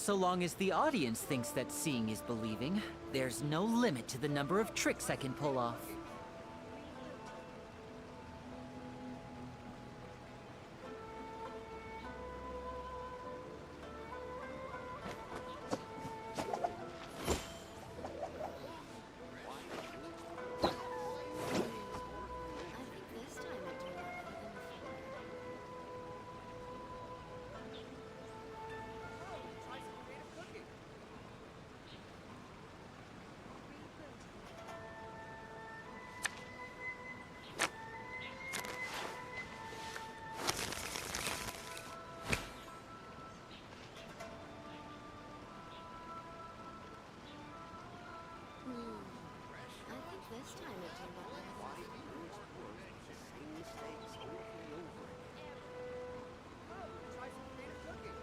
So long as the audience thinks that seeing is believing, there's no limit to the number of tricks I can pull off. This time it turned out better than before. Same mistakes over and over again. Oh, try some creative cooking.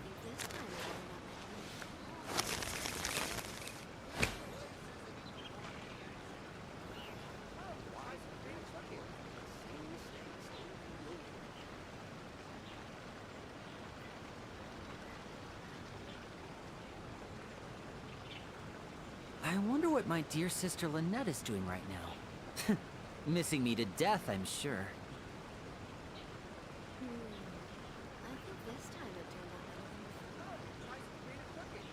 I think this time it turned out better than before. I wonder what my dear sister Lynette is doing right now. Missing me to death, I'm sure. I think this time it turned out better than before. Try some creative cooking.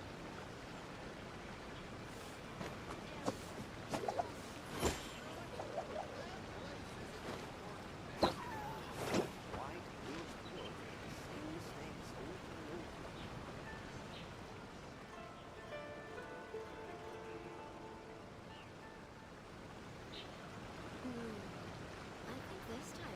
I think this time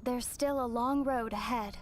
there's still a long road ahead.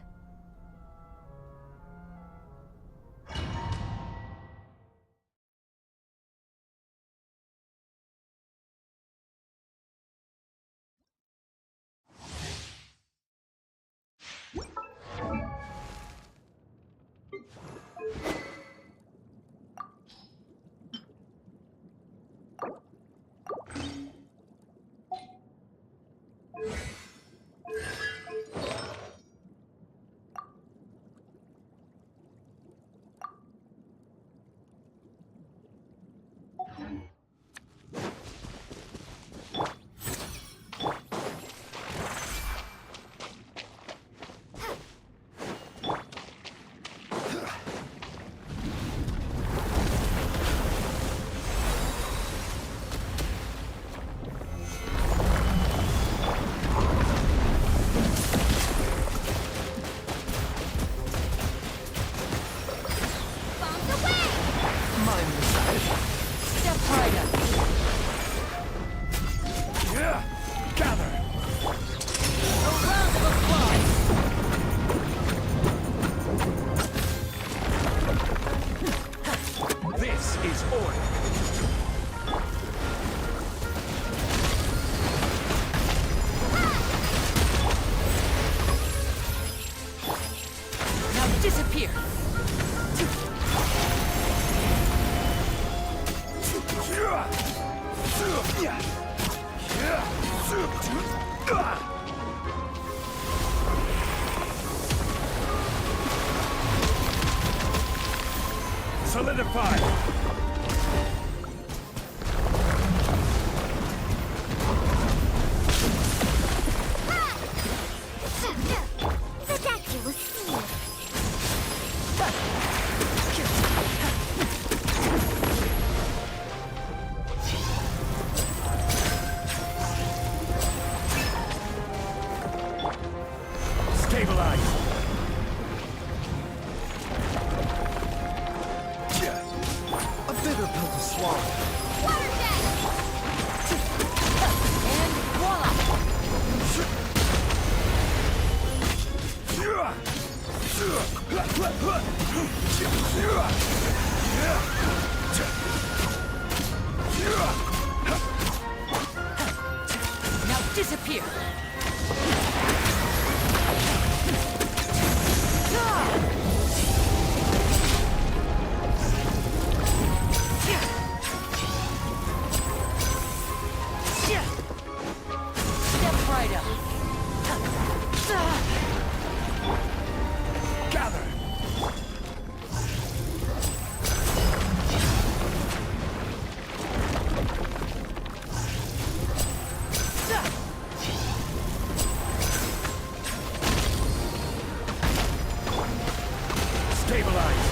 Disappear! Solidify! Now disappear! Step right up! Gather! Stabilize!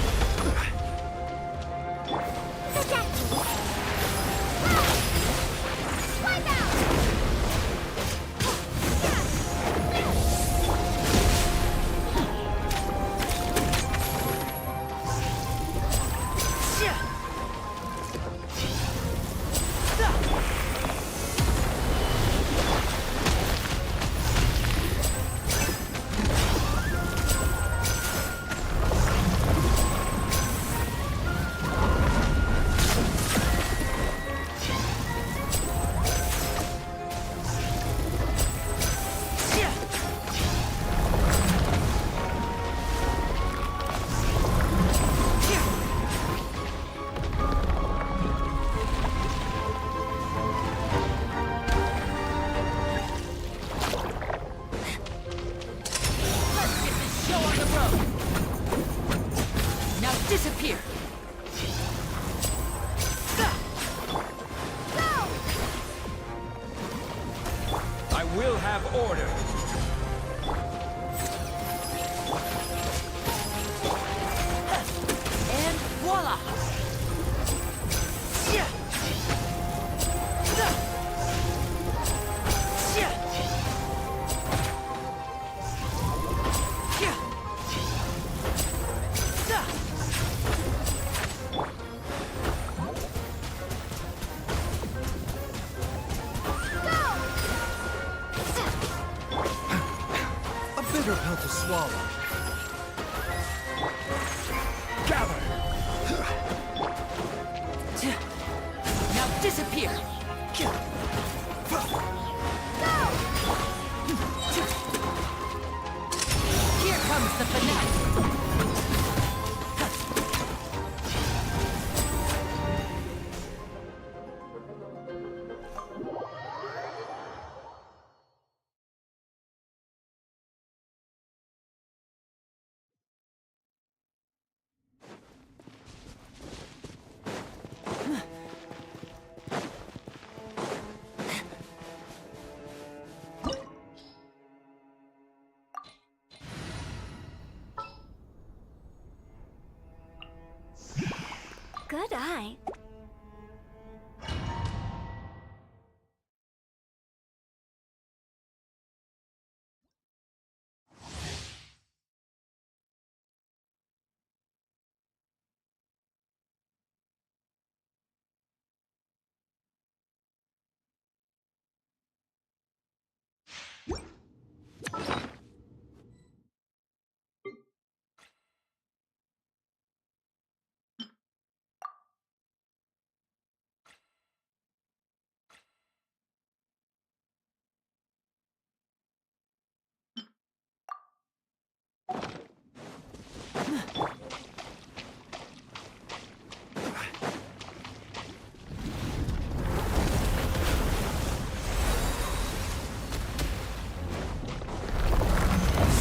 Disappear! I will have order! And voila! bitter pill to swallow. Gather! Now disappear! Here comes the finale! Good eye.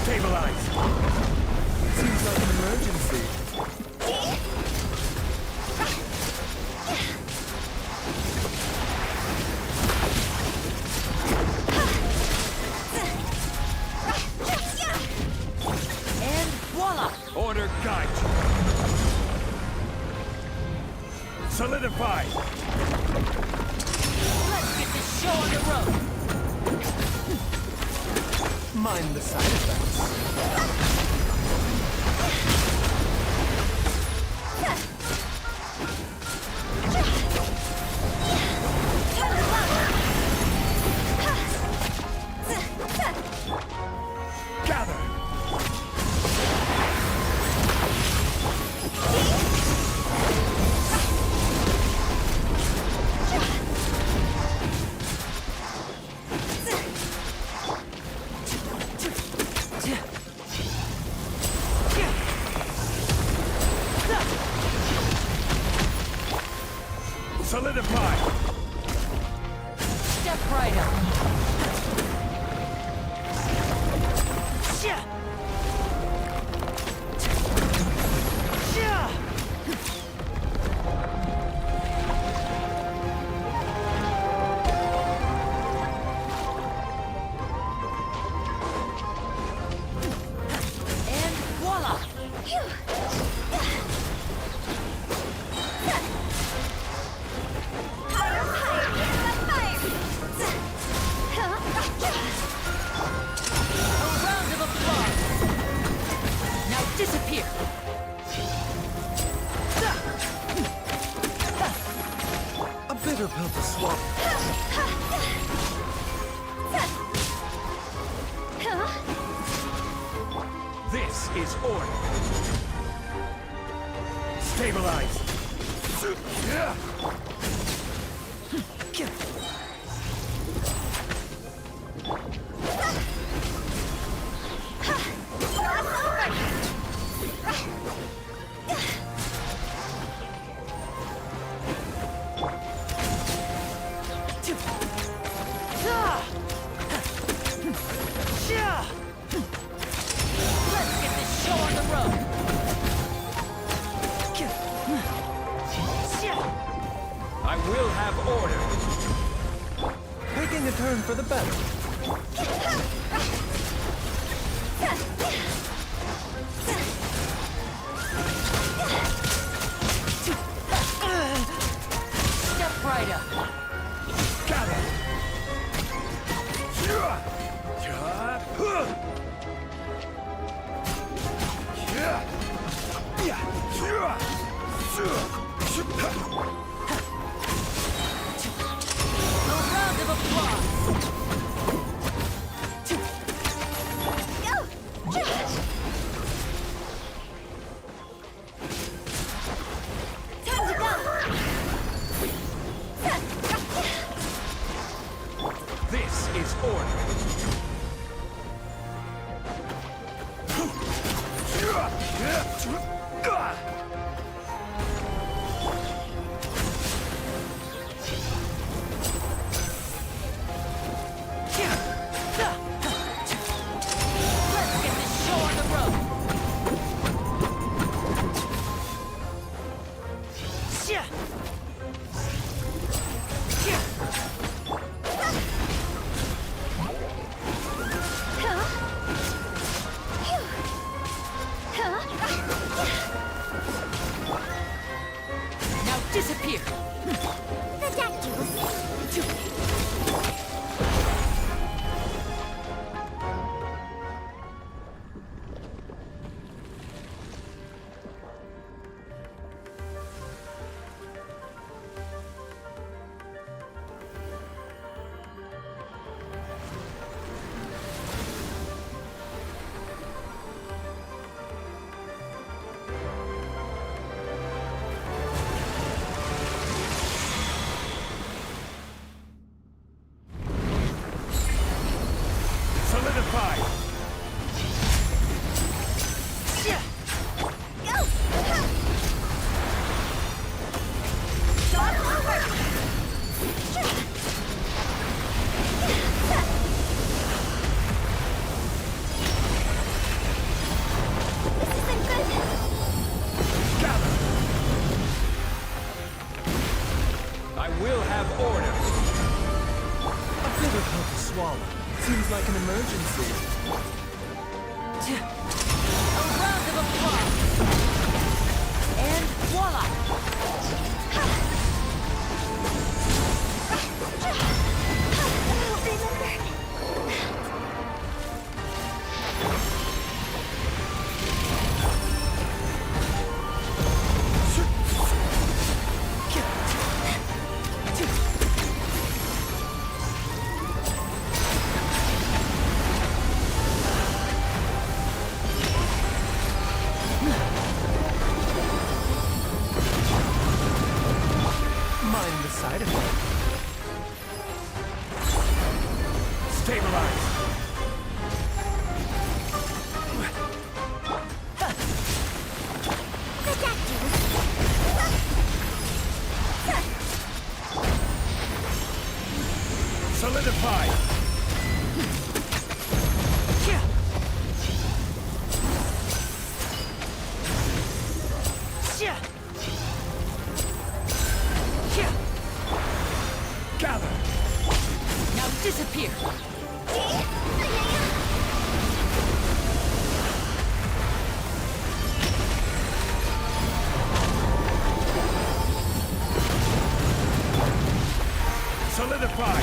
Stabilize! Seems like an emergency. And voila! Order guide you. Solidify! Let's get this show on the road! Mind the side effects. Gather! Solidify! Step right up! Shia! Shia! And voila! A round of applause! Now disappear! A bitter pill to swallow. This is order! Stabilize! Let's get this show on the road! I will have order! Taking a turn for the better. Step right up! Gather! A round of applause! Let's get this show on the road! Now disappear! Solidify! Gather! I will have order! A bitter pill to swallow. Seems like an emergency. A round of applause! And voila! Mind the side effect. Stabilize! Solidify! Gather! Now disappear! Solidify!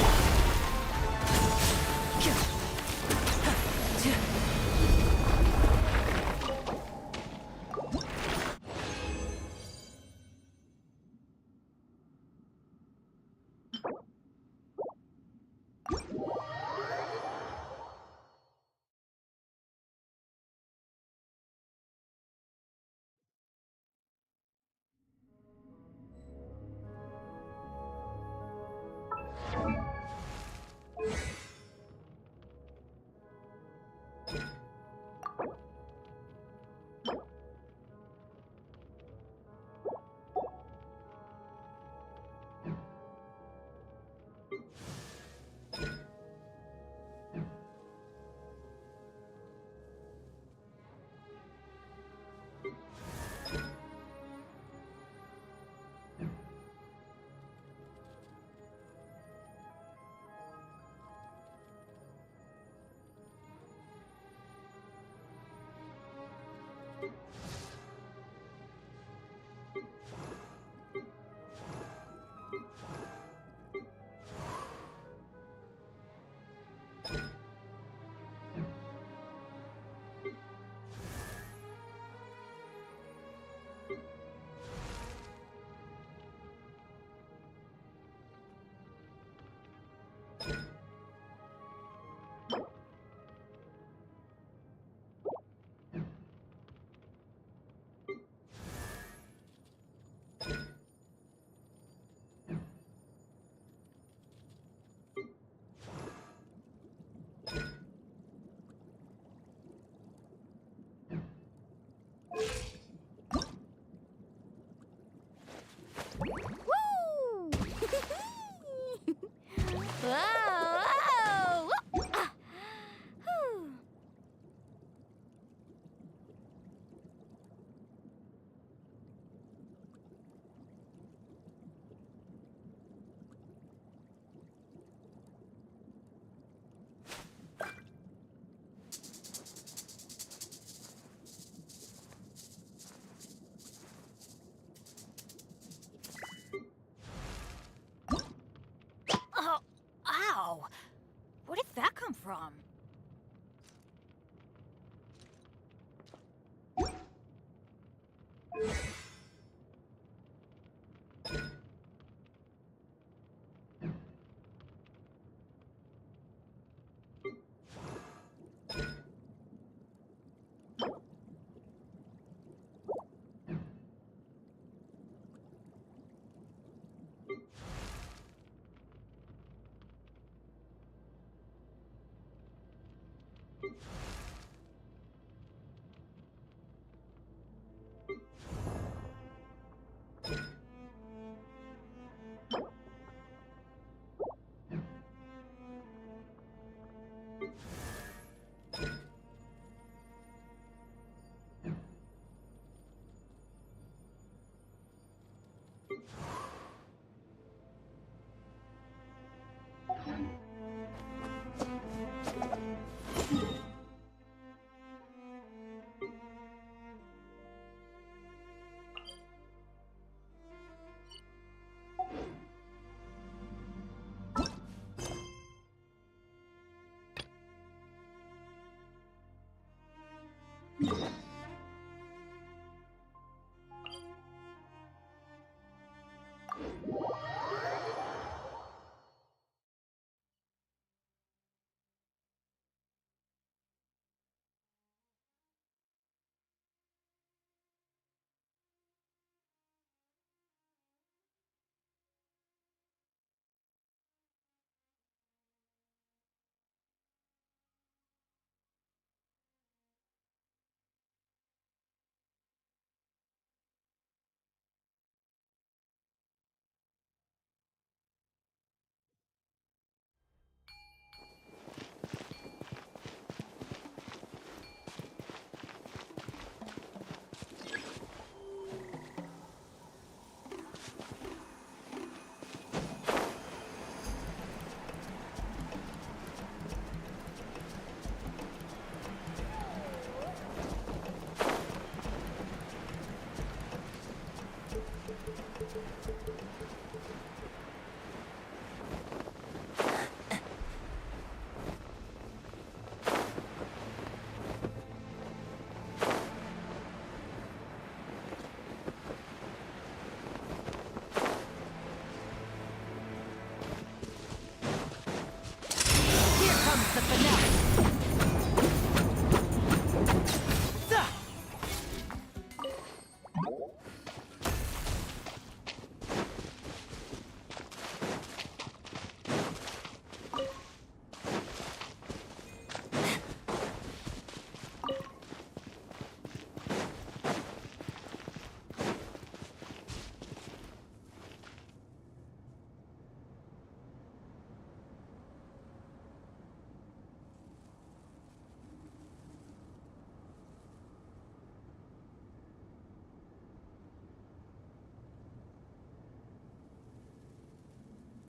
The finale.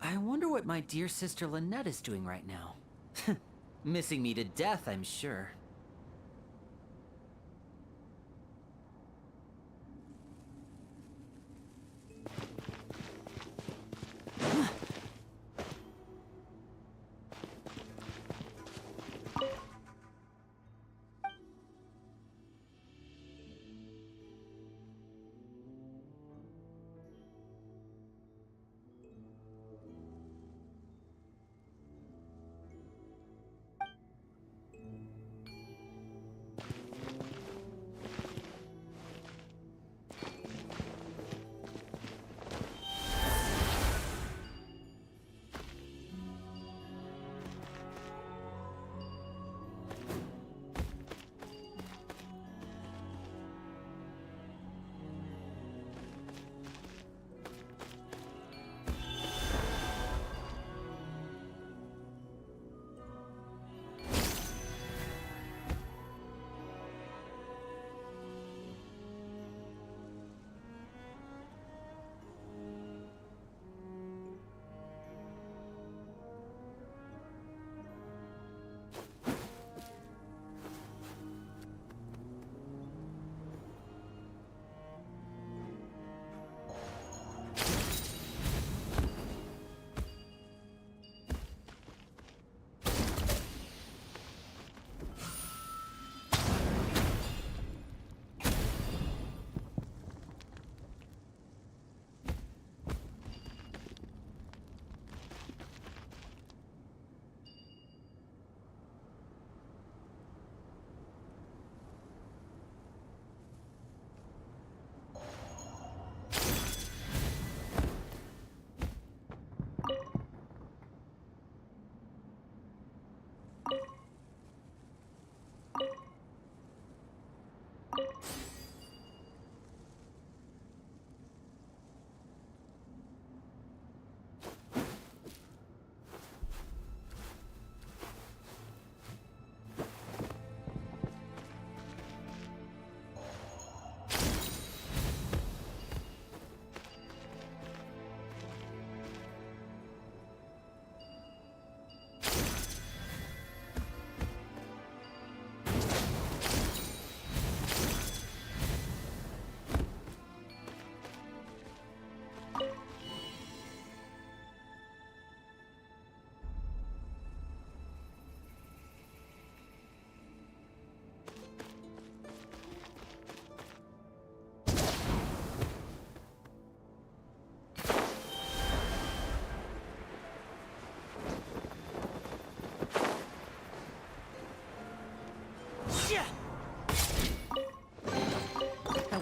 I wonder what my dear sister Lynette is doing right now. Missing me to death, I'm sure.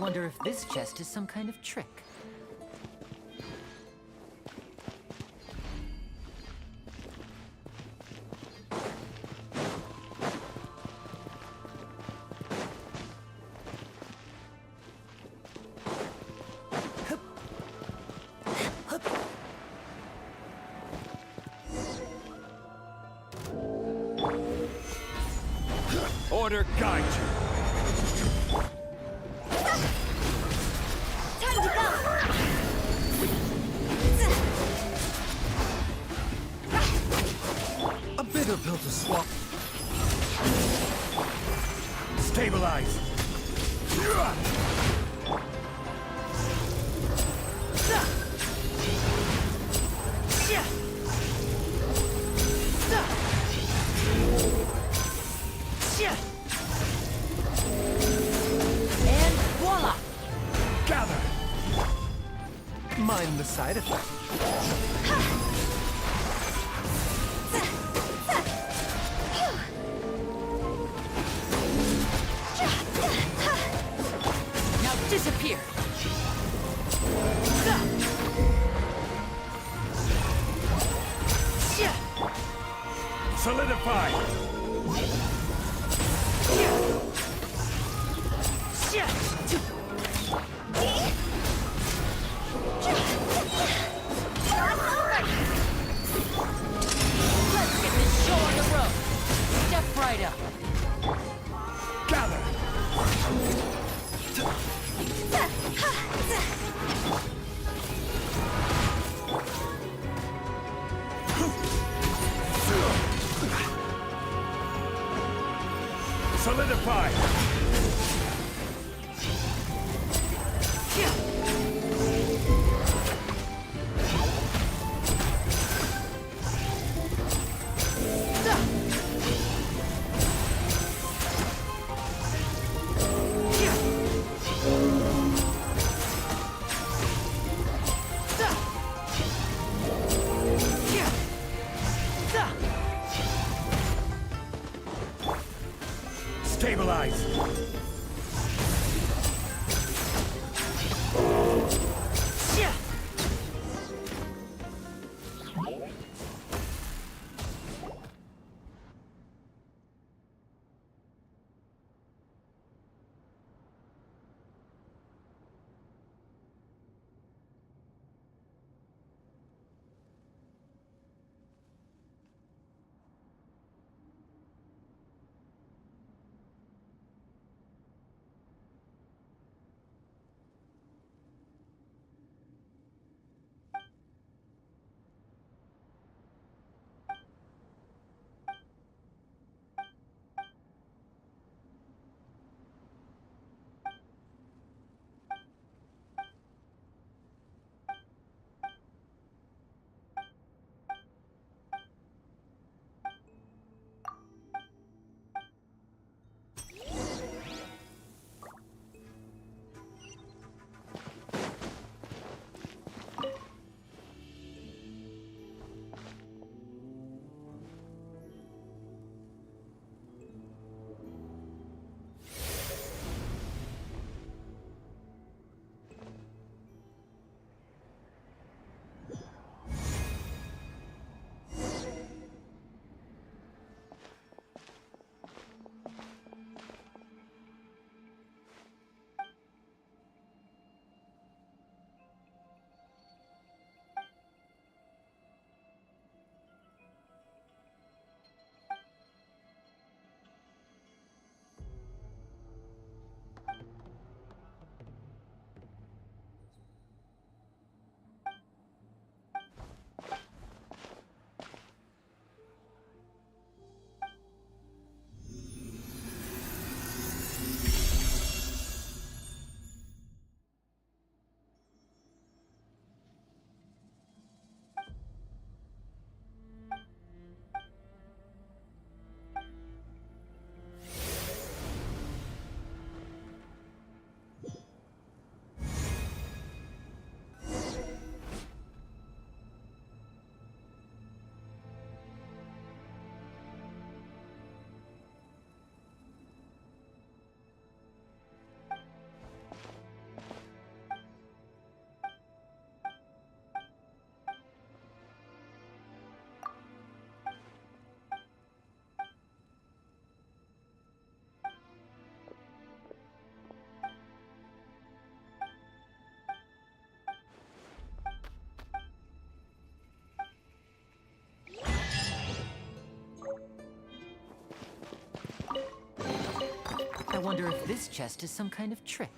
wonder if this chest is some kind of trick. Order guide you. Time to go! A bitter pill to swallow. Stabilize. And voila! Gather. Mind the side effect. Now disappear! Solidify. Let's get this show on the road! Step right up! Gather. I wonder if this chest is some kind of trick.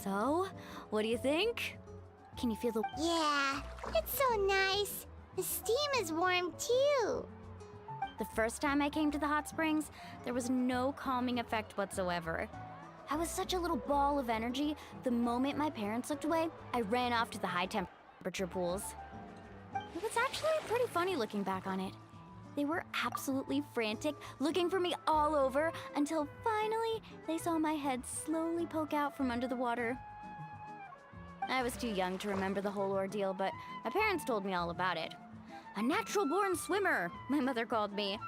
So, what do you think? Can you feel the... Yeah, it's so nice. The steam is warm too. The first time I came to the hot springs, there was no calming effect whatsoever. I was such a little ball of energy, the moment my parents looked away, I ran off to the high temperature pools. It was actually pretty funny looking back on it. They were absolutely frantic, looking for me all over, until finally they saw my head slowly poke out from under the water. I was too young to remember the whole ordeal, but my parents told me all about it. A natural-born swimmer, my mother called me.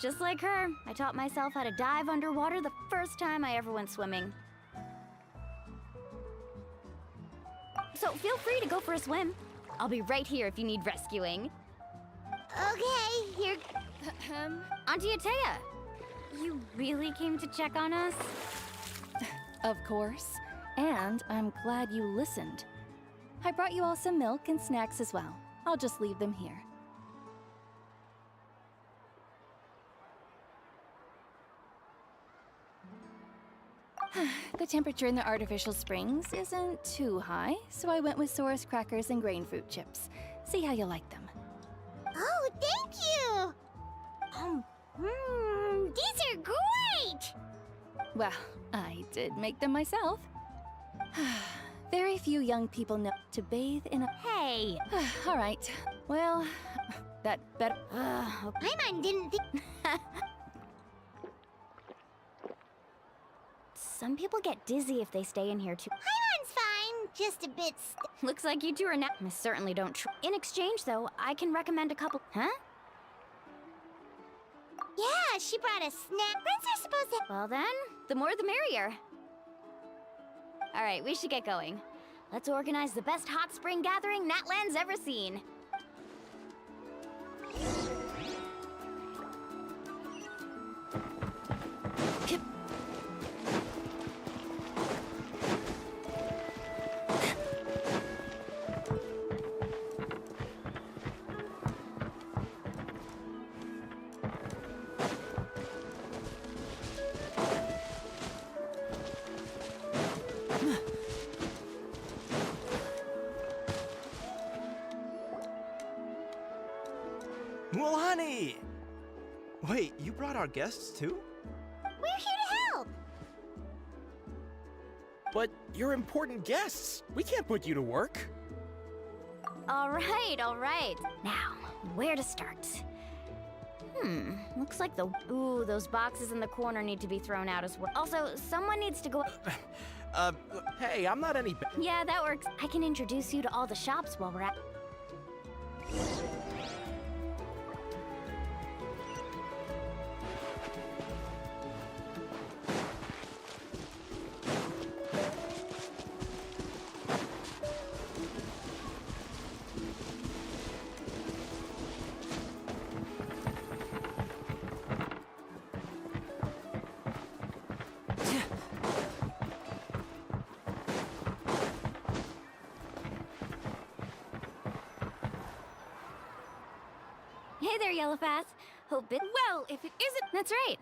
Just like her, I taught myself how to dive underwater the first time I ever went swimming. So feel free to go for a swim. I'll be right here if you need rescuing. Okay, here. Auntie Atea, you really came to check on us? Of course. And I'm glad you listened. I brought you all some milk and snacks as well. I'll just leave them here. The temperature in the artificial springs isn't too high, so I went with Source crackers and grain fruit chips. See how you like them. Oh, thank you! These are great! Well, I did make them myself. Very few young people know to bathe in a... Hey! All right. Well, that better... Paimon didn't think... Some people get dizzy if they stay in here too. Paimon's fine, just a bit Looks like you two are not. I certainly don't In exchange, though, I can recommend a couple. Huh? Yeah, she brought a snack. Friends are supposed to... Well then, the more the merrier. All right, we should get going. Let's organize the best hot spring gathering Natland's ever seen. Well, honey! Wait, you brought our guests too? We're here to help! But you're important guests. We can't put you to work. All right, all right. Now, where to start? Looks like Ooh, those boxes in the corner need to be thrown out as well. Also, someone needs to go... Hey, I'm not any... Yeah, that works. I can introduce you to all the shops while we're at... Hey there, Yellowfast. Hope it... Well, if it isn't... That's right.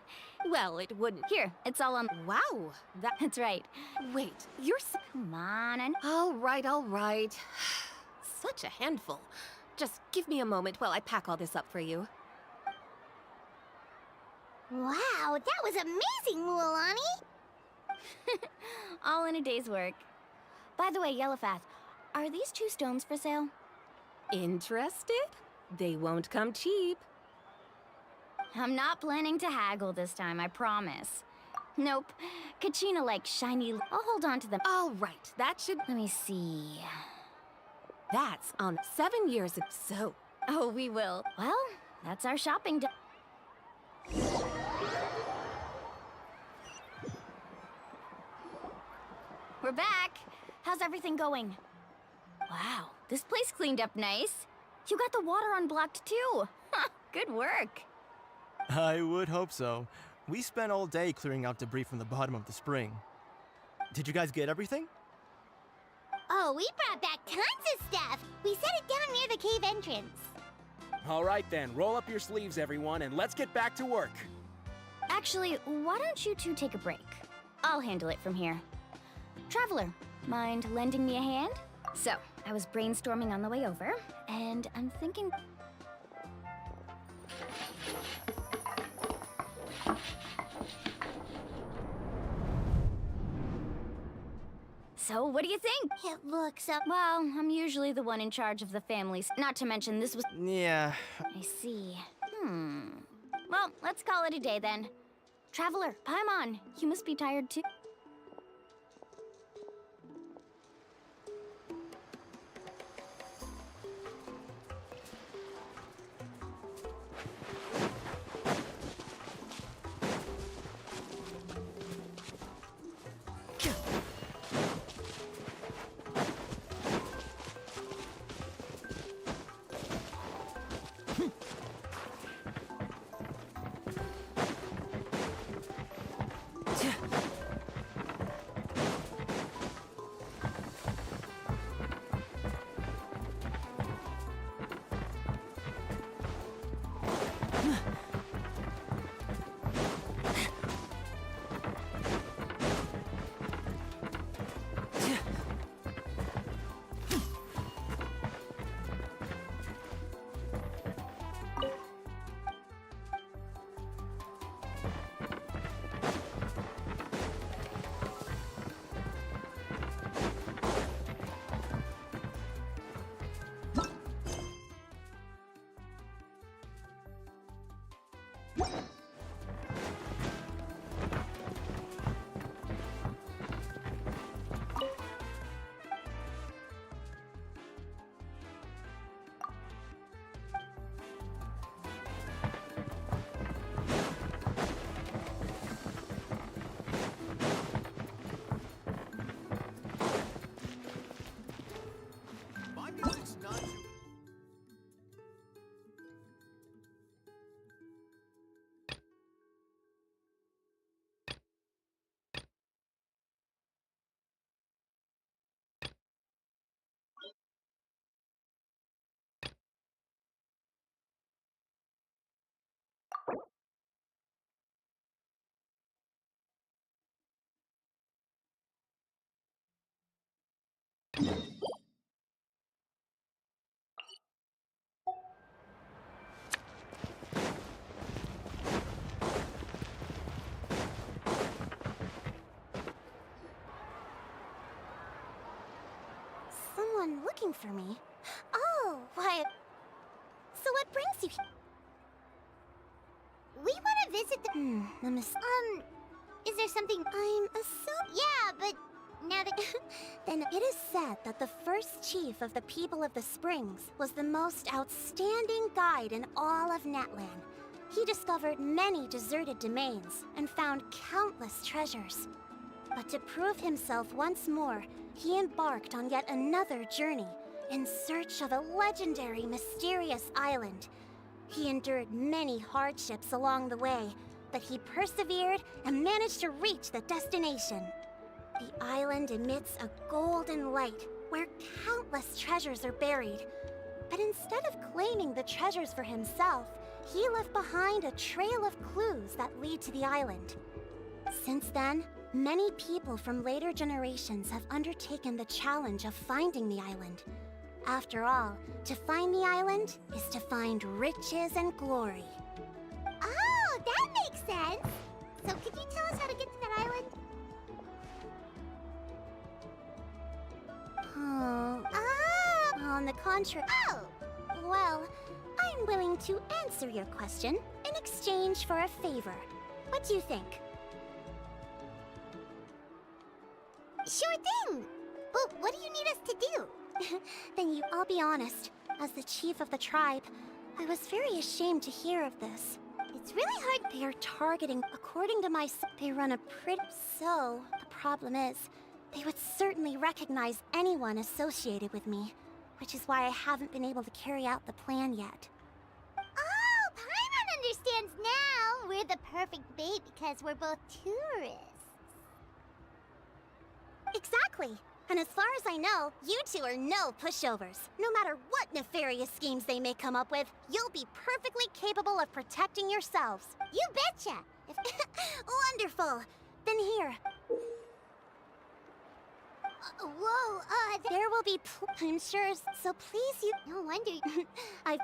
Well, it wouldn't. Here, it's all on... Wow, That's right. Wait, you're... Come on, and... All right, all right. Such a handful. Just give me a moment while I pack all this up for you. Wow, that was amazing, Mualani! all in a day's work. By the way, Yellowfast, are these 2 stones for sale? Interested? They won't come cheap. I'm not planning to haggle this time, I promise. Nope. Kachina likes shiny... I'll hold on to them. All right, that should... Let me see... That's on 7 years ago. So... Oh, we will. Well, that's our shopping day. We're back. How's everything going? Wow, this place cleaned up nice. You got the water unblocked too. Good work. I would hope so. We spent all day clearing out debris from the bottom of the spring. Did you guys get everything? Oh, we brought back tons of stuff! We set it down near the cave entrance. All right then, roll up your sleeves, everyone, and let's get back to work. Actually, why don't you two take a break? I'll handle it from here. Traveler, mind lending me a hand? So, I was brainstorming on the way over, and I'm thinking... So, what do you think? It looks up... Well, I'm usually the one in charge of the families. Not to mention this was... Yeah. I see. Well, let's call it a day then. Traveler, Paimon, you must be tired too. My music's not too... Someone looking for me? Oh, why... So what brings you here? We want to visit the... is there something... I'm assuming... Yeah, but... Now that... Then it is said that the first chief of the people of the Springs was the most outstanding guide in all of Netland. He discovered many deserted domains and found countless treasures. But to prove himself once more, he embarked on yet another journey in search of a legendary, mysterious island. He endured many hardships along the way, but he persevered and managed to reach the destination. The island emits a golden light where countless treasures are buried. But instead of claiming the treasures for himself, he left behind a trail of clues that lead to the island. Since then, many people from later generations have undertaken the challenge of finding the island. After all, to find the island is to find riches and glory. Oh, that makes sense. So could you tell us how to get to that island? On the contrary... Oh! Well, I'm willing to answer your question in exchange for a favor. What do you think? Sure thing. But what do you need us to do? Then I'll be honest. As the chief of the tribe, I was very ashamed to hear of this. It's really hard. They are targeting, according to they run a pretty... So, the problem is, they would certainly recognize anyone associated with me, which is why I haven't been able to carry out the plan yet. Oh, Paimon understands now. We're the perfect bait because we're both tourists. Exactly. And as far as I know, you two are no pushovers. No matter what nefarious schemes they may come up with, you'll be perfectly capable of protecting yourselves. You betcha. Wonderful. Then here. Whoa, There will be I'm sure, so please you... No wonder... I've...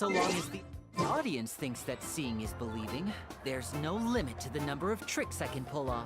So long as the audience thinks that seeing is believing, there's no limit to the number of tricks I can pull off.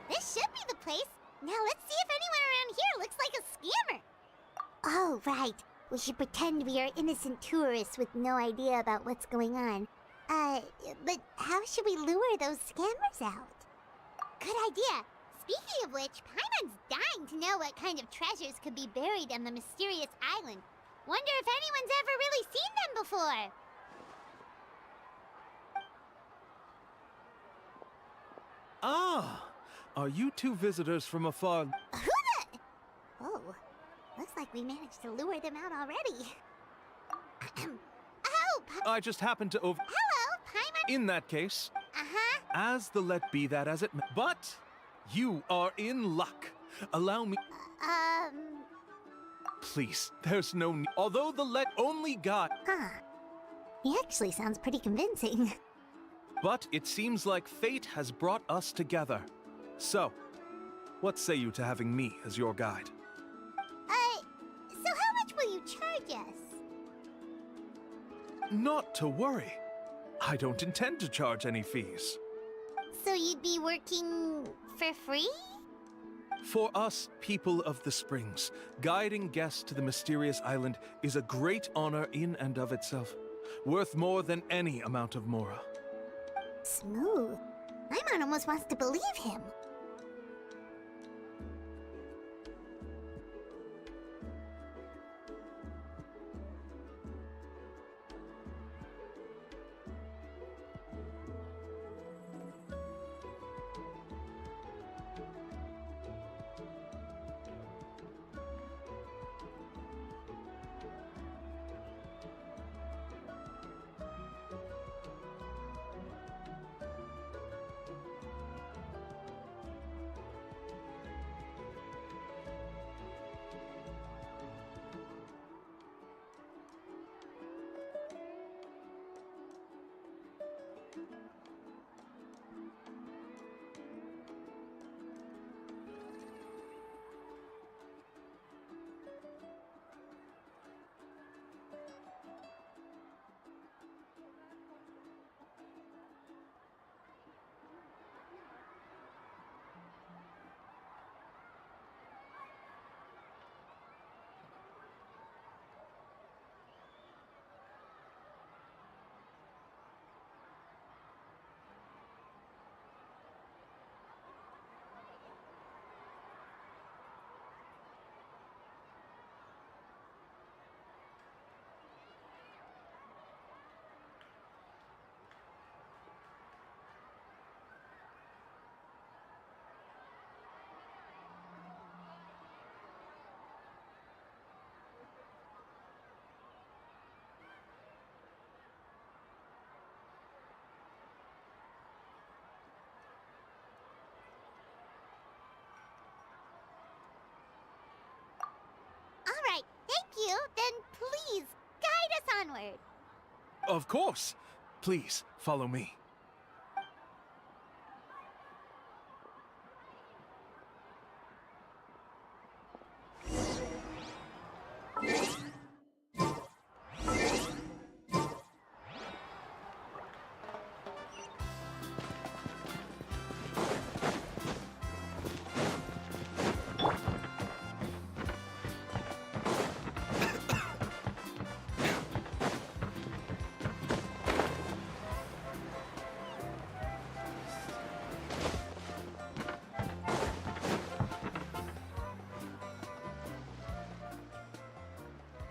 This should be the place. Now let's see if anyone around here looks like a scammer. Oh, right. We should pretend we are innocent tourists with no idea about what's going on. But how should we lure those scammers out? Good idea. Speaking of which, Paimon's dying to know what kind of treasures could be buried on the mysterious island. Wonder if anyone's ever really seen them before. Ah! Are you two visitors from afar? Who the? Oh, looks like we managed to lure them out already. Oh, I just happened to over... hello, Paimon. In that case, Uh-huh. as the let be that as it may. But you are in luck. Allow me... Please, there's no need. Although the let only got... Huh. He actually sounds pretty convincing. But it seems like fate has brought us together. So, what say you to having me as your guide? So how much will you charge us? Not to worry. I don't intend to charge any fees. So you'd be working for free? For us, people of the Springs, guiding guests to the mysterious island is a great honor in and of itself, worth more than any amount of mora. Smooth. Paimon almost wants to believe him. All right, thank you. Then please, guide us onward. Of course! Please, follow me.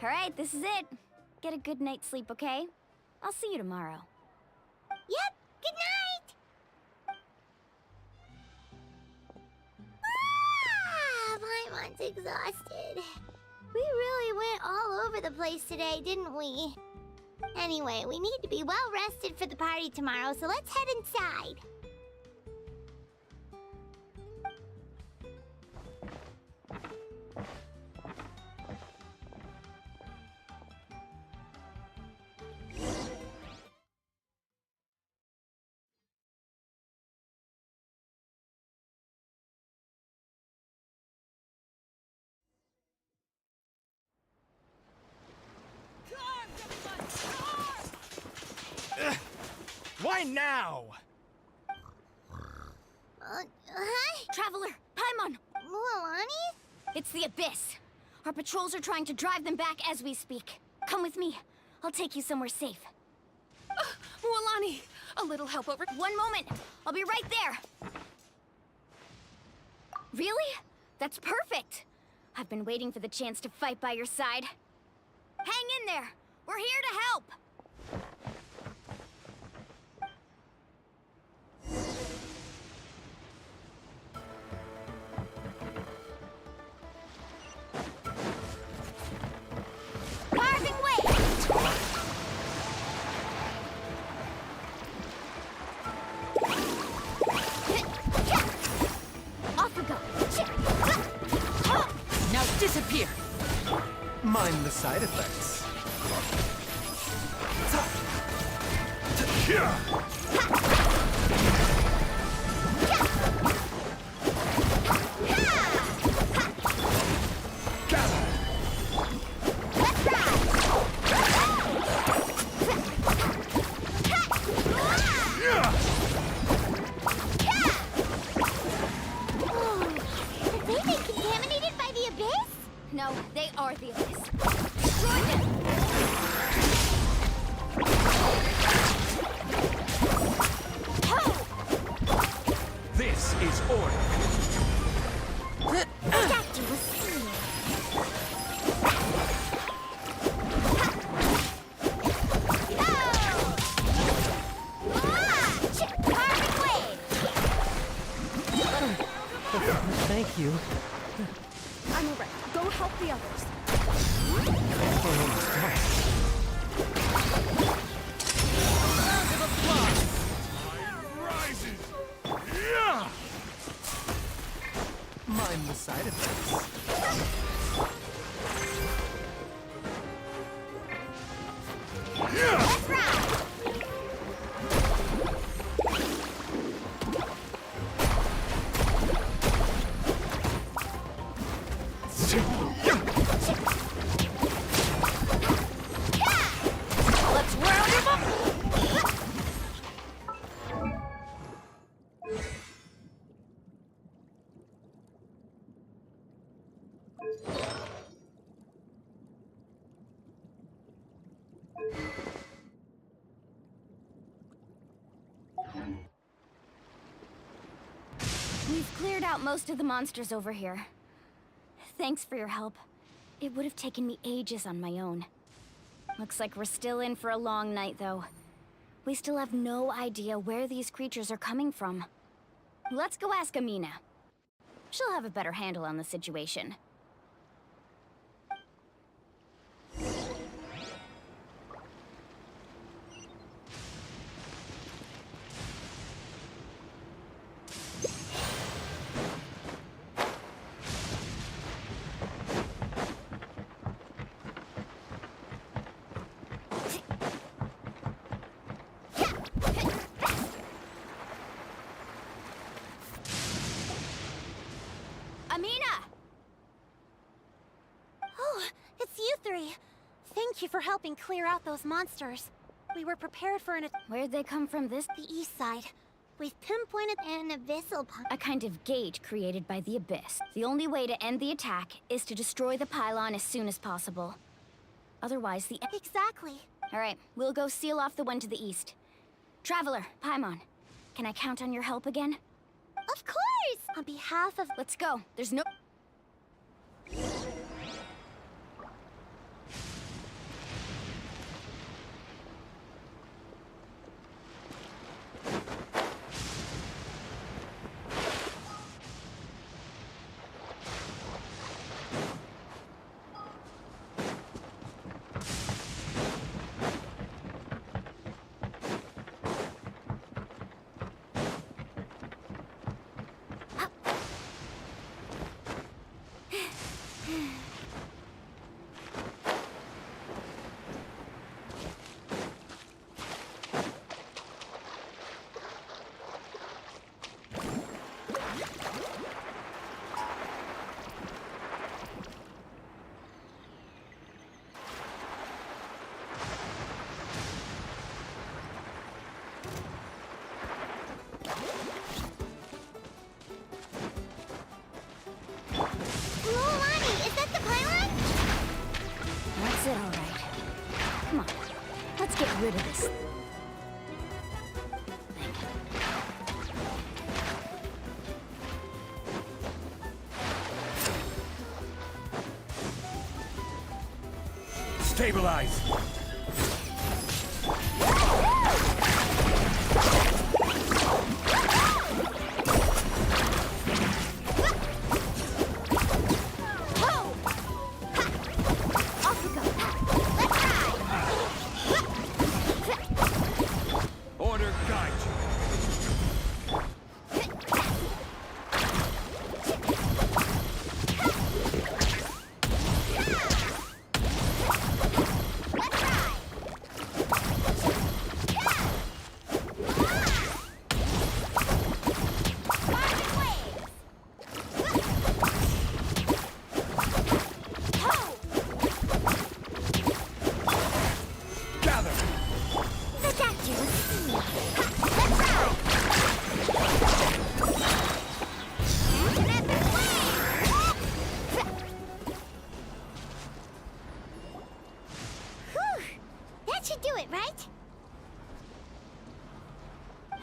All right, this is it. Get a good night's sleep, okay? I'll see you tomorrow. Yep, good night! Paimon's exhausted. We really went all over the place today, didn't we? Anyway, we need to be well rested for the party tomorrow, so let's head inside. Why now? Hi? Traveler, Paimon! Mualani? It's the Abyss. Our patrols are trying to drive them back as we speak. Come with me. I'll take you somewhere safe. Mualani, a little help over. One moment. I'll be right there. Really? That's perfect. I've been waiting for the chance to fight by your side. Hang in there. We're here to help. Carving way. Off we go. Now disappear! Mind the side effects. Have they been contaminated by the Abyss? No, they are the Abyss. Destroy them! This is order. Doctor was seeing. Thank you. I'm alright. Go help the others. We're almost done. Rises. Yeah. Mind the side effects. Let's ride! Let's round him up! We've cleared out most of the monsters over here. Thanks for your help. It would have taken me ages on my own. Looks like we're still in for a long night, though. We still have no idea where these creatures are coming from. Let's go ask Amina. She'll have a better handle on the situation. Amina! Oh, it's you three. Thank you for helping clear out those monsters. We were prepared for Where'd they come from this? the east side. We've pinpointed An abyssal pond. A kind of gate created by the Abyss. The only way to end the attack is to destroy the pylon as soon as possible. Otherwise, the... Exactly. Alright, we'll go seal off the one to the east. Traveler, Paimon, can I count on your help again? Of course! On behalf of... Let's go. There's no... rid of this. Stabilize! Order guide you. Gather! That should do it, right?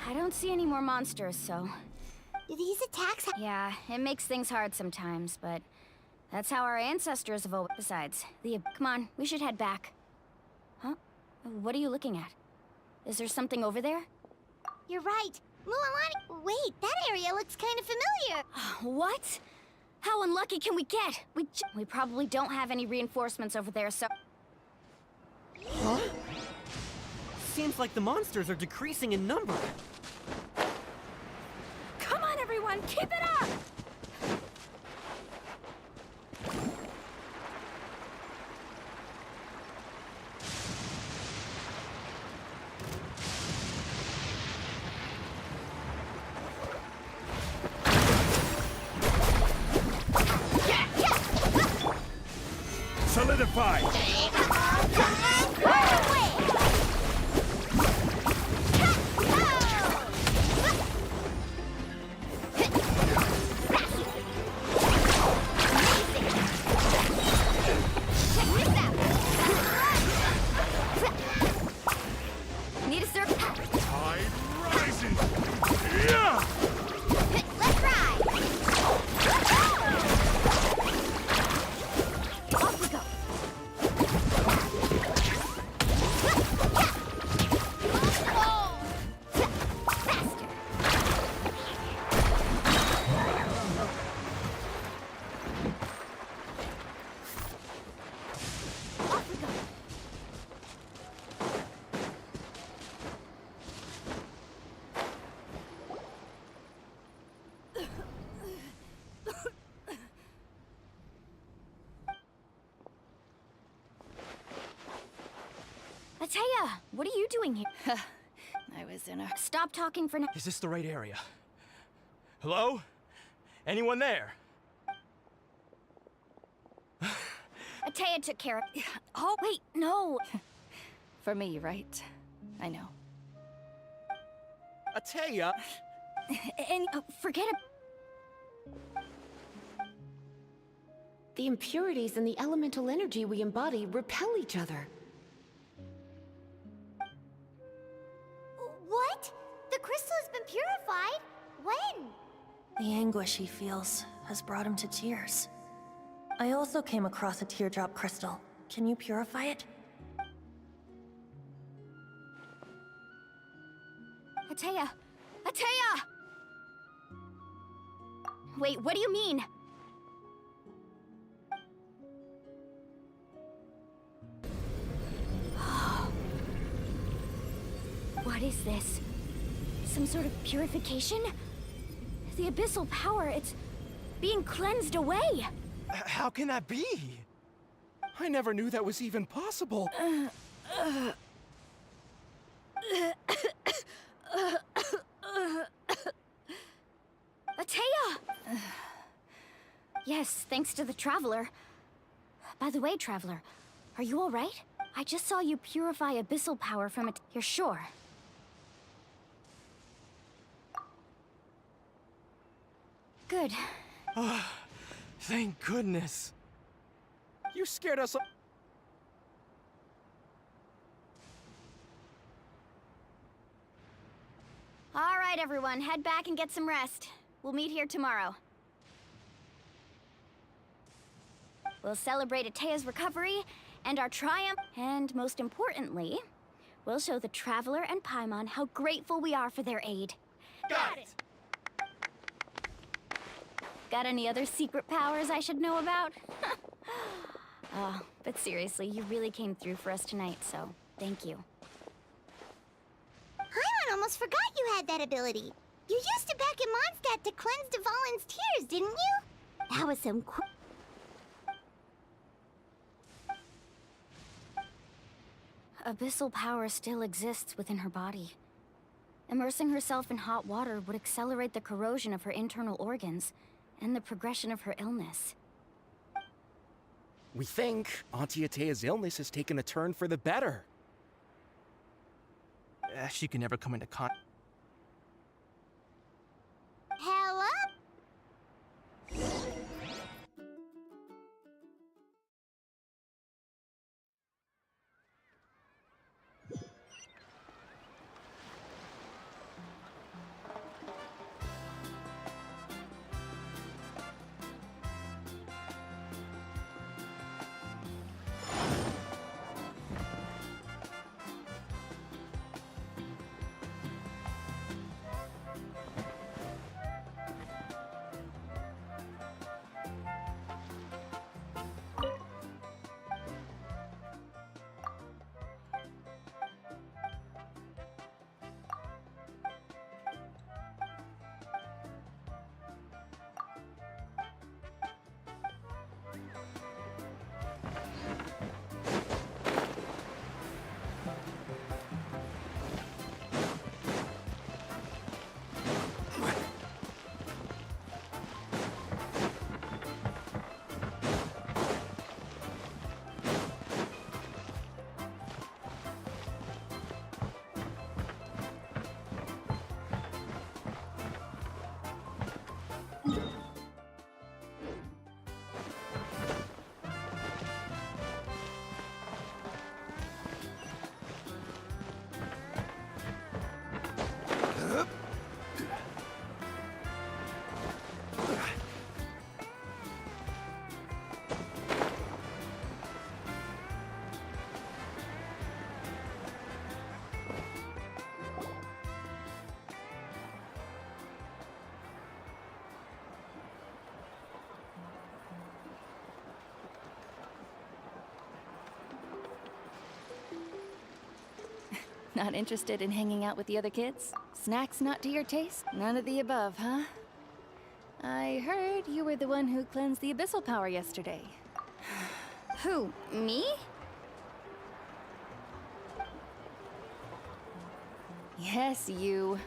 I don't see any more monsters, so... Do these attacks Yeah, it makes things hard sometimes, but... That's how our ancestors have always... Besides, come on, we should head back. Huh? What are you looking at? Is there something over there? You're right. Mualani. Wait, that area looks kind of familiar. What? How unlucky can we get? We probably don't have any reinforcements over there, so... Huh? Seems like the monsters are decreasing in number. Come on, everyone, keep it up! Solidify! Need a circle. Tide rising! Yeah! Let's ride. Off we go. Faster. Off we go. Ataya, what are you doing here? I was in a... Stop talking for now. Is this the right area? Hello? Anyone there? Ataya took care of... Oh, wait, no. For me, right? I know. Ataya! And forget it. The impurities and the elemental energy we embody repel each other. What? The crystal has been purified? When? The anguish he feels has brought him to tears. I also came across a teardrop crystal. Can you purify it? Ataya! Ataya! Wait, what do you mean? What is this? Some sort of purification? The abyssal power, it's being cleansed away! How can that be? I never knew that was even possible. Ataya! Yes, thanks to the Traveler. By the way, Traveler, are you alright? I just saw you purify abyssal power from it. You're sure? Good. Thank goodness. You scared us. right, everyone, head back and get some rest. We'll meet here tomorrow. We'll celebrate Atea's recovery and our triumph, and most importantly, we'll show the Traveler and Paimon how grateful we are for their aid. Got it! Got any other secret powers I should know about? Oh, but seriously, you really came through for us tonight, so thank you. Paimon almost forgot you had that ability. You used it back in Mondstadt to cleanse Dvalin's tears, didn't you? That was some Abyssal power still exists within her body. Immersing herself in hot water would accelerate the corrosion of her internal organs and the progression of her illness. We think Auntie Atea's illness has taken a turn for the better. She can never come into contact. Hello? Not interested in hanging out with the other kids? Snacks not to your taste? None of the above, huh? I heard you were the one who cleansed the abyssal power yesterday. Who, me? Yes, you.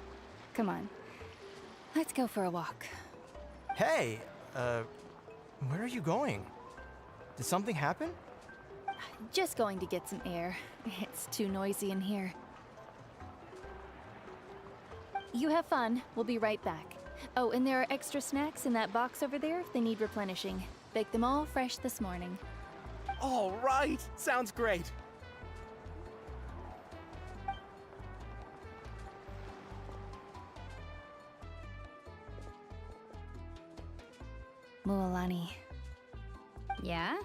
Come on. Let's go for a walk. Hey, where are you going? Did something happen? Just going to get some air. It's too noisy in here. You have fun. We'll be right back. Oh, and there are extra snacks in that box over there if they need replenishing. Baked them all fresh this morning. All right, sounds great. Mualani, Yeah?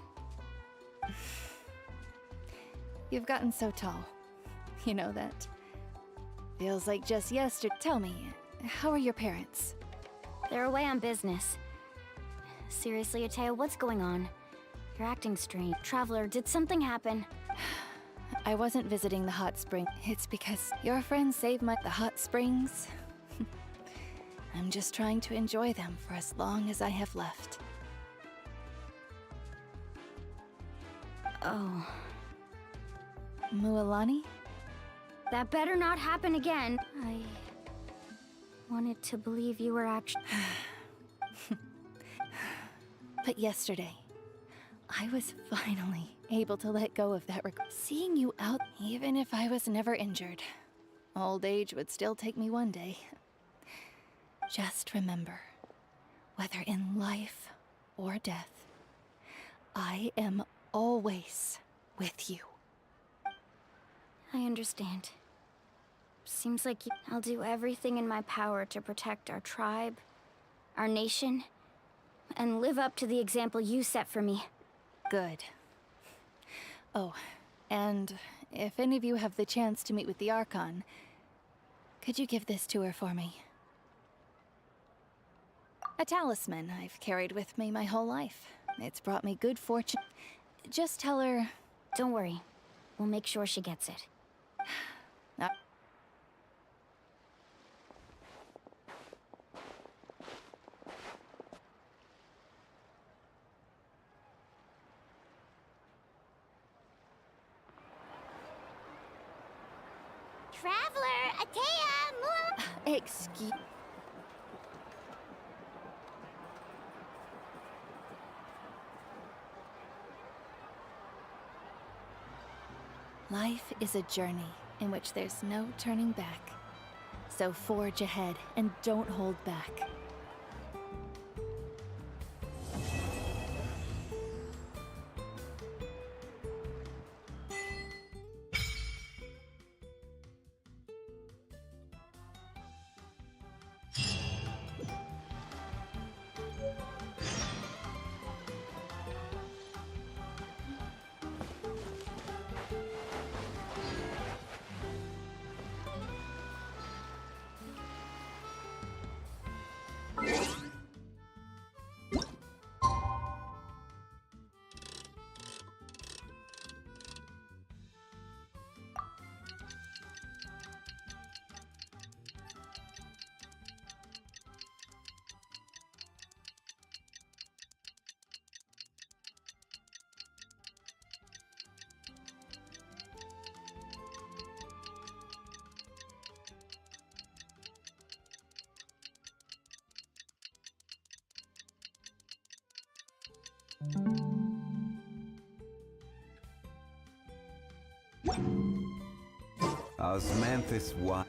you've gotten so tall. You know that. Feels like just yesterday. Tell me, how are your parents? They're away on business. Seriously, Atea, what's going on? You're acting strange. Traveler, did something happen? I wasn't visiting the hot spring. It's because your friends saved the hot springs. I'm just trying to enjoy them for as long as I have left. Oh. Mualani? That better not happen again. I wanted to believe you were actually... But yesterday, I was finally able to let go of that regret. Seeing you out, even if I was never injured, old age would still take me one day. Just remember, whether in life or death, I am always with you. I understand. Seems like I'll do everything in my power to protect our tribe, our nation, and live up to the example you set for me. Good. Oh, and if any of you have the chance to meet with the Archon, could you give this to her for me? A talisman I've carried with me my whole life. It's brought me good fortune. Just tell her... Don't worry. We'll make sure she gets it. Traveler, Atea, Excuse... Life is a journey in which there's no turning back. So forge ahead and don't hold back. Osmanthus what?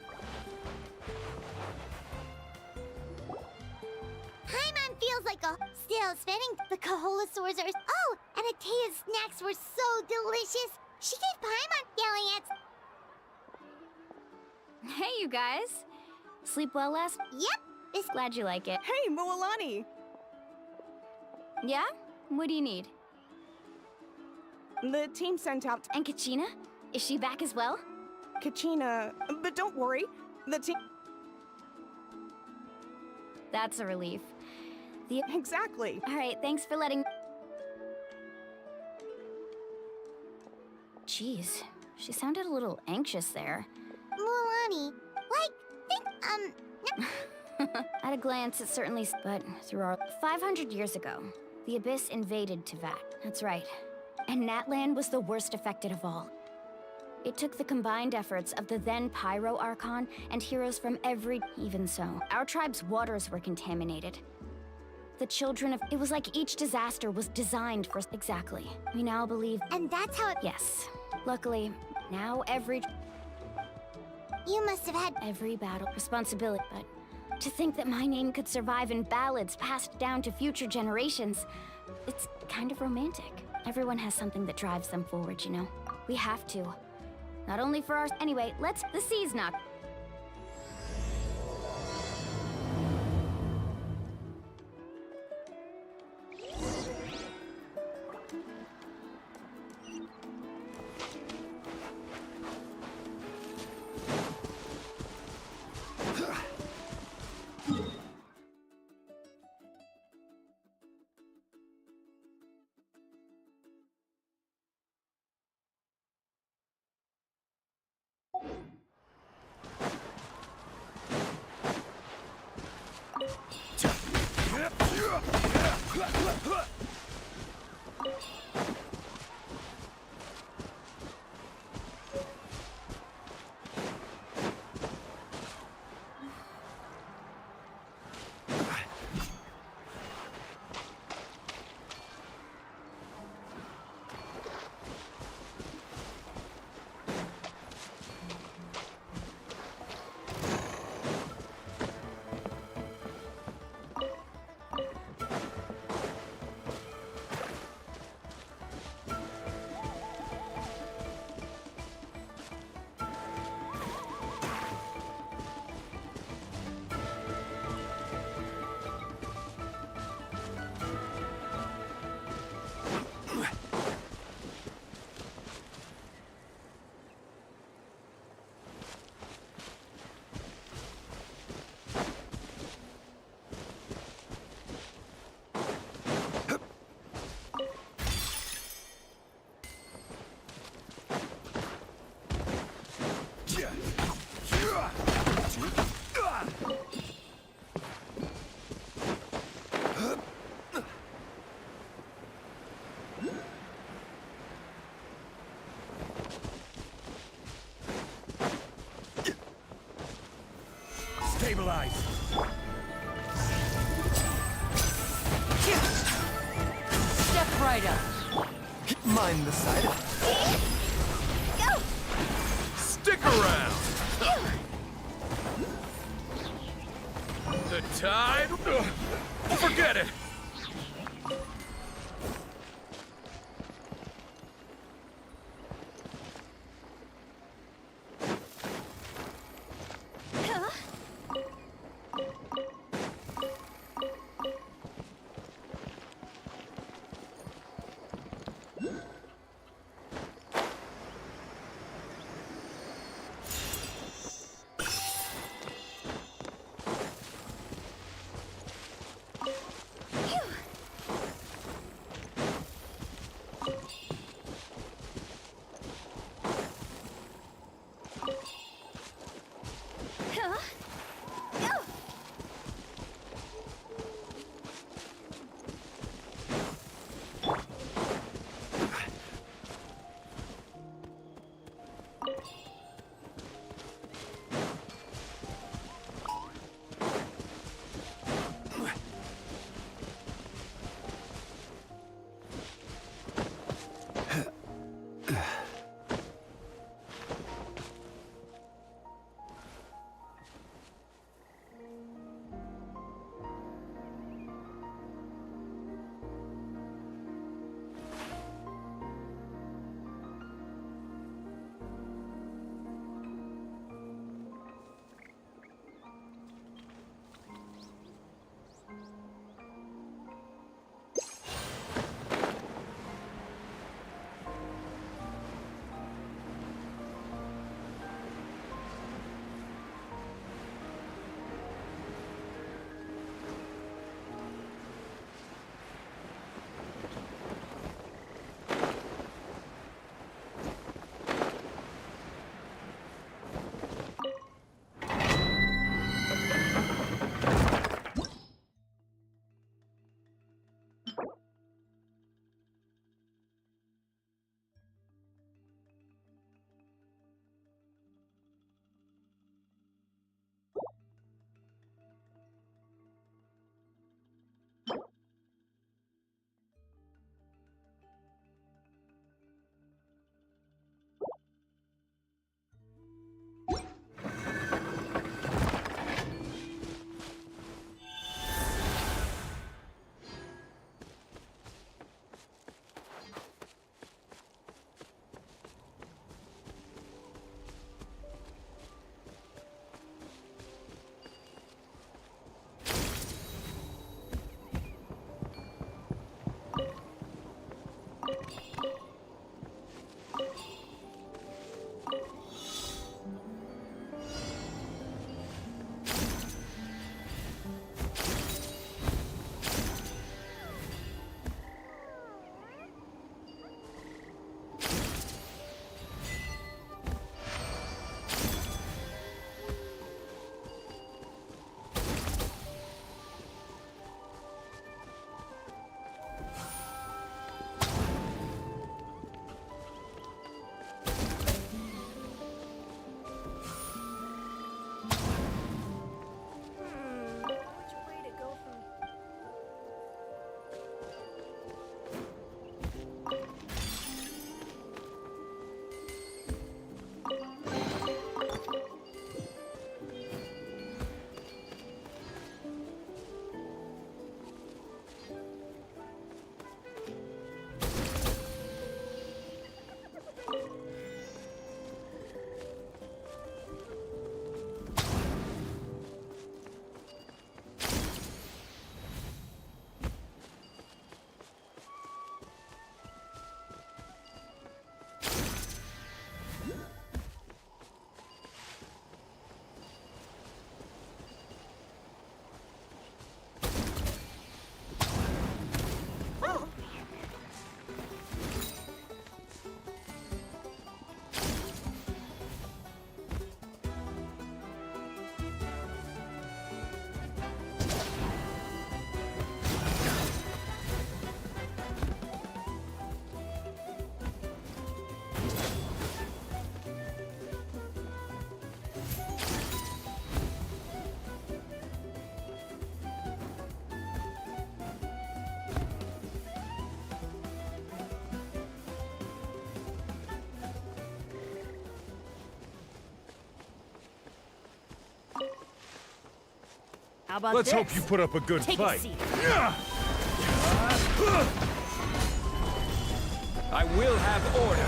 Paimon feels like a... Still spinning. The Kaholosaurs are... Oh, and Atea's snacks were so delicious. She gave Paimon yelling at... Hey, you guys. Sleep well last? Yep. Glad you like it. Hey, Moalani! Yeah? What do you need? The team sent out... And Kachina? Is she back as well? Kachina... But don't worry. The team... That's a relief. Exactly. Alright, thanks for letting... Jeez, she sounded a little anxious there. Moalani, At a glance, it certainly... But through our... 500 years ago, the Abyss invaded Teyvat. That's right. And Natlan was the worst affected of all. It took the combined efforts of the then Pyro Archon and heroes from every... Even so, our tribe's waters were contaminated. The children of... It was like each disaster was designed for... Exactly. We now believe... And that's how it... Yes. Luckily, now every... You must have had... Every battle responsibility, but... To think that my name could survive in ballads passed down to future generations... It's kind of romantic. Everyone has something that drives them forward, you know? We have to. Not only for our... Anyway, let's... The sea's not... nice. Step right up. Mind the side effects. Go! Stick around! The tide? Forget it! How about Let's this? hope you put up a good Take fight. a seat. I will have order.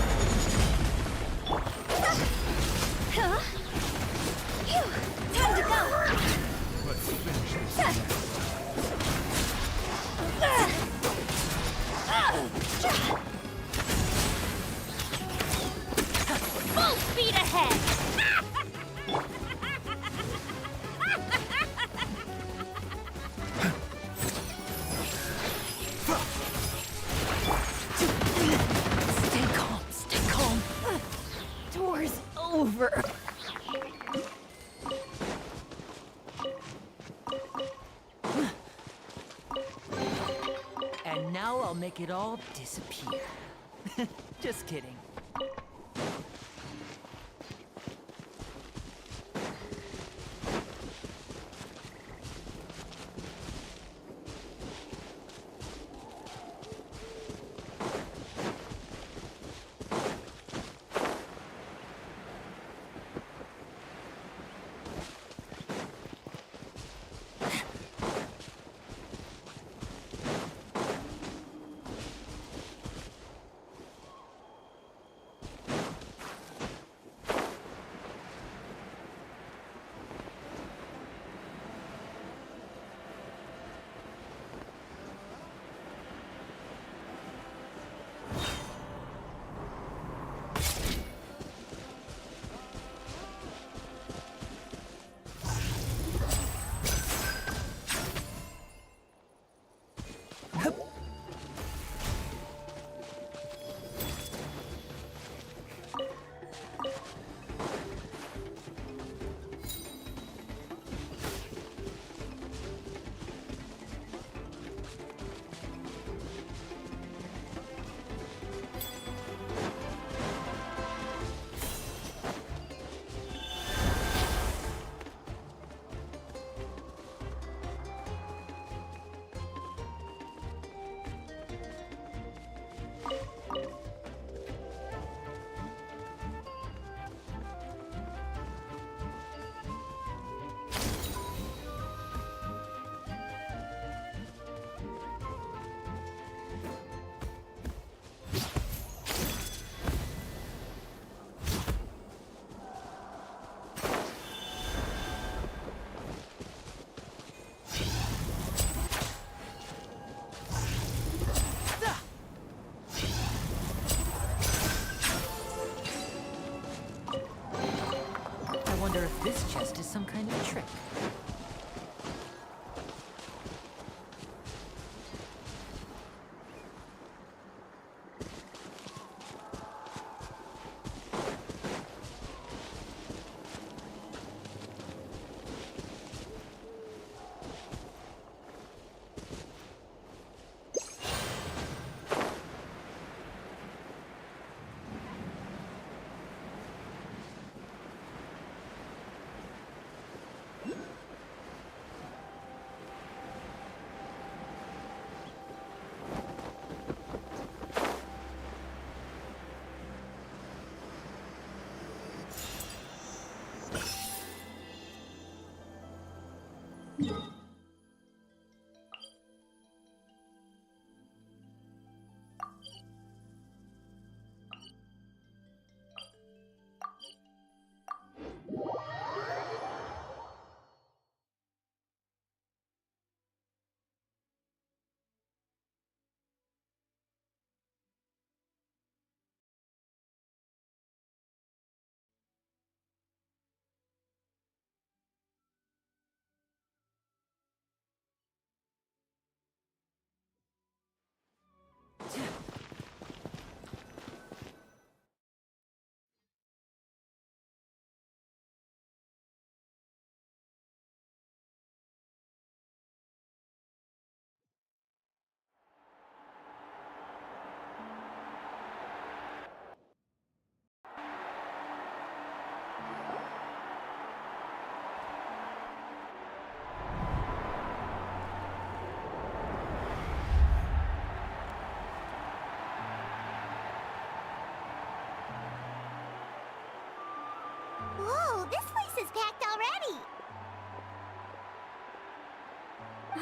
Time to go! Let's finish this. Full speed ahead! Stay calm, stay calm. Tour's over. And now I'll make it all disappear. Just kidding. I wonder if this chest is some kind of trick.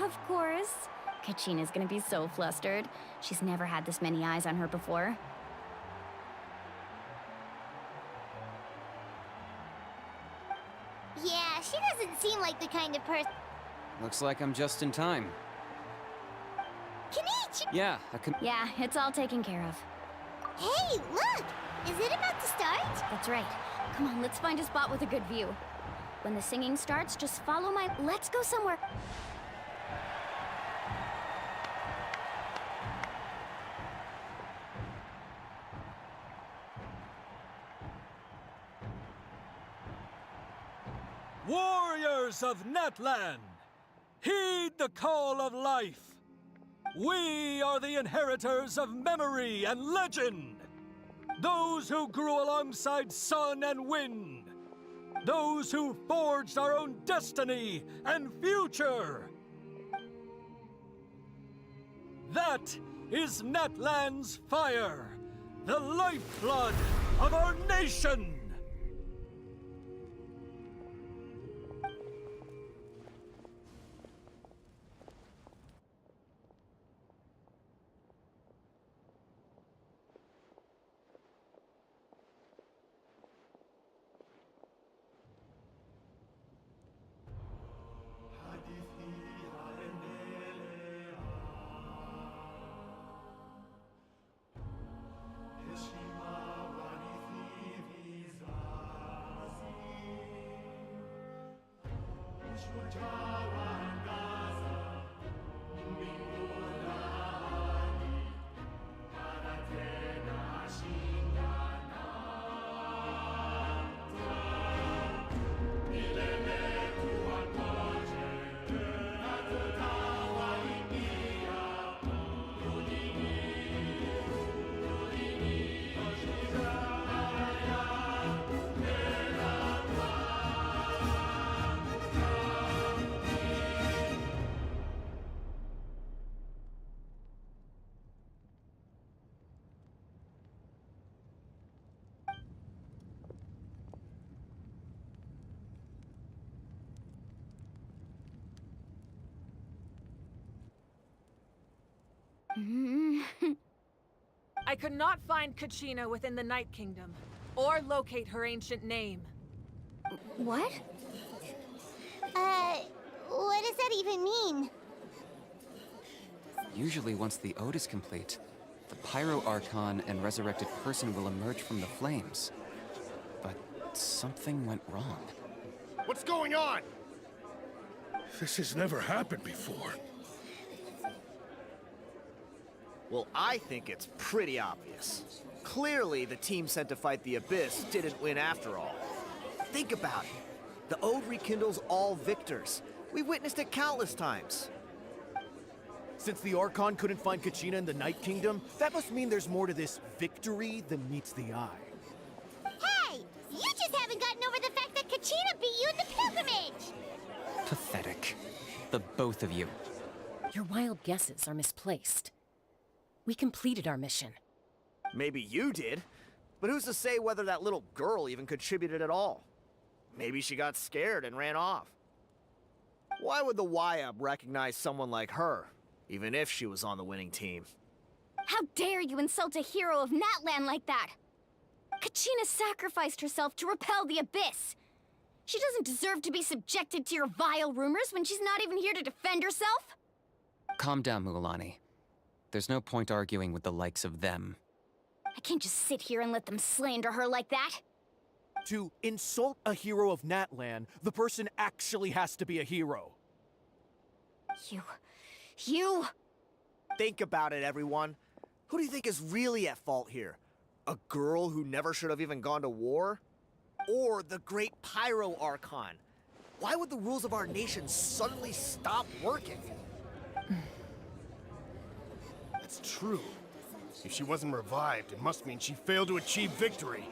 Of course. Kachina's gonna be so flustered. She's never had this many eyes on her before. Yeah, she doesn't seem like the kind of person. Looks like I'm just in time. Kenichi! Yeah, Yeah, it's all taken care of. Hey, look! Is it about to start? That's right. Come on, let's find a spot with a good view. When the singing starts, just follow my... Let's go somewhere... Warriors of Natlan, heed the call of life. We are the inheritors of memory and legend. Those who grew alongside sun and wind. Those who forged our own destiny and future. That is Natlan's fire, the lifeblood of our nation. I could not find Kachina within the Night Kingdom, or locate her ancient name. What? What does that even mean? Usually once the ode is complete, the Pyro Archon and resurrected person will emerge from the flames. But something went wrong. What's going on? This has never happened before. Well, I think it's pretty obvious. Clearly, the team sent to fight the Abyss didn't win after all. Think about it. The Ode rekindles all victors. We've witnessed it countless times. Since the Archon couldn't find Kachina in the Night Kingdom, that must mean there's more to this victory than meets the eye. Hey! You just haven't gotten over the fact that Kachina beat you in the pilgrimage! Pathetic. The both of you. Your wild guesses are misplaced. We completed our mission. Maybe you did, but who's to say whether that little girl even contributed at all? Maybe she got scared and ran off. Why would the YUB recognize someone like her, even if she was on the winning team? How dare you insult a hero of Natlan like that? Kachina sacrificed herself to repel the Abyss. She doesn't deserve to be subjected to your vile rumors when she's not even here to defend herself. Calm down, Mualani. There's no point arguing with the likes of them. I can't just sit here and let them slander her like that. To insult a hero of Natlan, the person actually has to be a hero. You... Think about it, everyone. Who do you think is really at fault here? A girl who never should have even gone to war? Or the great Pyro Archon? Why would the rules of our nation suddenly stop working? That's true. If she wasn't revived, it must mean she failed to achieve victory.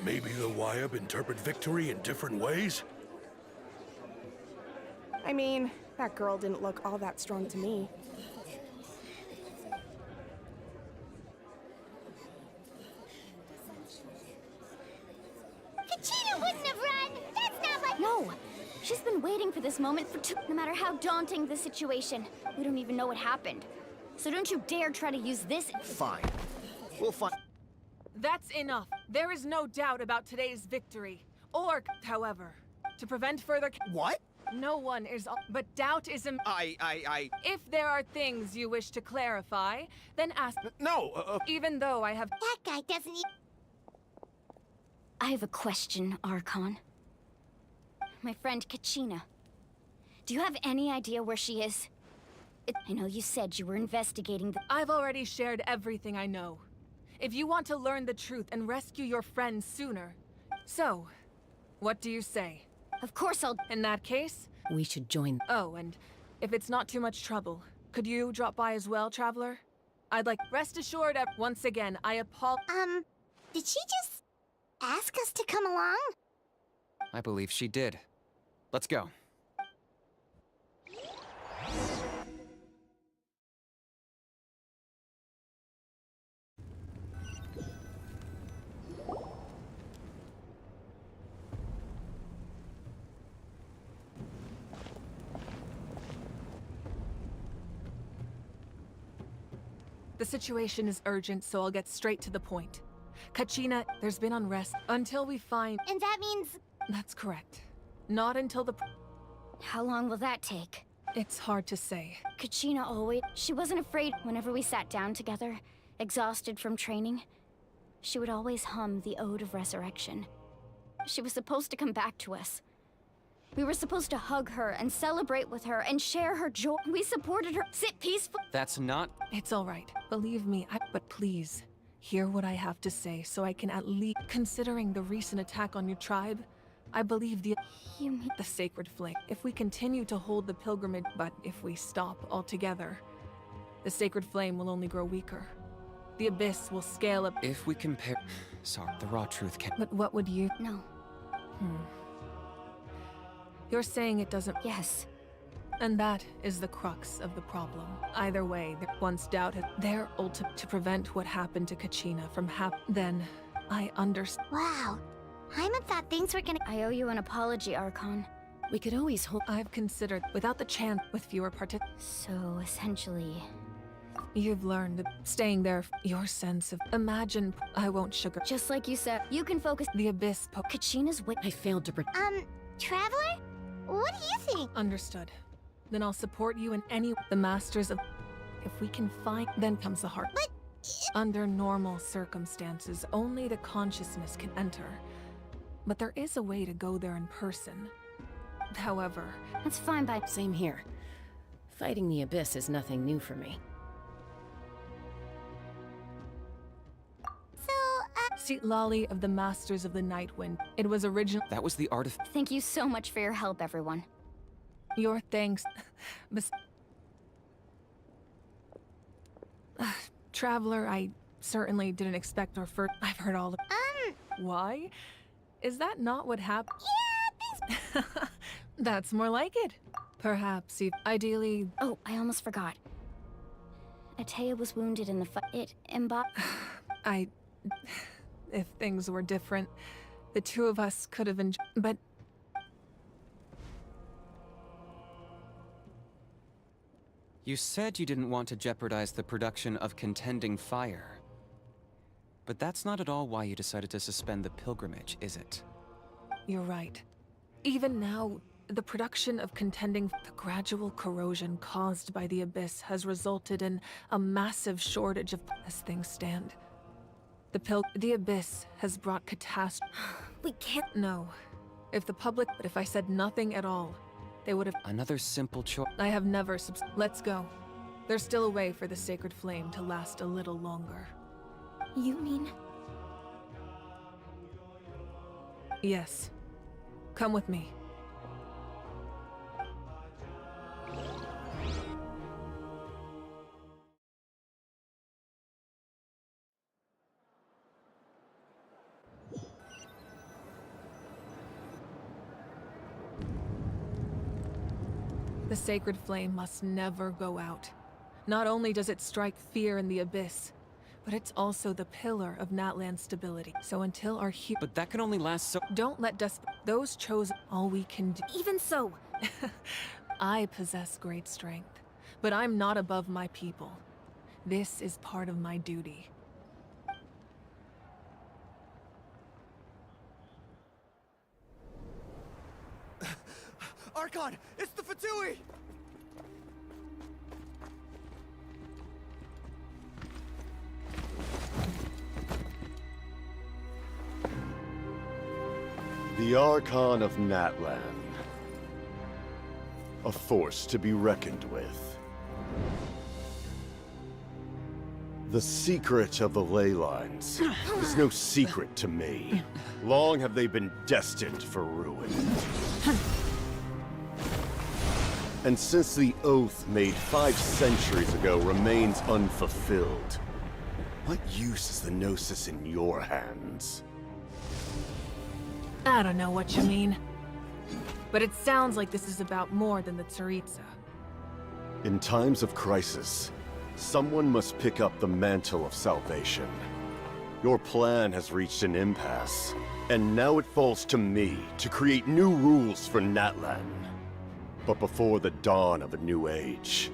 Maybe the YUB interpret victory in different ways? I mean, that girl didn't look all that strong to me. Kachina wouldn't have run! That's not what— No! She's been waiting for this this moment for no matter how daunting the situation. We don't even know what happened. So don't you dare try to use this. Fine. We'll find. That's enough. There is no doubt about today's victory. Or, however, to prevent further. What? No one is. But doubt is. If there are things you wish to clarify, then ask. No. Even though I have. That guy doesn't. I have a question, Archon. My friend Kachina. Do you have any idea where she is? I know you said you were investigating the. I've already shared everything I know. If you want to learn the truth and rescue your friends sooner. So, what do you say? Of course I'll. In that case, We should join. oh, and if it's not too much trouble, could you drop by as well, Traveler? I'd like. Rest assured, once again, I Did she just ask us to come along? I believe she did. Let's go. The situation is urgent, so I'll get straight to the point. Kachina, there's been unrest until we find. And that means. That's correct. Not until the. How long will that take? It's hard to say. Kachina always. She wasn't afraid whenever we sat down together, exhausted from training. She would always hum the Ode of Resurrection. She was supposed to come back to us. We were supposed to hug her and celebrate with her and share her joy. We supported her. Sit peaceful. That's not. It's all right. Believe me, but please, hear what I have to say so I can at least. Considering the recent attack on your tribe, I believe the sacred flame. If we continue to hold the pilgrimage, but if we stop altogether, the sacred flame will only grow weaker. The abyss will scale up. If we compare. Sorry, the raw truth can. But what would you? No. You're saying it doesn't. Yes. And that is the crux of the problem. Either way, once doubt has their ultimate to prevent what happened to Kachina from then I understand. Wow. Hyman thought things were gonna. I owe you an apology, Archon. We could always hold. I've considered without the chance with fewer participants. So essentially. You've learned that staying there, your sense of. Imagine, I won't sugar. Just like you said, you can focus. The abyss. Kachina's I failed to. Traveler? What do you think? Understood. Then I'll support you in any. The masters of. If we can find. Then comes the heart. But. Under normal circumstances, only the consciousness can enter. But there is a way to go there in person. However. That's fine by. Same here. Fighting the abyss is nothing new for me. So, Lolly of the Masters of the Nightwind. It was original. That was the art of. Thank you so much for your help, everyone. Your thanks. Traveler, I certainly didn't expect our first. I've heard all the. Why? Is that not what happened? Yeah, That's more like it. Perhaps, ideally. Oh, I almost forgot. Atea was wounded in the fight. If things were different, the two of us could have enjoyed. But. You said you didn't want to jeopardize the production of contending fire. But that's not at all why you decided to suspend the pilgrimage, is it? You're right. Even now, the production of contending, the gradual corrosion caused by the abyss has resulted in a massive shortage of. As things stand, the abyss has brought catastrophe. We can't. No. If the public. But if I said nothing at all, they would have. Another simple choice. I have never. Let's go. There's still a way for the sacred flame to last a little longer. You mean? Yes. Come with me. The sacred flame must never go out. Not only does it strike fear in the abyss, but it's also the pillar of Natlan's stability. So until our But that can only last so. Don't let those chosen all we can do. Even so, I possess great strength, but I'm not above my people. This is part of my duty. Archon, it's the Fatui! The Archon of Natlan. A force to be reckoned with. The secret of the ley lines is no secret to me. Long have they been destined for ruin. And since the oath made 5 centuries ago remains unfulfilled, what use is the Gnosis in your hands? I don't know what you mean. But it sounds like this is about more than the Tsaritsa. In times of crisis, someone must pick up the mantle of salvation. Your plan has reached an impasse, and now it falls to me to create new rules for Natlan. But before the dawn of a new age,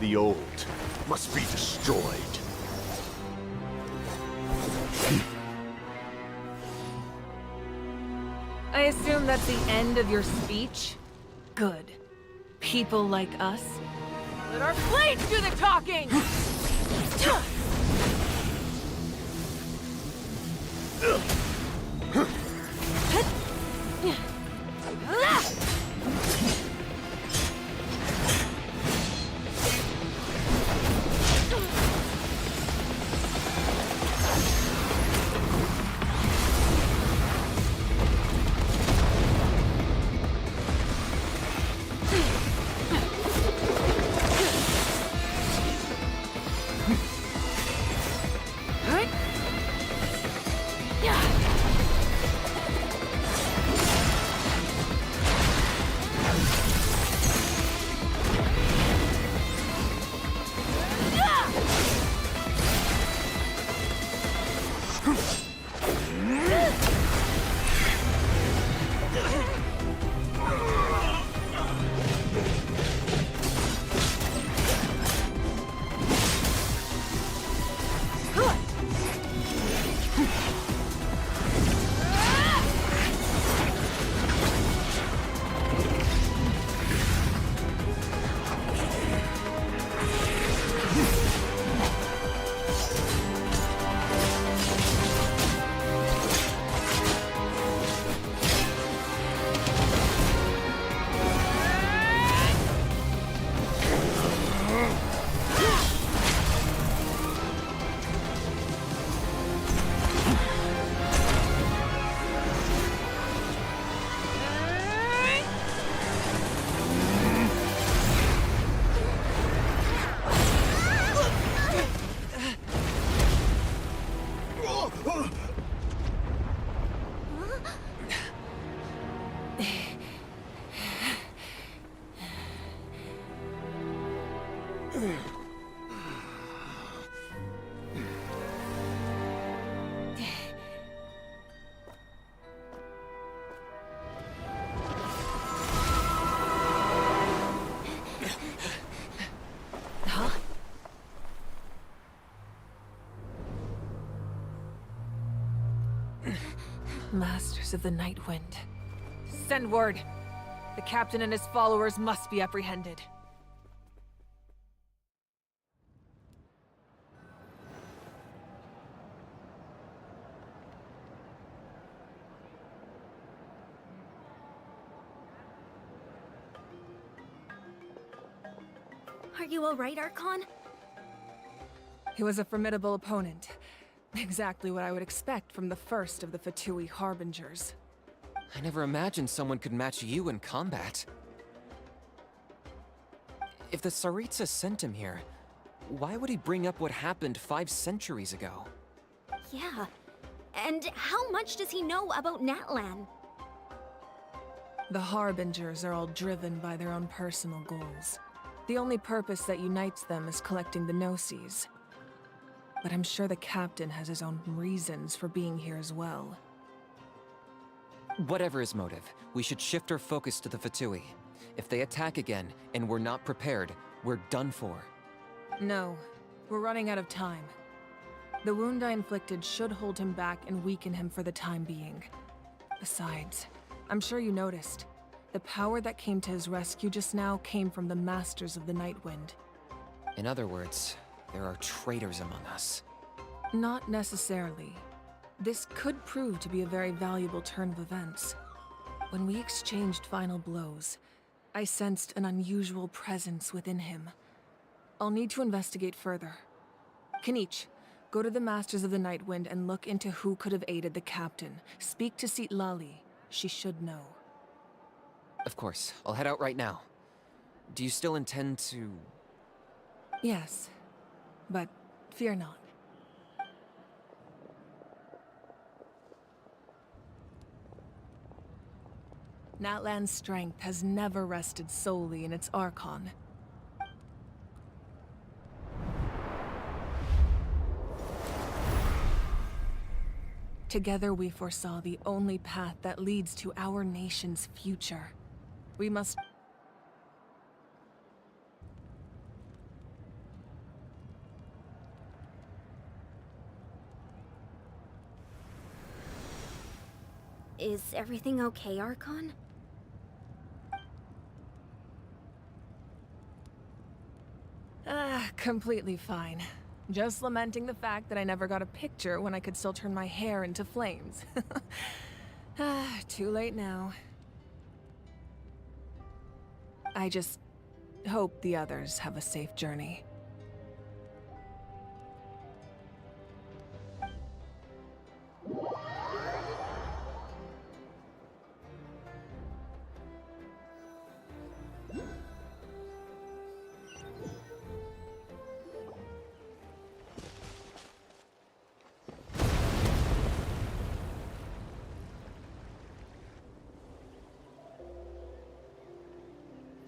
the old must be destroyed. I assume that's the end of your speech? Good. People like us, let our blades do the talking! Masters of the Night Wind. Send word. The captain and his followers must be apprehended. Are you alright, Archon? He was a formidable opponent. Exactly what I would expect from the first of the Fatui Harbingers. I never imagined someone could match you in combat. If the Tsaritsa sent him here, why would he bring up what happened 5 centuries ago? Yeah. And how much does he know about Natlan? The Harbingers are all driven by their own personal goals. The only purpose that unites them is collecting the Gnosis. But I'm sure the captain has his own reasons for being here as well. Whatever his motive, we should shift our focus to the Fatui. If they attack again, and we're not prepared, we're done for. No, we're running out of time. The wound I inflicted should hold him back and weaken him for the time being. Besides, I'm sure you noticed, the power that came to his rescue just now came from the Masters of the Nightwind. In other words, there are traitors among us. Not necessarily. This could prove to be a very valuable turn of events. When we exchanged final blows, I sensed an unusual presence within him. I'll need to investigate further. Kenichi, go to the Masters of the Nightwind and look into who could have aided the captain. Speak to Citlali. She should know. Of course, I'll head out right now. Do you still intend to... Yes, but fear not. Natlan's strength has never rested solely in its Archon. Together we foresaw the only path that leads to our nation's future. We must... Is everything okay, Archon? Completely fine. Just lamenting the fact that I never got a picture when I could still turn my hair into flames. Too late now. I just hope the others have a safe journey.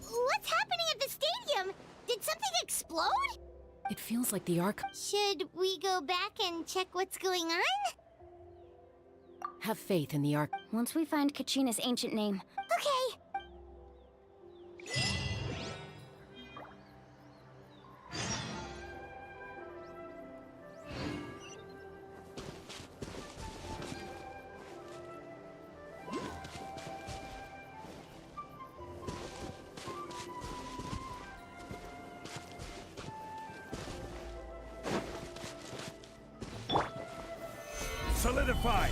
What's happening at the stadium? Did something explode? It feels like the Ark... Should we go back and check what's going on? Have faith in the Ark... Once we find Kachina's ancient name. Okay. Solidified!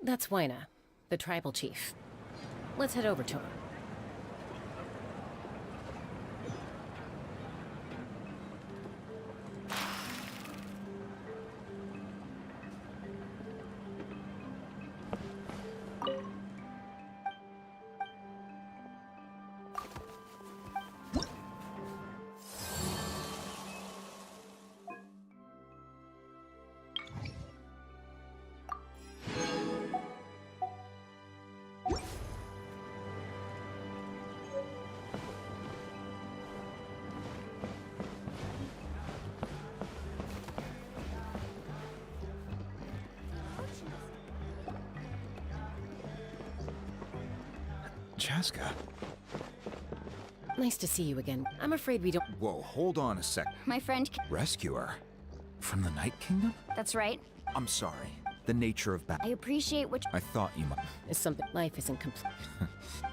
That's Waina, the tribal chief. Let's head over to him. Chaska. Nice to see you again. I'm afraid we don't. Whoa, hold on a sec. My friend. Rescuer? From the Night Kingdom? That's right. I'm sorry. The nature of I appreciate what. I thought you might. Is something. Life isn't complete.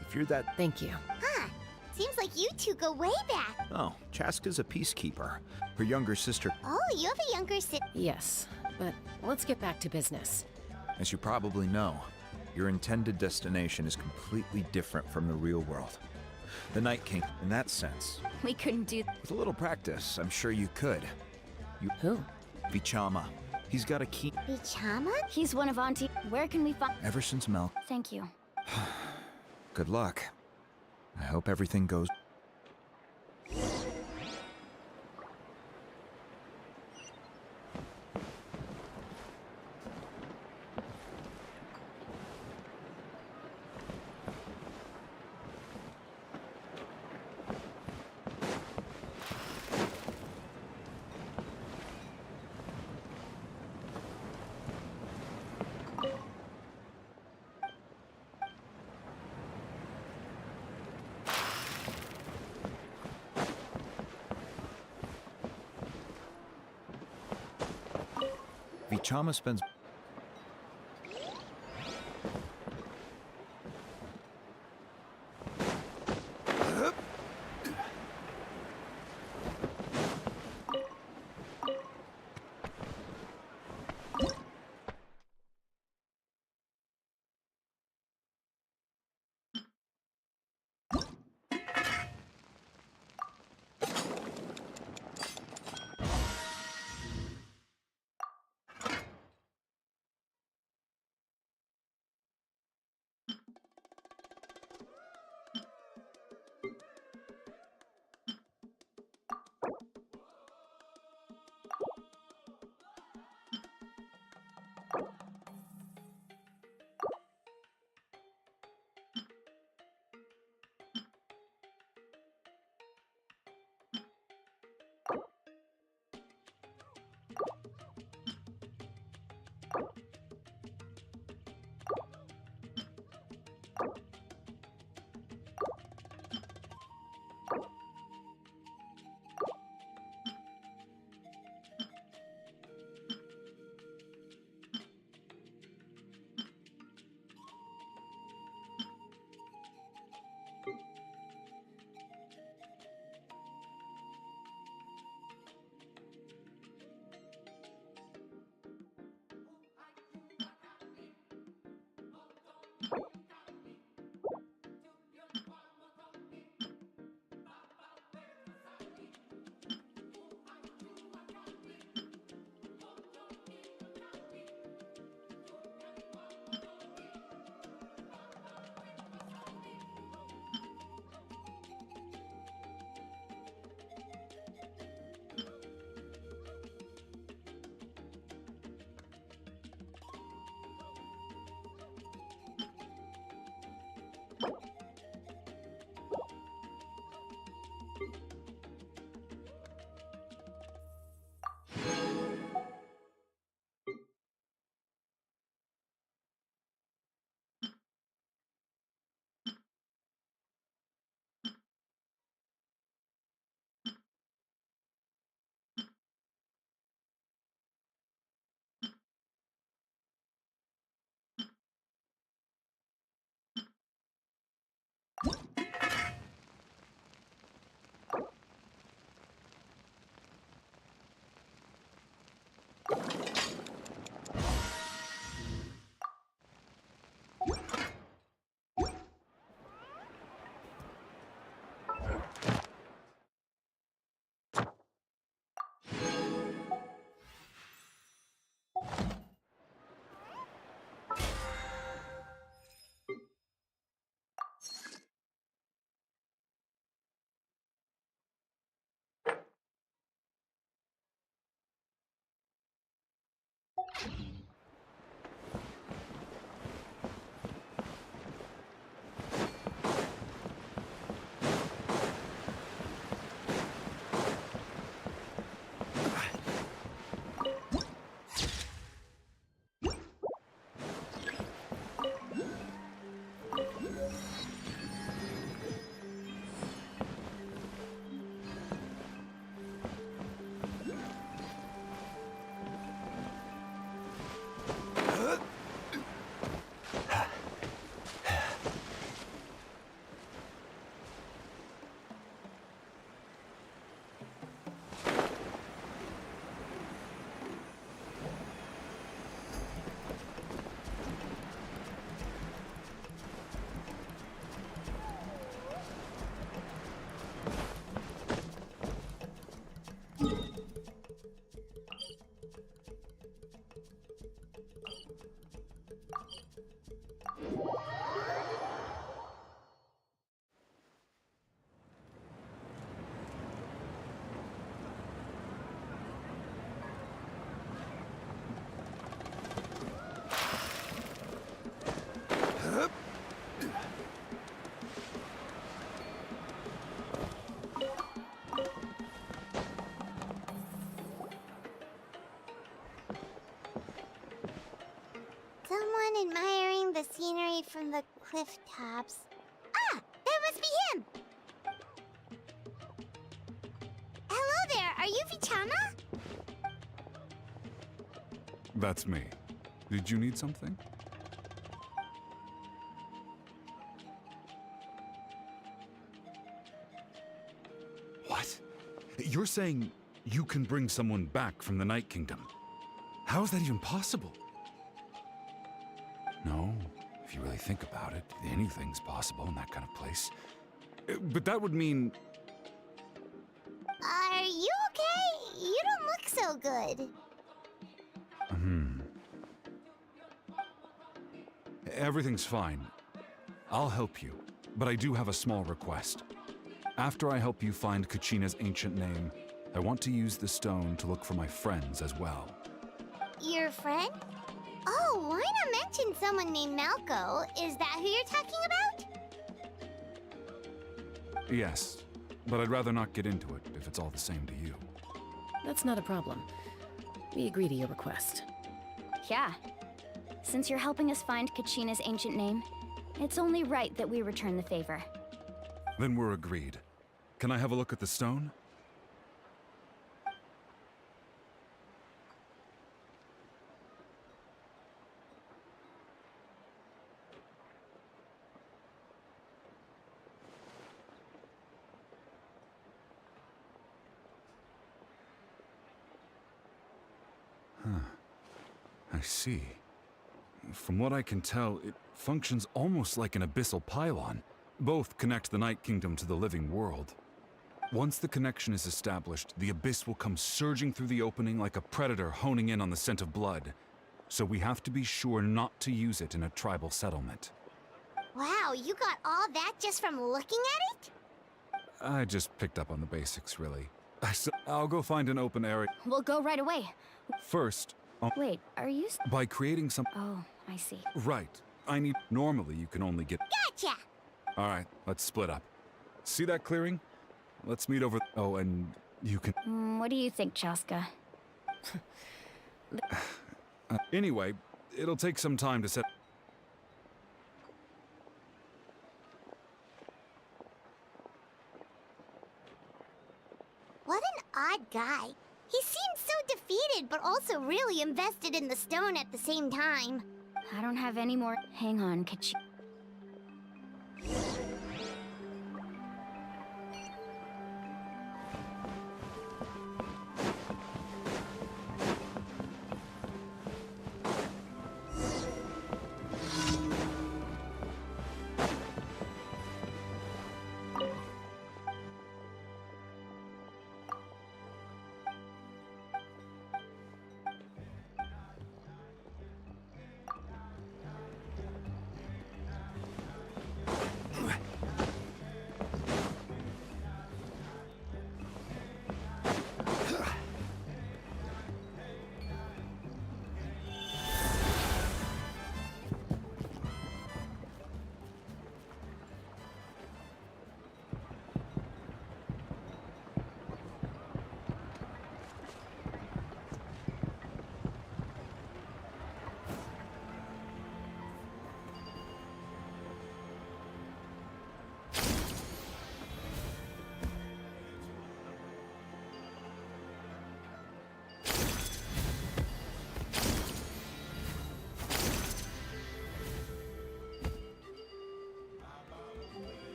If you're that. Thank you. Huh. Seems like you two go way back. Oh, Chaska's a peacekeeper. Her younger sister. Oh, you have a younger sister. Yes, but let's get back to business. As you probably know, your intended destination is completely different from the real world. The Night King, in that sense. We couldn't do. With a little practice, I'm sure you could. Who? Vichama. He's got a key. Vichama? He's one of Auntie. Where can we find? Ever since Mel. Thank you. Good luck. I hope everything goes. Vichama spends. Someone admiring the scenery from the cliff tops. Ah! That must be him! Hello there, are you Vichama? That's me. Did you need something? What? You're saying you can bring someone back from the Night Kingdom? How is that even possible? No, if you really think about it, anything's possible in that kind of place. But that would mean... Are you okay? You don't look so good. Everything's fine. I'll help you, but I do have a small request. After I help you find Kachina's ancient name, I want to use the stone to look for my friends as well. Your friend? Oh, why not mention someone named Malco? Is that who you're talking about? Yes, but I'd rather not get into it if it's all the same to you. That's not a problem. We agree to your request. Yeah. Since you're helping us find Kachina's ancient name, it's only right that we return the favor. Then we're agreed. Can I have a look at the stone? I see. From what I can tell, it functions almost like an abyssal pylon. Both connect the Night Kingdom to the living world. Once the connection is established, the abyss will come surging through the opening like a predator honing in on the scent of blood. So we have to be sure not to use it in a tribal settlement. Wow, you got all that just from looking at it? I just picked up on the basics, really. I'll go find an open area. We'll go right away. First, Wait, are you... by creating some... Oh, I see. Right. I need... Normally, you can only get... Gotcha! Alright, let's split up. See that clearing? Let's meet over... Oh, and you can... What do you think, Chaska? Anyway, it'll take some time to set... What an odd guy. He seemed so defeated, but also really invested in the stone at the same time. I don't have any more... Hang on, Kachi...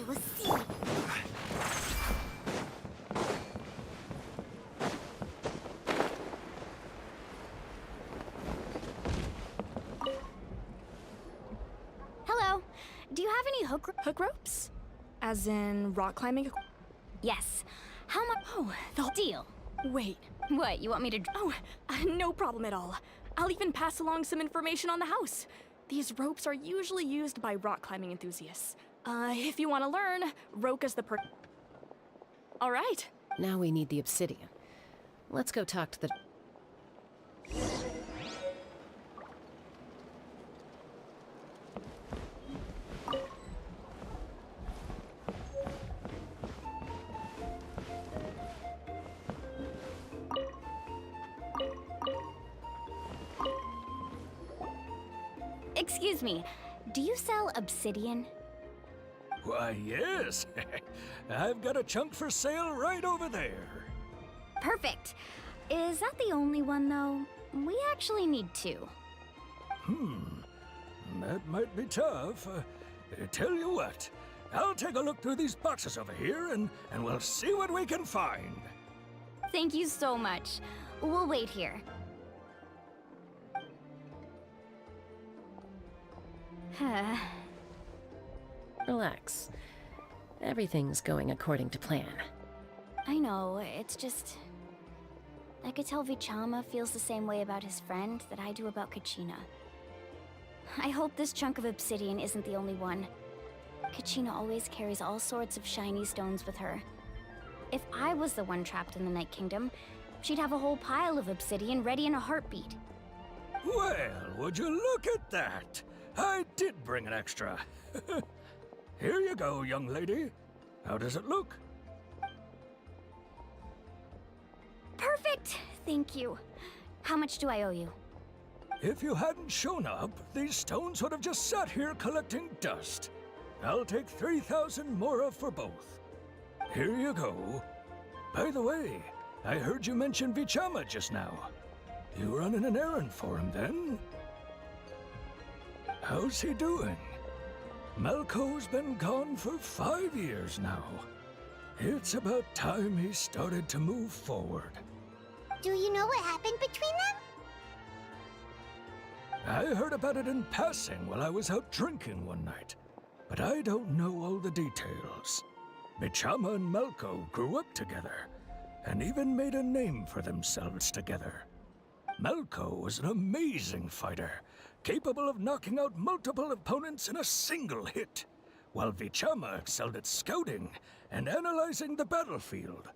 will see. Hello. Do you have any hook ropes? As in rock climbing? Yes. How much? Oh, the deal. Wait. What, you want me to... Oh, no problem at all. I'll even pass along some information on the house. These ropes are usually used by rock climbing enthusiasts. If you want to learn, Roka's the All right. Now we need the obsidian. Let's go talk to the... Excuse me, do you sell obsidian? Why, yes. I've got a chunk for sale right over there. Perfect. Is that the only one, though? We actually need two. That might be tough. Tell you what, I'll take a look through these boxes over here and we'll see what we can find. Thank you so much. We'll wait here. Relax. Everything's going according to plan. I know, it's just... I could tell Vichama feels the same way about his friend that I do about Kachina. I hope this chunk of obsidian isn't the only one. Kachina always carries all sorts of shiny stones with her. If I was the one trapped in the Night Kingdom, she'd have a whole pile of obsidian ready in a heartbeat. Well, would you look at that? I did bring an extra. Here you go, young lady. How does it look? Perfect! Thank you. How much do I owe you? If you hadn't shown up, these stones would have just sat here collecting dust. I'll take 3,000 mora for both. Here you go. By the way, I heard you mention Vichama just now. You running an errand for him, then? How's he doing? Malco's been gone for 5 years now. It's about time he started to move forward. Do you know what happened between them? I heard about it in passing while I was out drinking one night, but I don't know all the details. Vichama and Malco grew up together, and even made a name for themselves together. Malco was an amazing fighter, capable of knocking out multiple opponents in a single hit, while Vichama excelled at scouting and analyzing the battlefield.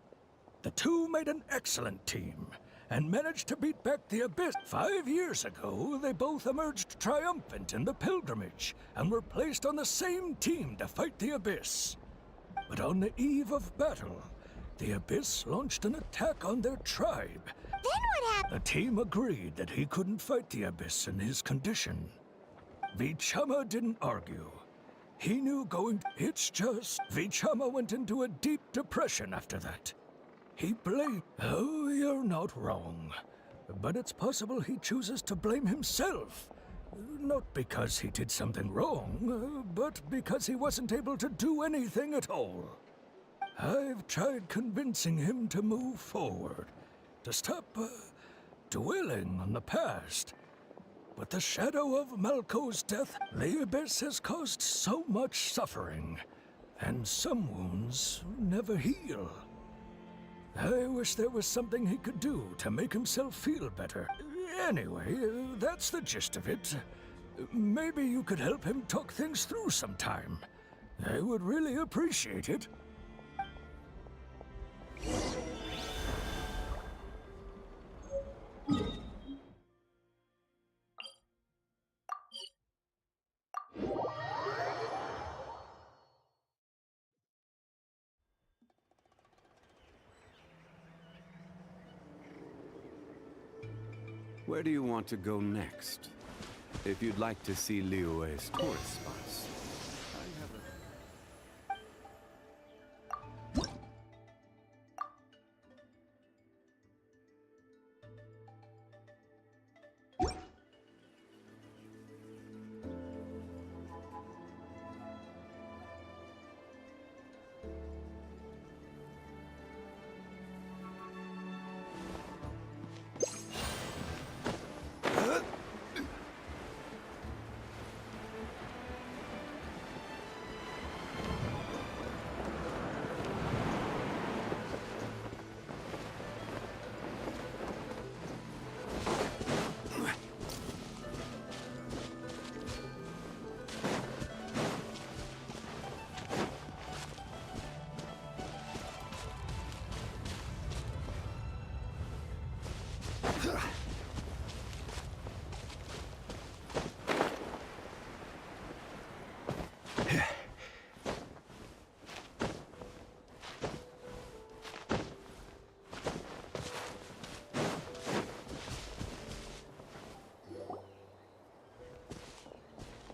The two made an excellent team, and managed to beat back the Abyss. 5 years ago, they both emerged triumphant in the pilgrimage, and were placed on the same team to fight the Abyss. But on the eve of battle, the Abyss launched an attack on their tribe. Then what happened? The team agreed that he couldn't fight the Abyss in his condition. Vichama didn't argue. He knew It's just, Vichama went into a deep depression after that. He blamed... Oh, you're not wrong. But it's possible he chooses to blame himself. Not because he did something wrong, but because he wasn't able to do anything at all. I've tried convincing him to move forward, to stop dwelling on the past. But the shadow of Malco's death, the Abyss has caused so much suffering, and some wounds never heal. I wish there was something he could do to make himself feel better. Anyway, that's the gist of it. Maybe you could help him talk things through sometime. I would really appreciate it. Where do you want to go next? If you'd like to see Liyue's tourist spots.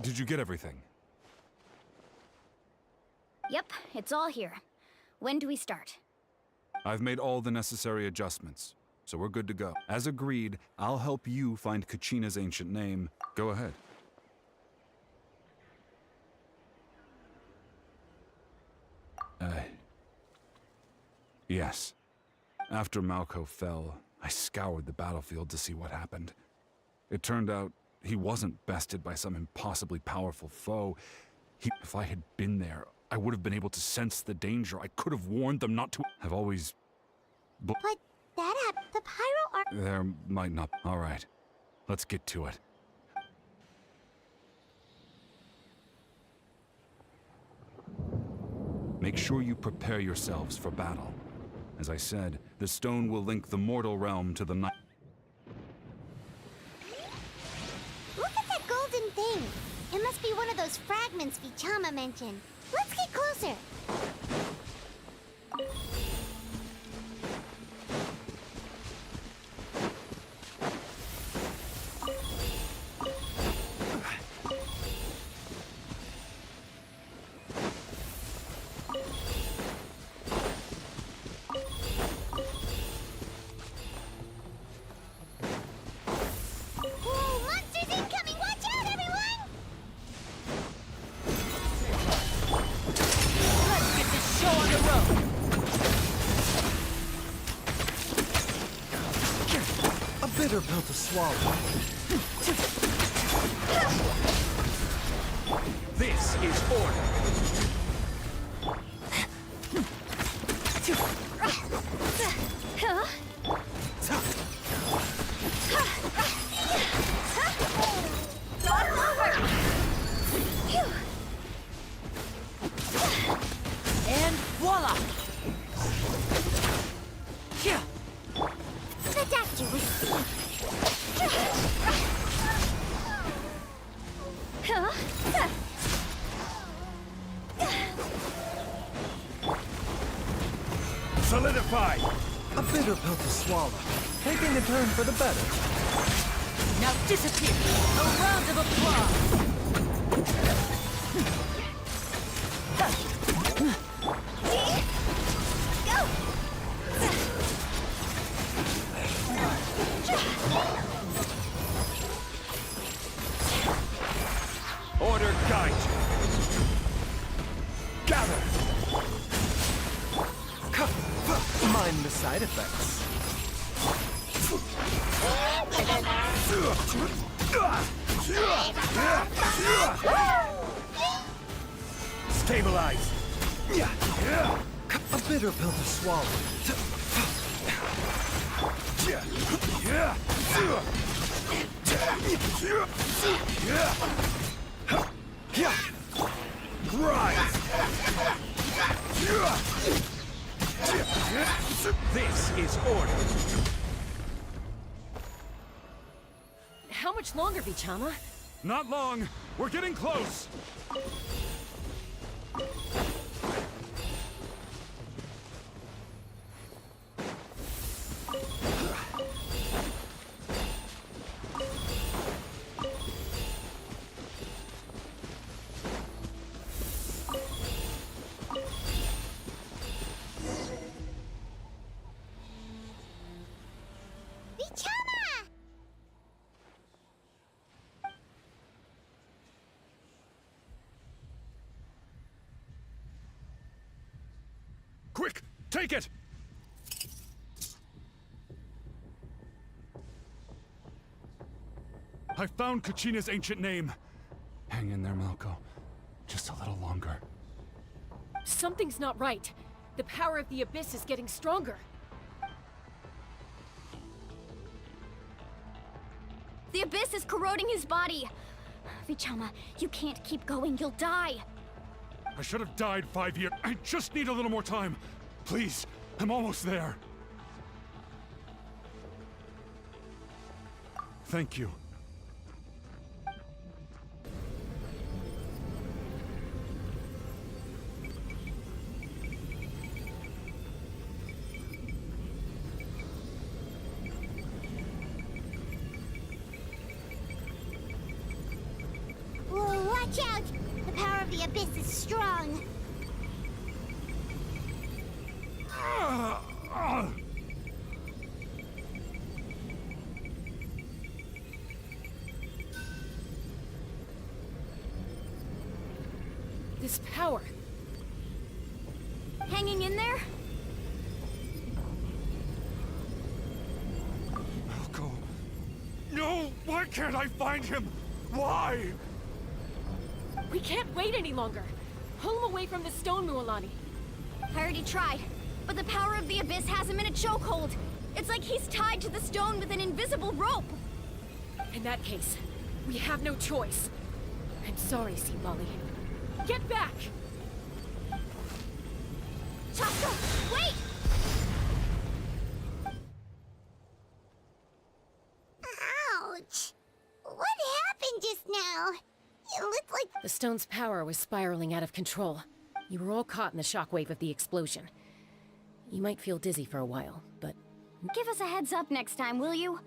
Did you get everything? Yep, it's all here. When do we start? I've made all the necessary adjustments, so we're good to go. As agreed, I'll help you find Kachina's ancient name. Go ahead. Yes. After Malko fell, I scoured the battlefield to see what happened. It turned out he wasn't bested by some impossibly powerful foe. If I had been there, I would have been able to sense the danger. I could have warned them not to. I've always... But that happened. The pyro are... There might not... All right. Let's get to it. Make sure you prepare yourselves for battle. As I said, the stone will link the mortal realm to the night. Look at that golden thing. It must be one of those fragments Vichama mentioned. Let's get closer. Bitter pill to swallow. This is order. And voila! The doctor was seen. Solidify! A bitter pill to swallow. Taking a turn for the better. Now disappear! A round of applause! Order guide you. Gather! Mind the side effects. Stabilize! A bitter pill to swallow. Grind! This is order. How much longer, Vichama? Not long. We're getting close. Vichama! Quick, take it! I found Kachina's ancient name. Hang in there, Malko. Just a little longer. Something's not right. The power of the Abyss is getting stronger. The Abyss is corroding his body. Vichama, you can't keep going. You'll die. I should have died 5 years. I just need a little more time. Please, I'm almost there. Thank you. Whoa, Watch out! The power of the Abyss is strong. This power. Hanging in there? Malco. No! Why can't I find him? Why? We can't wait any longer. Pull him away from the stone, Mualani. I already tried, but the power of the Abyss has him in a chokehold. It's like he's tied to the stone with an invisible rope. In that case, we have no choice. I'm sorry, Sea Molly. Get back! Chaska, wait! Ouch! What happened just now? It looked like The stone's power was spiraling out of control. You were all caught in the shockwave of the explosion. You might feel dizzy for a while, but... Give us a heads up next time, will you?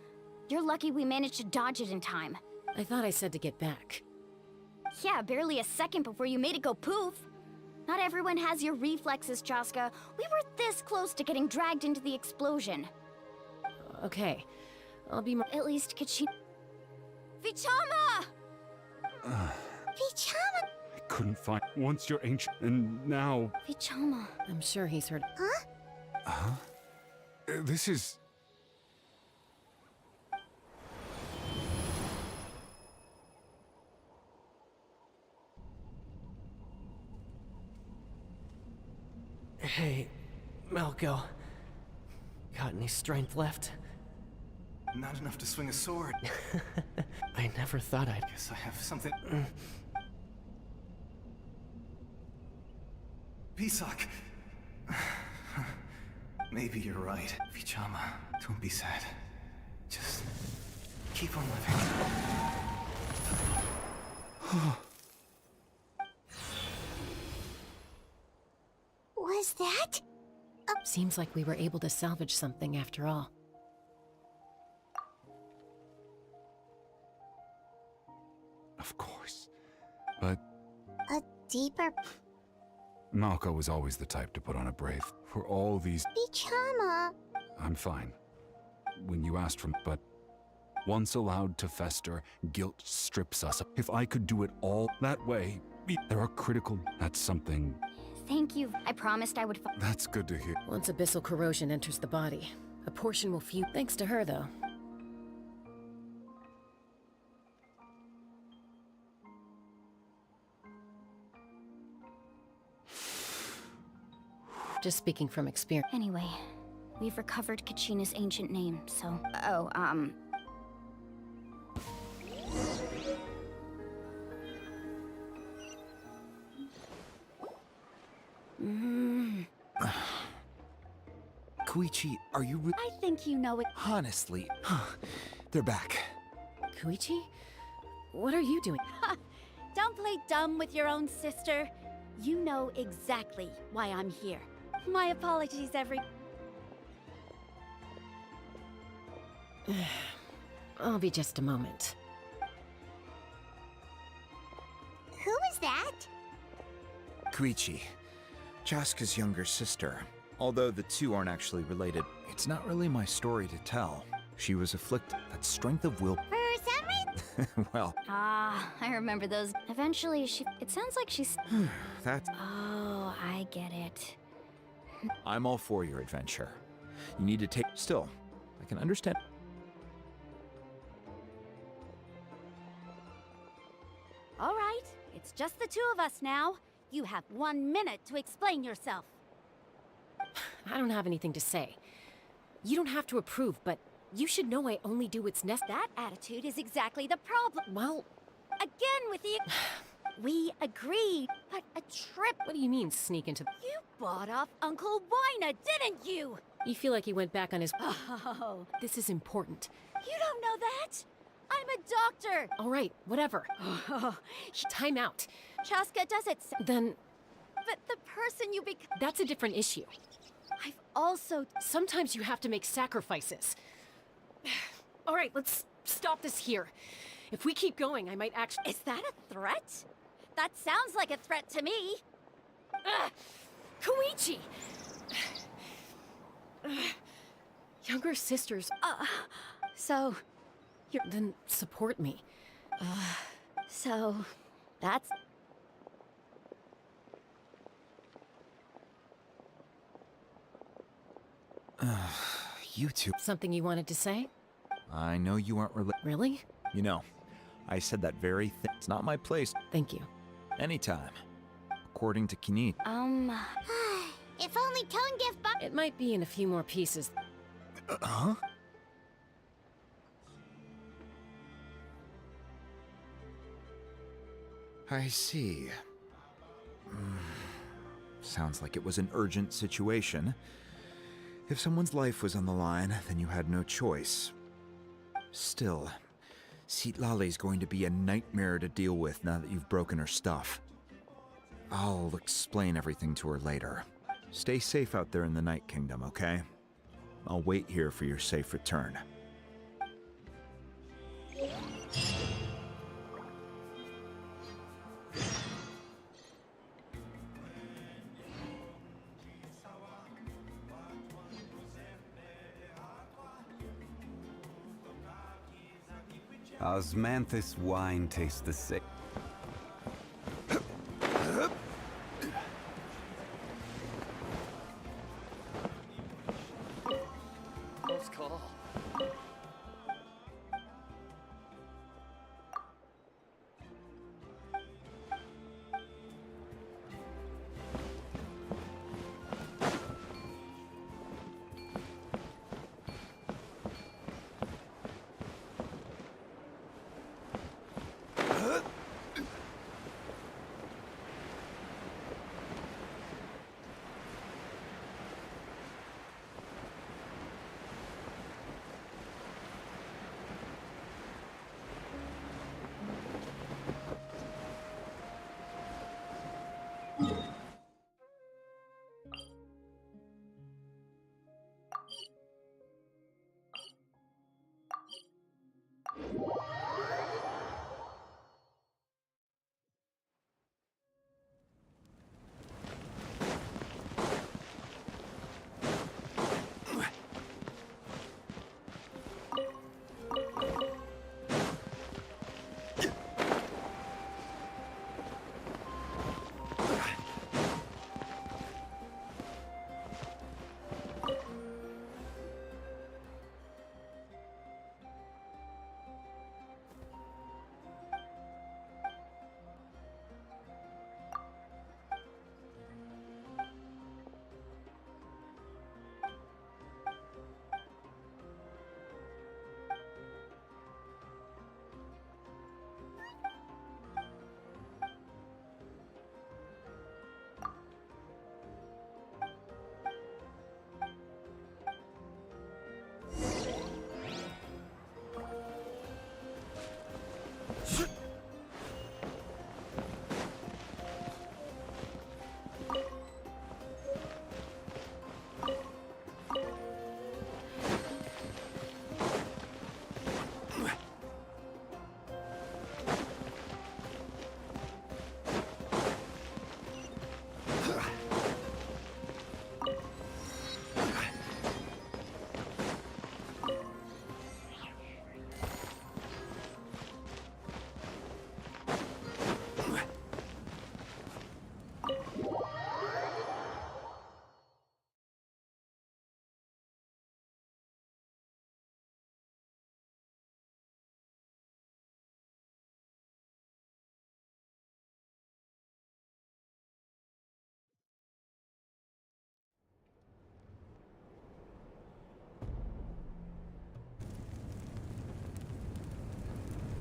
You're lucky we managed to dodge it in time. I thought I said to get back. Yeah, barely a second before you made it go poof. Not everyone has your reflexes, Chaska. We were this close to getting dragged into the explosion. Okay, I'll be more... At least Kachin... Vichama! Vichama. I couldn't find... Once you're ancient, and now... Vichama. I'm sure he's heard... Huh? Huh? This is... Hey, Malco. Got any strength left? Not enough to swing a sword. I never thought I'd... Guess I have something... Pisak! Maybe you're right. Vichama, don't be sad. Just keep on living. Was that? Seems like we were able to salvage something after all. Of course. But A deeper... Malco was always the type to put on a brave. For all these... Vichama. I'm fine. When you asked for... But once allowed to fester, guilt strips us. If I could do it all that way, there are critical... That's something... Thank you. I promised I would... That's good to hear. Once abyssal corrosion enters the body, a portion will fuse. Thanks to her, though. Just speaking from experience. Anyway, we've recovered Kachina's ancient name, so... Koichi, are you I think you know it. Honestly, they're back. Koichi? What are you doing? Don't play dumb with your own sister. You know exactly why I'm here. My apologies, I'll be just a moment. Who is that? Koichi, Chaska's younger sister. Although the two aren't actually related, it's not really my story to tell. She was afflicted. That strength of will... For some reason? Well... Ah, I remember those. Eventually, it sounds like she's... That's... Oh, I get it. I'm all for your adventure. You need to take... Still, I can understand... All right, it's just the two of us now. You have 1 minute to explain yourself. I don't have anything to say. You don't have to approve, but you should know I only do what's necessary. That attitude is exactly the problem. Well... Again with the... We agreed, but a trip... What do you mean, sneak into... You bought off Uncle Wina, didn't you? You feel like he went back on his... Oh. This is important. You don't know that? I'm a doctor. All right, whatever. Time out. Chaska does it... Then... But the person you become... That's a different issue. I've also... Sometimes you have to make sacrifices. All right, let's stop this here. If we keep going, I might actually... Is that a threat? That sounds like a threat to me. Ugh. Koichi! Younger sisters. So, Then support me. so, that's... You two. Something you wanted to say? I know you aren't Really? You know, I said that very thing. It's not my place. Thank you. Anytime. According to Kinit. If only Tone gave Bob. It might be in a few more pieces. Huh? I see. Sounds like it was an urgent situation. If someone's life was on the line, then you had no choice. Still, Citlali's going to be a nightmare to deal with now that you've broken her stuff. I'll explain everything to her later. Stay safe out there in the Night Kingdom, okay? I'll wait here for your safe return. Osmanthus wine tastes the same. Close call.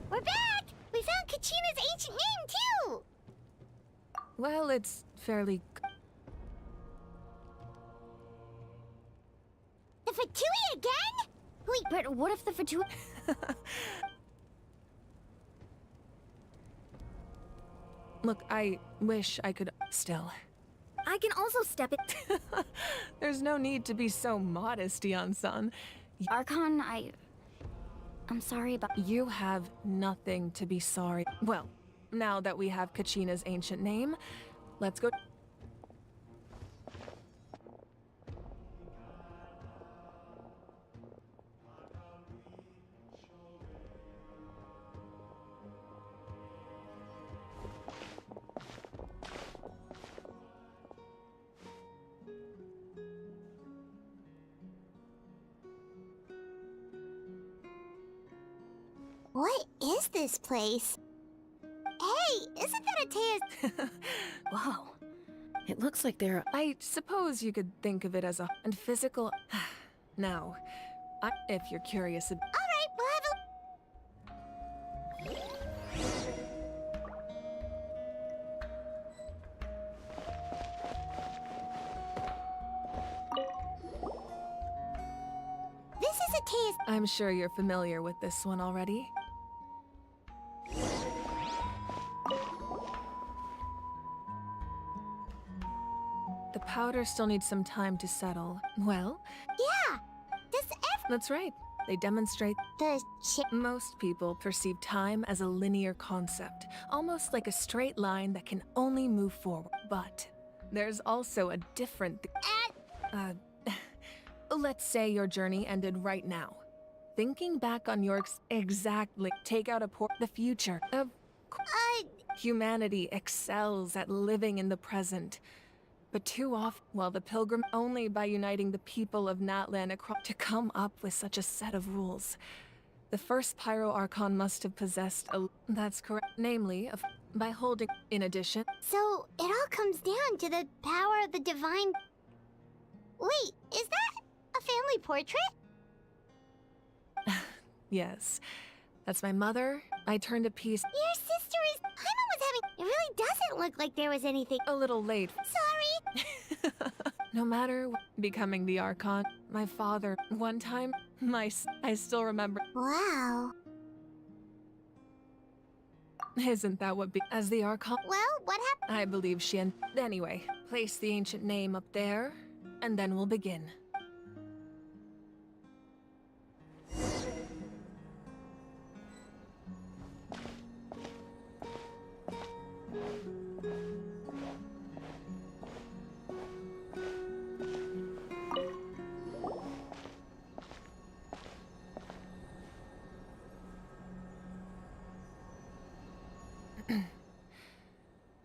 We're back! We found Kachina's ancient name, too! Well, it's fairly... The Fatui again? Wait, but what if the Fatui... Look, I wish I could... Still. I can also step it... There's no need to be so modest, Dion-san. Archon, I'm sorry about... You have nothing to be sorry. Well, Now that we have Kachina's ancient name, let's go. What is this place? Hey, isn't that Atea's? Wow. It looks like there are... I suppose you could think of it as a... and physical... Now, if you're curious about... Alright, we'll have a... This is Atea's... I'm sure you're familiar with this one already. The powder still needs some time to settle. Well... Yeah! That's right. They demonstrate... Most people perceive time as a linear concept, almost like a straight line that can only move forward. But there's also a different... let's say your journey ended right now. Thinking back on your exactly... Take out the future of... Humanity excels at living in the present. But too often, while the pilgrim only by uniting the people of Natlan across to come up with such a set of rules. The first Pyro Archon must have possessed a... That's correct. Namely, by holding... In addition... So, it all comes down to the power of the divine... Wait, is that a family portrait? Yes. That's my mother. I turned a piece... Your sister is... Paimon was having... It really doesn't look like there was anything... A little late. Sorry! No matter becoming the Archon, my father, one time, I still remember... Wow. Isn't that what as the Archon? Well, what happened? I believe she and... Anyway, place the ancient name up there, and then we'll begin.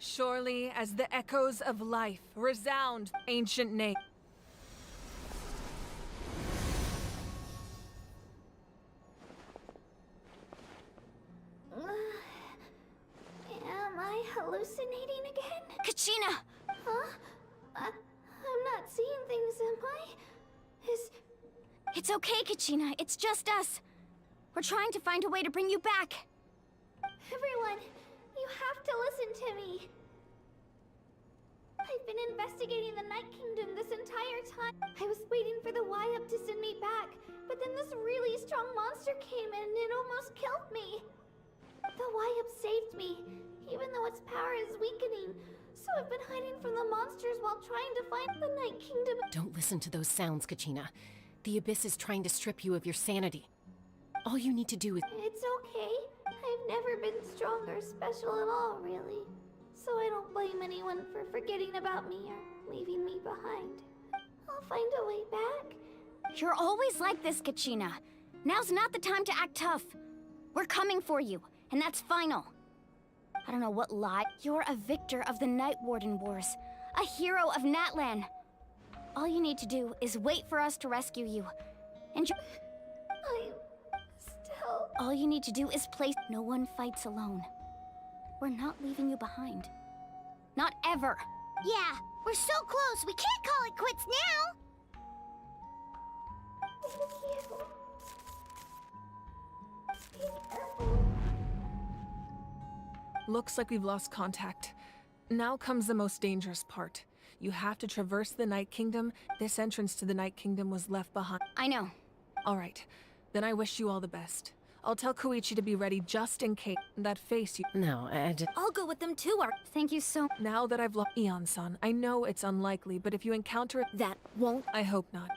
Surely as the echoes of life resound, ancient name. Am I hallucinating again? Kachina! Huh? I'm not seeing things, am I? It's okay, Kachina. It's just us. We're trying to find a way to bring you back. Everyone, you have to listen to me. I've been investigating the Night Kingdom this entire time. I was waiting for the Y-Up to send me back, but then this really strong monster came in and it almost killed me. The Y-Up saved me, even though its power is weakening. So I've been hiding from the monsters while trying to find the Night Kingdom. Don't listen to those sounds, Kachina. The Abyss is trying to strip you of your sanity. All you need to do is... It's okay. I've never been strong or special at all, really. So I don't blame anyone for forgetting about me or leaving me behind. I'll find a way back. You're always like this, Kachina. Now's not the time to act tough. We're coming for you, and that's final. I don't know what lie. You're a victor of the Night Warden Wars. A hero of Natlan. All you need to do is wait for us to rescue you. And you... I'm still... All you need to do is place... No one fights alone. We're not leaving you behind. Not ever. Yeah, we're so close. We can't call it quits now. Thank you. Be careful. Looks like we've lost contact. Now comes the most dangerous part. You have to traverse the Night Kingdom. This entrance to the Night Kingdom was left behind. I know. All right. Then I wish you all the best. I'll tell Koichi to be ready just in case. That face you... No, I'll go with them too, Thank you so... Now that I've lost Eon-san, I know it's unlikely, but if you encounter... That won't... I hope not.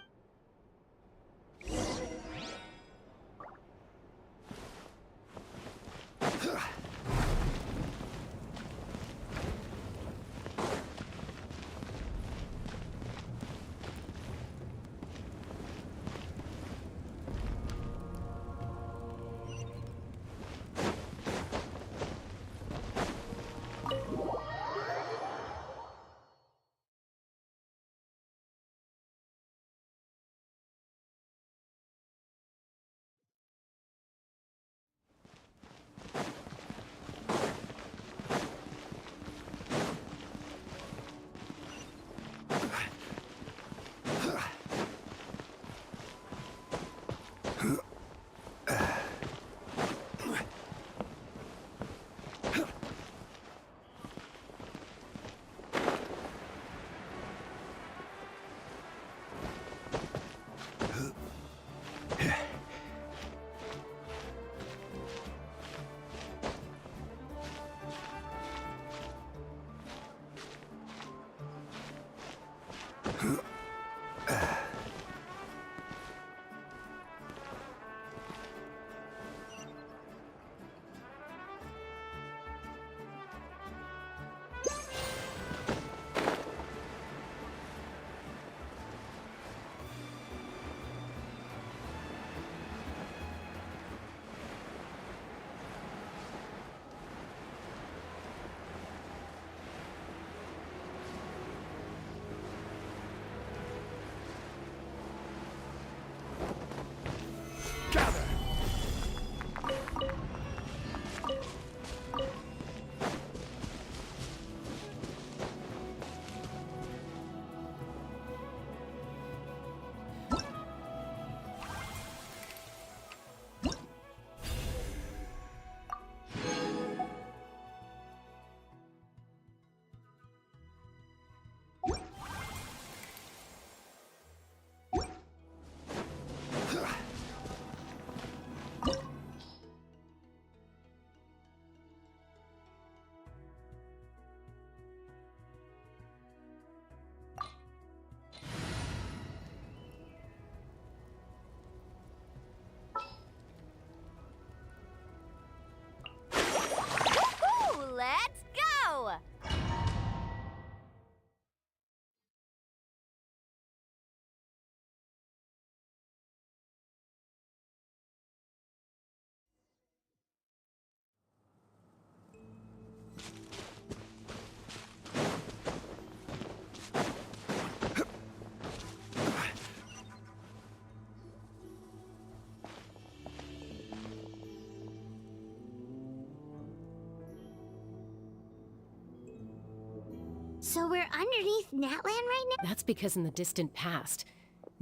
So we're underneath Natlan right now? That's because in the distant past,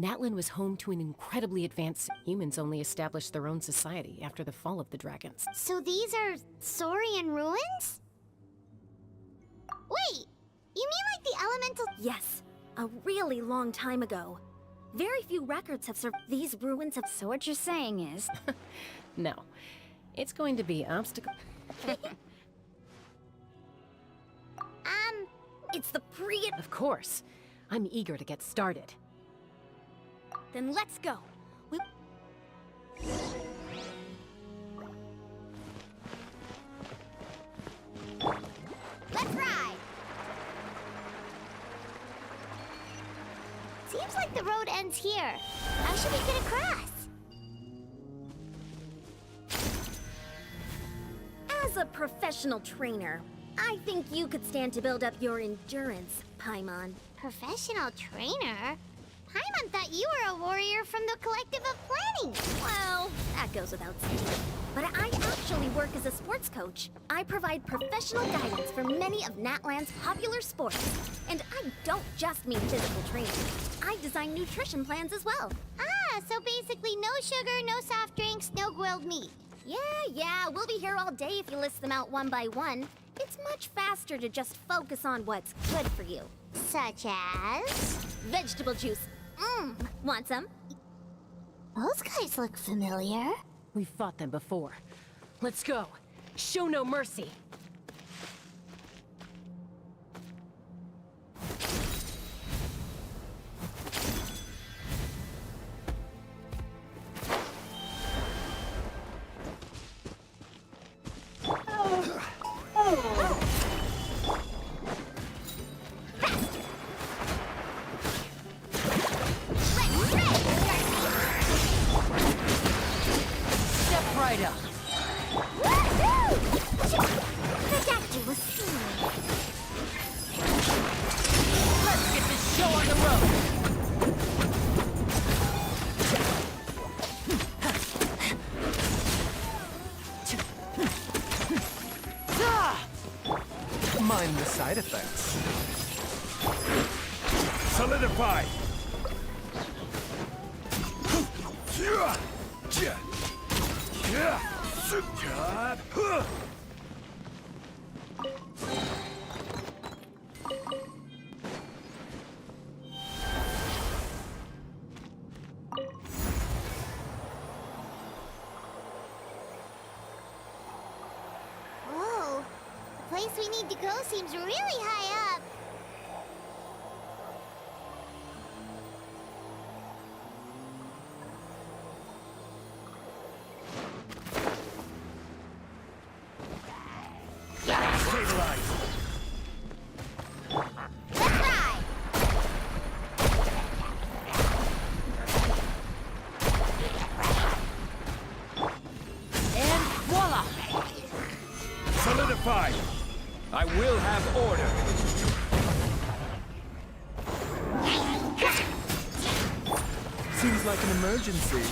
Natlan was home to an incredibly advanced... Humans only established their own society after the fall of the dragons. So these are Saurian ruins? Wait, you mean like the elemental... Yes, a really long time ago. Very few records have survived these ruins of... So what you're saying is... No. It's going to be obstacle... It's the Of course. I'm eager to get started. Then let's go. Let's ride! Seems like the road ends here. How should we get across? As a professional trainer, I think you could stand to build up your endurance, Paimon. Professional trainer? Paimon thought you were a warrior from the Collective of Planning. Well, that goes without saying. But I actually work as a sports coach. I provide professional guidance for many of Natlan's popular sports. And I don't just mean physical training. I design nutrition plans as well. Ah, so basically no sugar, no soft drinks, no grilled meat. Yeah, we'll be here all day if you list them out one by one. It's much faster to just focus on what's good for you. Such as? Vegetable juice. Want some? Those guys look familiar. We've fought them before. Let's go. Show no mercy. Mind the side effects. Solidify! Whoa, the place we need to go seems really high up. Solidified! I will have order. Seems like an emergency.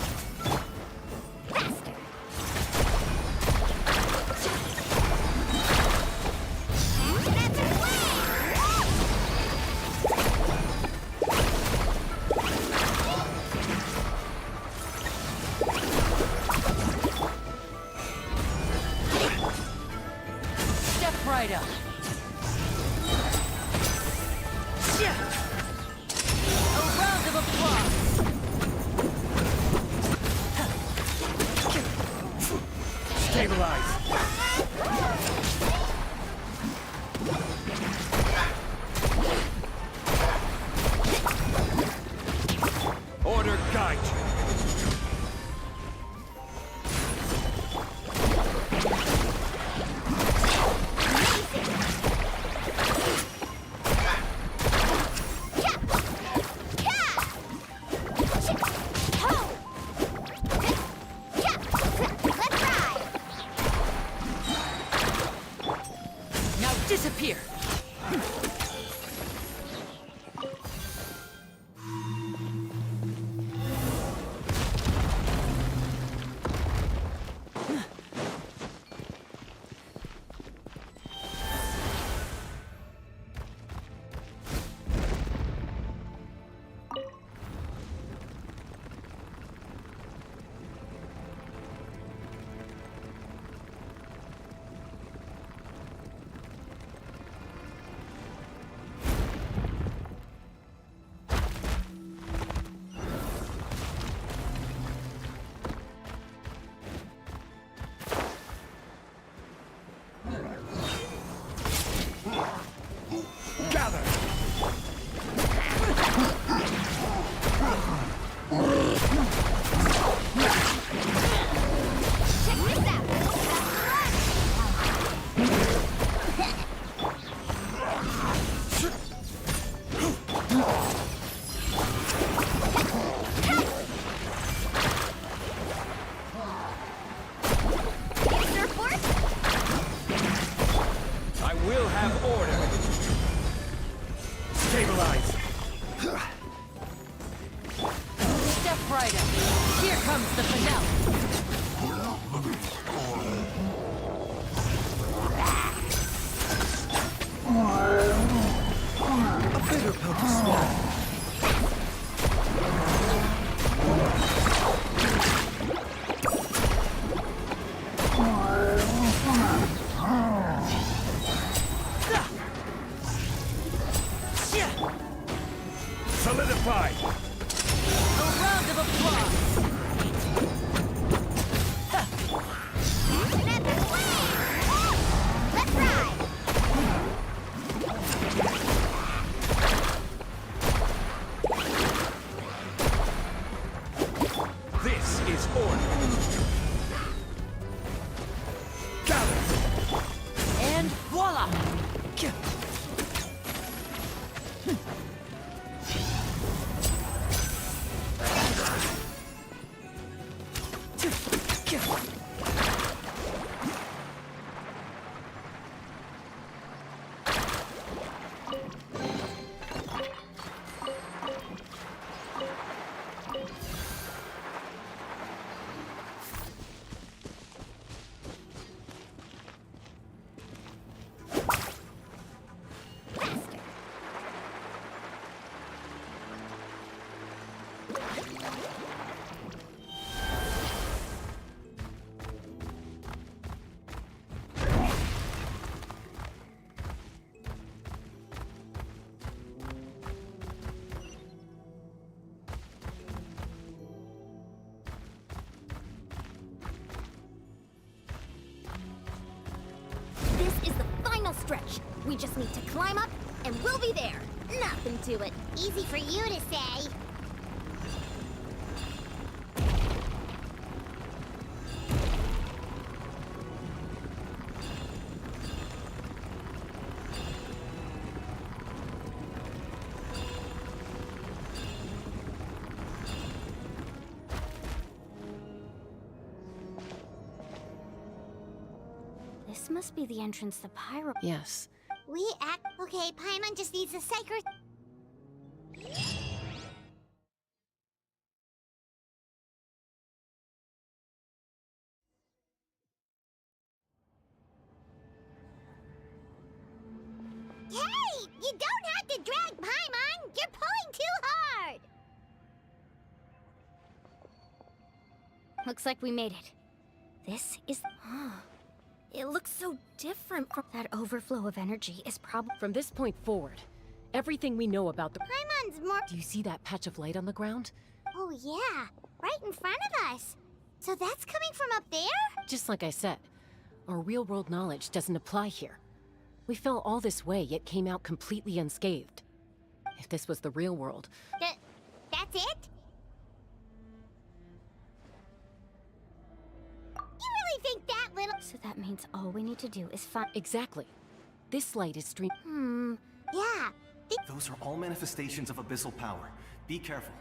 Right up. A round of applause. Stabilize. Order guide you. Disappear! have order. Stabilize. Step brighter. Here comes the finale. A bitter pill to swallow. Solidify. A round of applause. Let's ride! This is order. Gather. And voila! This is the final stretch. We just need to climb up, and we'll be there. Nothing to it. Easy for you to say. This must be the entrance to Pyro. Yes. We act... Okay, Paimon just needs a sacred... Hey! You don't have to drag Paimon! You're pulling too hard! Looks like we made it. This is... It looks so different from... That overflow of energy is probably... From this point forward, everything we know about the... Paimon's more... Do you see that patch of light on the ground? Oh yeah, right in front of us. So that's coming from up there? Just like I said, our real-world knowledge doesn't apply here. We fell all this way, yet came out completely unscathed. If this was the real world... That's it? You really think that little... So that means all we need to do is find... Exactly. This light is stream... Yeah. Those are all manifestations of abyssal power. Be careful.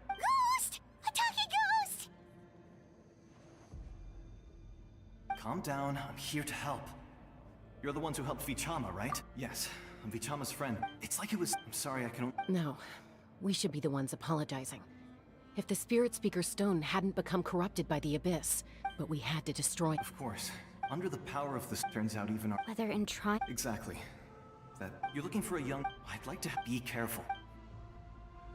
Ghost! A talking ghost! Calm down. I'm here to help. You're the ones who helped Vichama, right? Yes. I'm Vichama's friend. It's like it was... I'm sorry, I can... No. We should be the ones apologizing. If the Spirit Speaker Stone hadn't become corrupted by the Abyss, but we had to destroy... Of course. Under the power of this, turns out even our... Whether in trying... Exactly. That you're looking for a young... I'd like to be careful.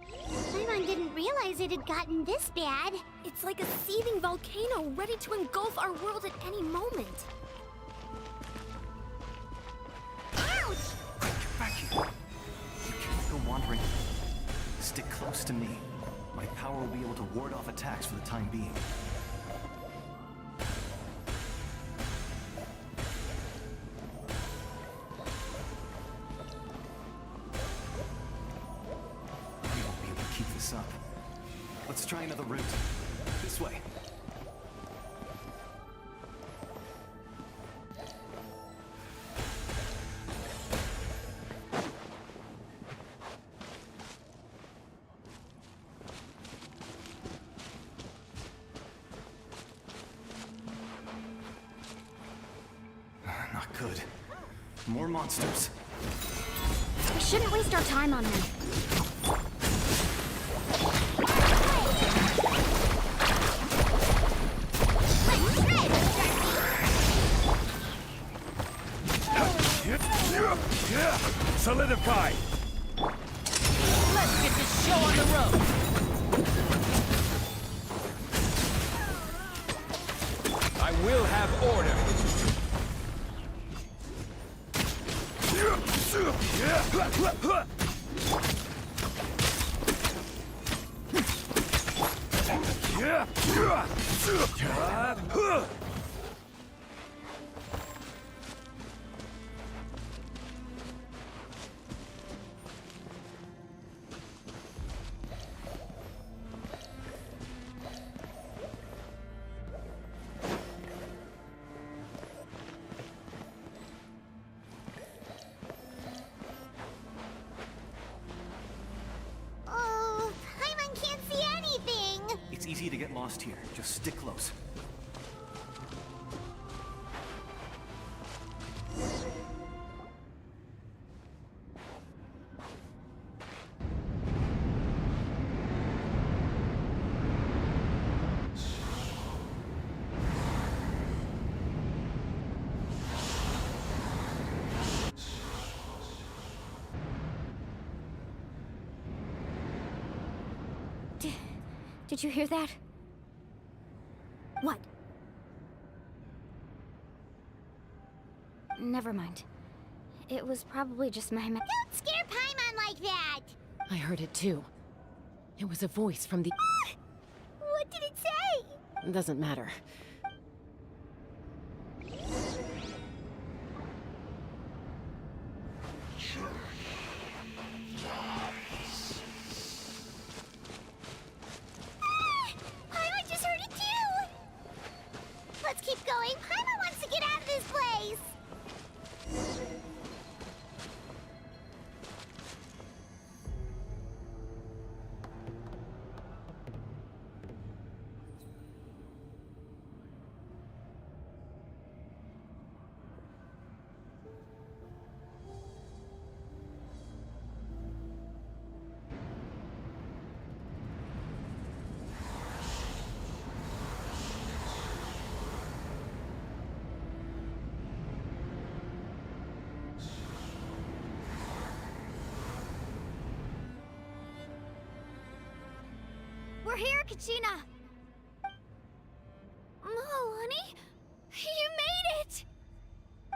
Paimon didn't realize it had gotten this bad. It's like a seething volcano ready to engulf our world at any moment. Ouch! Quick, get back here. You can't go wandering. Stick close to me. My power will be able to ward off attacks for the time being. We won't be able to keep this up. Let's try another route. This way. Not good. More monsters. We shouldn't waste our time on them. Solidify! Let's get this show on the road! I will have order! Oh, Paimon can't see anything! It's easy to get lost here. Just stick close. Did you hear that? What? Never mind. It was probably just my Don't scare Paimon like that! I heard it too. It was a voice from the... What did it say? Doesn't matter. Paimon just heard it too! Let's keep going. Paimon wants to get out of this place! We're here, Kachina! Oh, honey? You made it!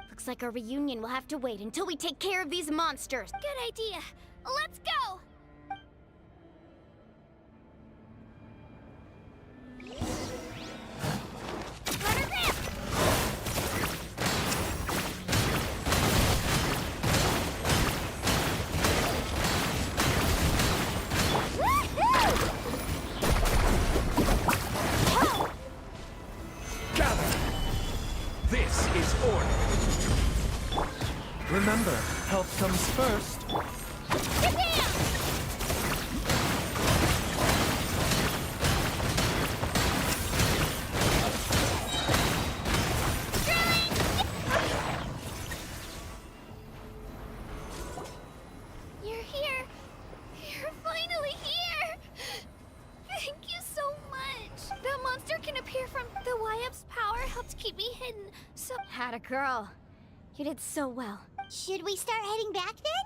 Looks like our reunion will have to wait until we take care of these monsters. Good idea. Let's go! This is order. Remember, health comes first. You're here. You're finally here. Thank you so much. The monster can appear from the YF's power helped keep me hidden. So had a girl. You did so well. Should we start heading back then?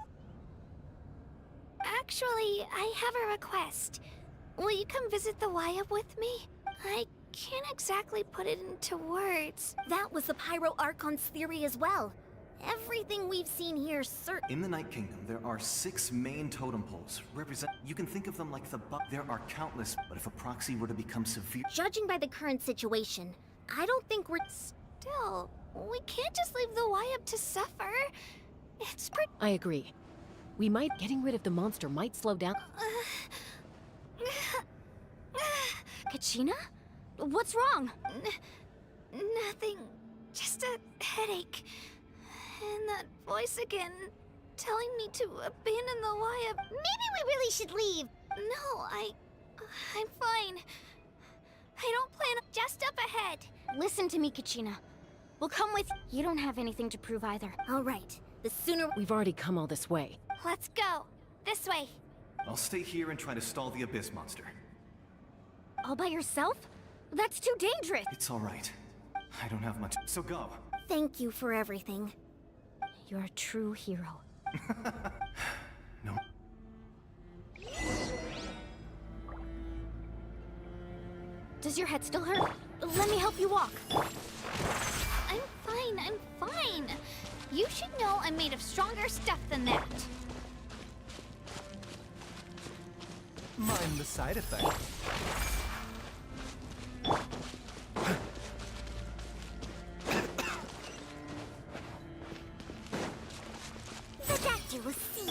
Actually, I have a request. Will you come visit the YF with me? I can't exactly put it into words. That was the Pyro Archon's theory as well. Everything we've seen here In the Night Kingdom, there are 6 main totem poles. You can think of them like the There are countless, but if a proxy were to become severe... Judging by the current situation, I don't think we're... Still, we can't just leave the YF to suffer. It's pretty... I agree. We might... Getting rid of the monster might slow down... Kachina? What's wrong? Nothing. Just a headache. And that voice again, telling me to abandon the YF. Maybe we really should leave. No, I'm fine. I don't plan just up ahead. Listen to me, Kachina. We'll come with... You don't have anything to prove either. All right. the sooner— We've already come all this way. Let's go. This way. I'll stay here and try to stall the Abyss monster. All by yourself? That's too dangerous. It's all right. I don't have much, so go. Thank you for everything. You're a true hero. No. Does your head still hurt? Let me help you walk. I'm fine. You should know I'm made of stronger stuff than that. Mind the side effect. The doctor will see.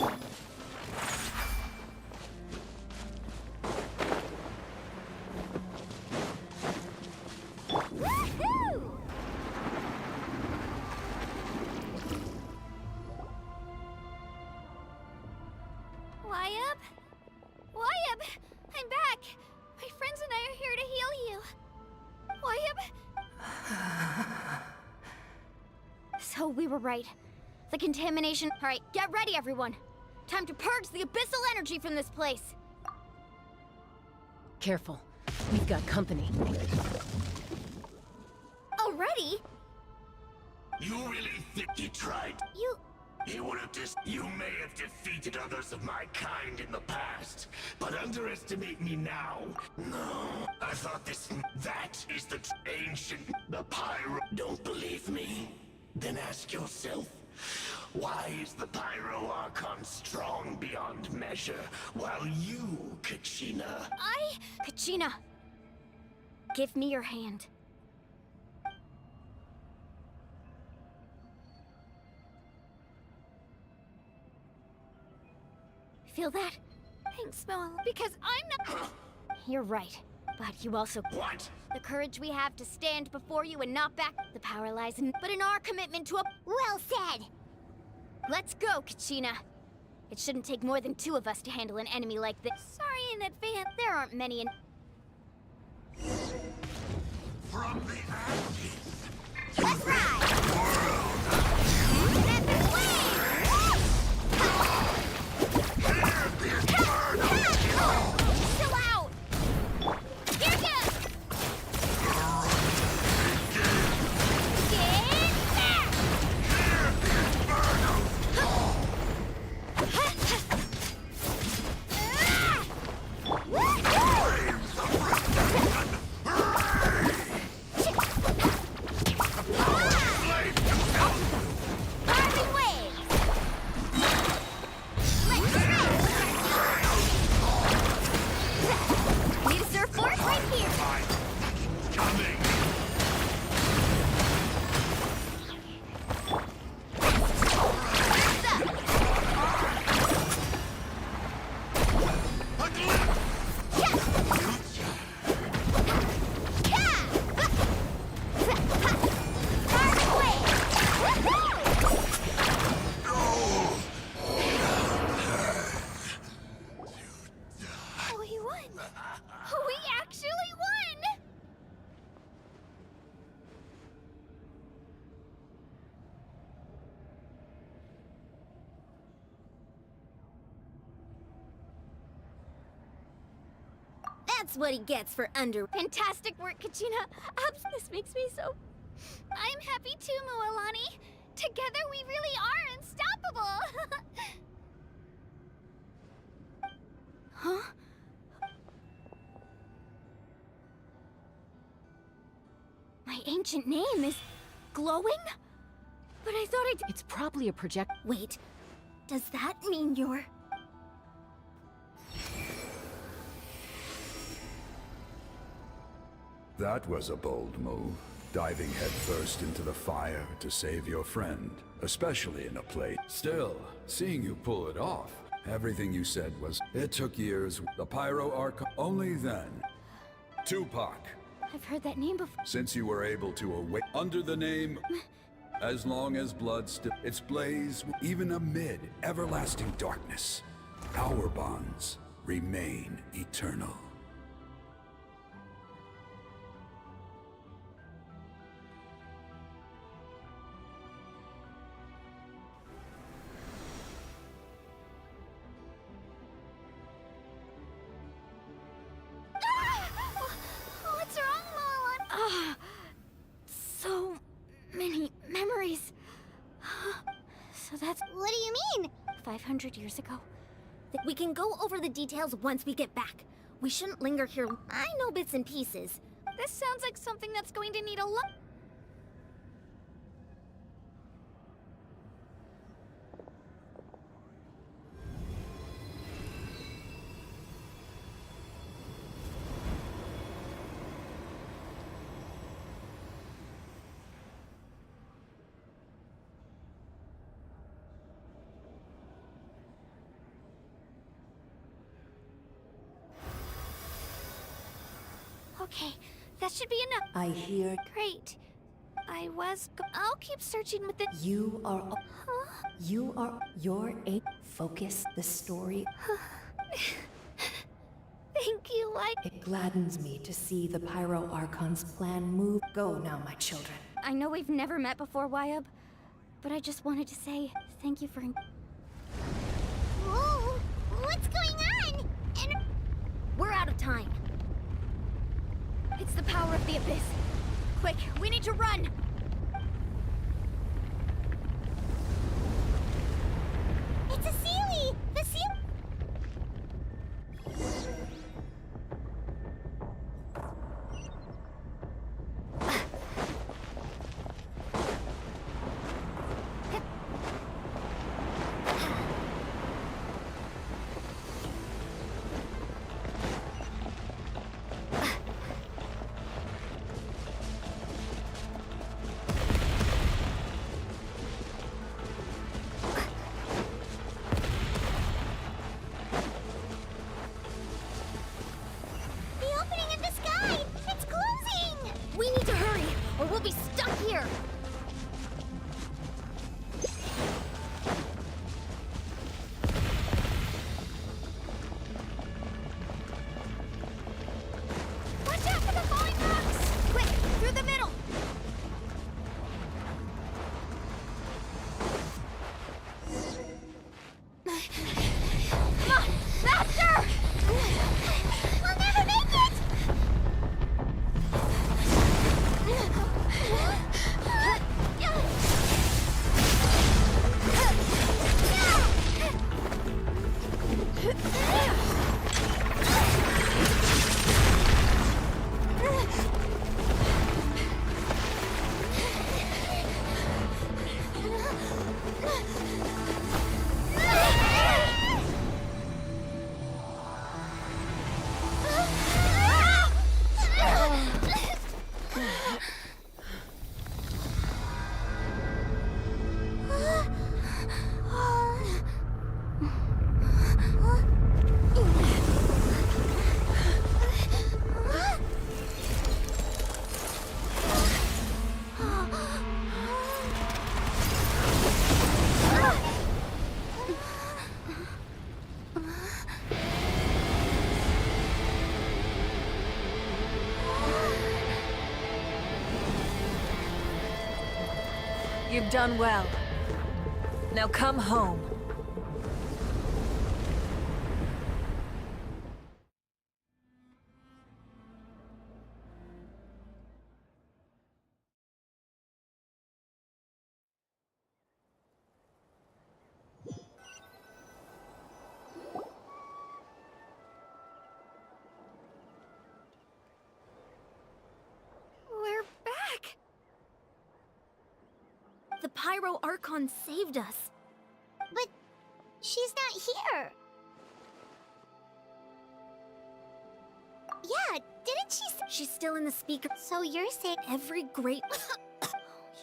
Woohoo! Wyabb! I'm back! My friends and I are here to heal you. Wyabb? So we were right. The contamination... All right, get ready, everyone. Time to purge the abyssal energy from this place. Careful. We've got company. Already? You really think he tried? You... He would have You may have defeated others of my kind in the past, but underestimate me now. No, I thought that is the ancient, the Pyro. Don't believe me? Then ask yourself, why is the Pyro Archon strong beyond measure, while you, Kachina... Kachina, give me your hand. Feel that? Thanks, Moa, because I'm not... You're right, but you also... What? The courage we have to stand before you and not back. The power lies in... But in our commitment to a... Well said! Let's go, Kachina. It shouldn't take more than 2 of us to handle an enemy like this. Sorry in advance. There aren't many in... From the ashes. Let's ride! Chill out! Here goes! That's what he gets for Fantastic work, Kachina. This makes me so... I'm happy too, Moalani. Together we really are unstoppable. Huh? My ancient name is... glowing? But I thought It's probably a project... Wait, does that mean you're... That was a bold move, diving headfirst into the fire to save your friend, especially in a place. Still, seeing you pull it off, everything you said was, it took years, the Pyro Archon, only then. Tupac, I've heard that name before. since you were able to awake under the name, as long as blood still, its blaze, even amid everlasting darkness, our bonds remain eternal. So that's... What do you mean? 500 years ago? We can go over the details once we get back. We shouldn't linger here. I know bits and pieces. This sounds like something that's going to need a lot... Okay, that should be enough. I hear Great. I'll keep searching with the... you are... Huh? You are... You're a... Focus the story. Thank you, It gladdens me to see the Pyro Archon's plan move. Go now, my children. I know we've never met before, Wyub, but I just wanted to say thank you for... Whoa! What's going on? And we're out of time. It's the power of the Abyss. Quick, we need to run! it's a Sealy! The Seal... You've done well. Now come home. We're back! The Pyro Archon saved us. But she's not here. Yeah, didn't she? She's still in the speaker. So you're saying every great...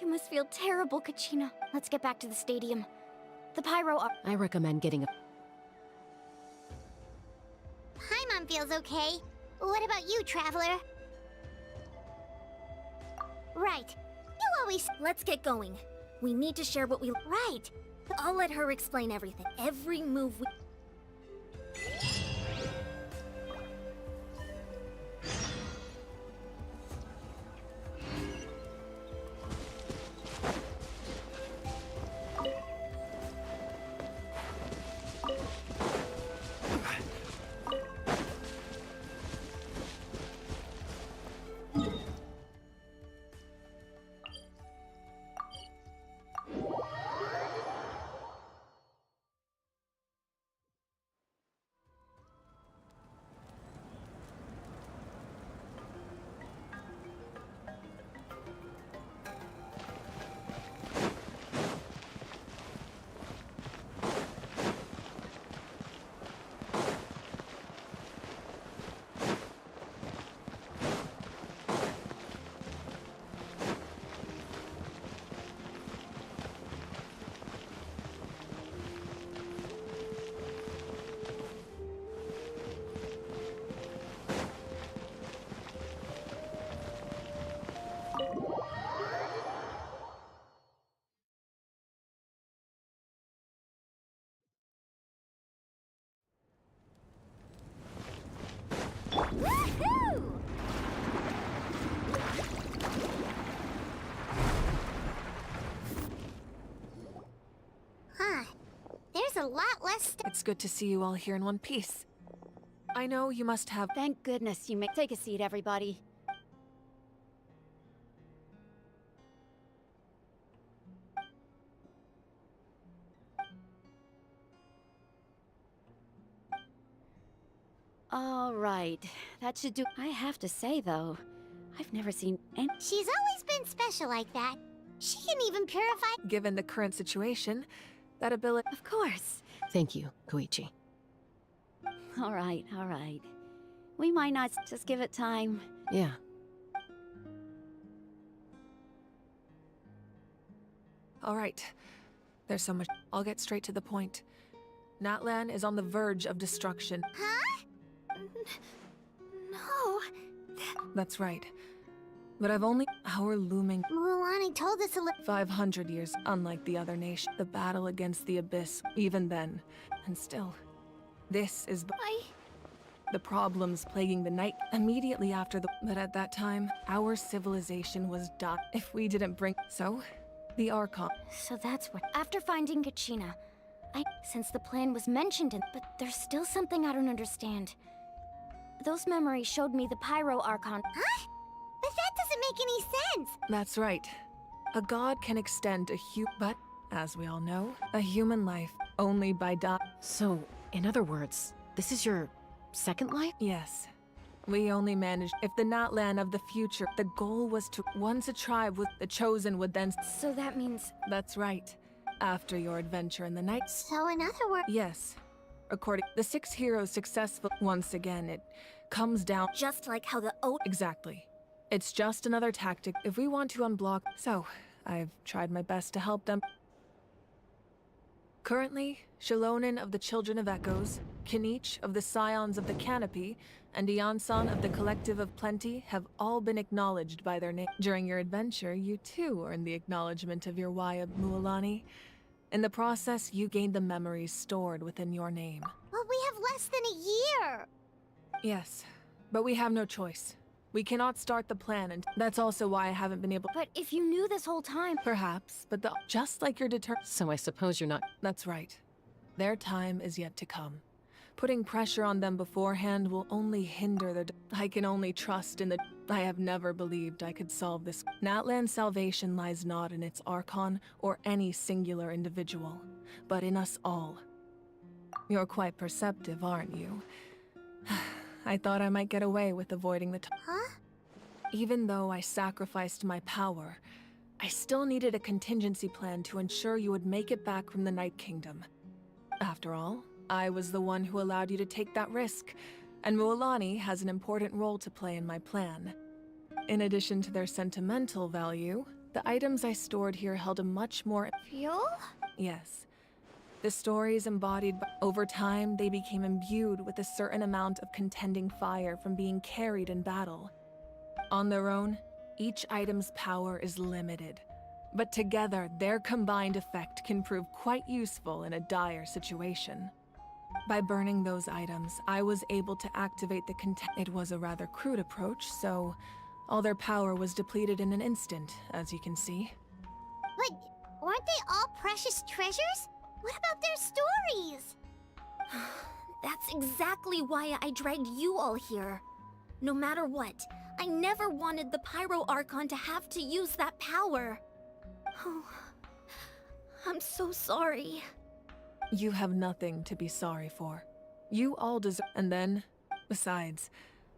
You must feel terrible, Kachina. Let's get back to the stadium. The Pyro I recommend getting a... Paimon feels okay. What about you, Traveler? Right. You always... Let's get going. We need to share what we... Right. I'll let her explain everything. Every move we... a lot less. It's good to see you all here in one piece. I know you must have. Thank goodness you may take a seat, everybody. All right, that should do. I have to say, though, I've never seen any. She's always been special like that. She can even purify. Given the current situation, that ability. Of course. Thank you, Koichi. All right, all right. We might not just give it time. Yeah. All right. There's so much. I'll get straight to the point. Natlan is on the verge of destruction. Huh? No. That's right. But I've only our looming. Mualani told us a little. 500 years, unlike the other nation. The battle against the Abyss, even then. And still, this is the problems plaguing the night immediately after the. But at that time, our civilization was done. If we didn't bring. So, the Archon. So that's what. After finding Kachina, since the plan was mentioned in. But there's still something I don't understand. Those memories showed me the Pyro Archon. Huh? But that doesn't make any sense! That's right. A god can extend but, as we all know, a human life only by So, in other words, this is your second life? Yes. We only managed if the Natlan of the future, the goal was to, once a tribe with the chosen would then. So that means. That's right. After your adventure in the night. So in other words. Yes. According the 6 heroes successful, once again, it comes down. Just like how the Exactly. It's just another tactic if we want to unblock. So, I've tried my best to help them. Currently, Shilonin of the Children of Echoes, Kinich of the Scions of the Canopy, and Iansan of the Collective of Plenty have all been acknowledged by their name. During your adventure, you too earned the acknowledgement of your Wayab Mualani. In the process, you gained the memories stored within your name. But we have less than a year! Yes, but we have no choice. We cannot start the plan, and that's also why I haven't been able. But if you knew this whole time. Perhaps, but just like you're determined. So I suppose you're not. That's right. Their time is yet to come. Putting pressure on them beforehand will only hinder their. I can only trust in the. I have never believed I could solve this. Natlan's salvation lies not in its Archon or any singular individual, but in us all. You're quite perceptive, aren't you? I thought I might get away with avoiding the. Huh? Even though I sacrificed my power, I still needed a contingency plan to ensure you would make it back from the Night Kingdom. After all, I was the one who allowed you to take that risk, and Mualani has an important role to play in my plan. In addition to their sentimental value, the items I stored here held a much more. Fuel? Yes. The stories embodied. Over time, they became imbued with a certain amount of contending fire from being carried in battle. On their own, each item's power is limited, but together, their combined effect can prove quite useful in a dire situation. By burning those items, I was able to activate the It was a rather crude approach, so all their power was depleted in an instant, as you can see. But weren't they all precious treasures? What about their stories? That's exactly why I dragged you all here. No matter what, I never wanted the Pyro Archon to have to use that power. Oh, I'm so sorry. You have nothing to be sorry for. You all deserve. And then, besides,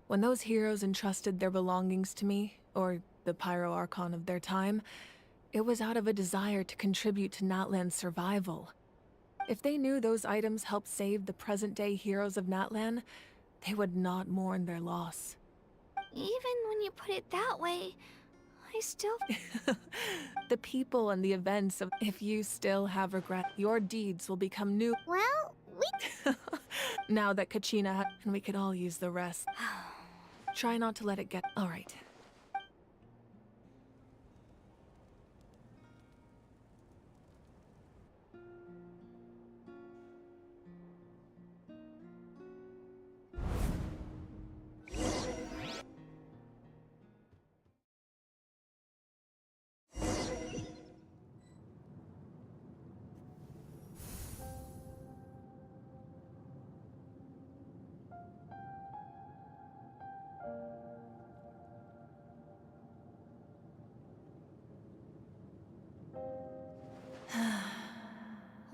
when those heroes entrusted their belongings to me, or the Pyro Archon of their time, it was out of a desire to contribute to Natlan's survival. If they knew those items helped save the present-day heroes of Natlan, they would not mourn their loss. Even when you put it that way, I still... The people and the events of... If you still have regret, your deeds will become new... Well, we... Now that Kachina and we could all use the rest. Try not to let it get... All right.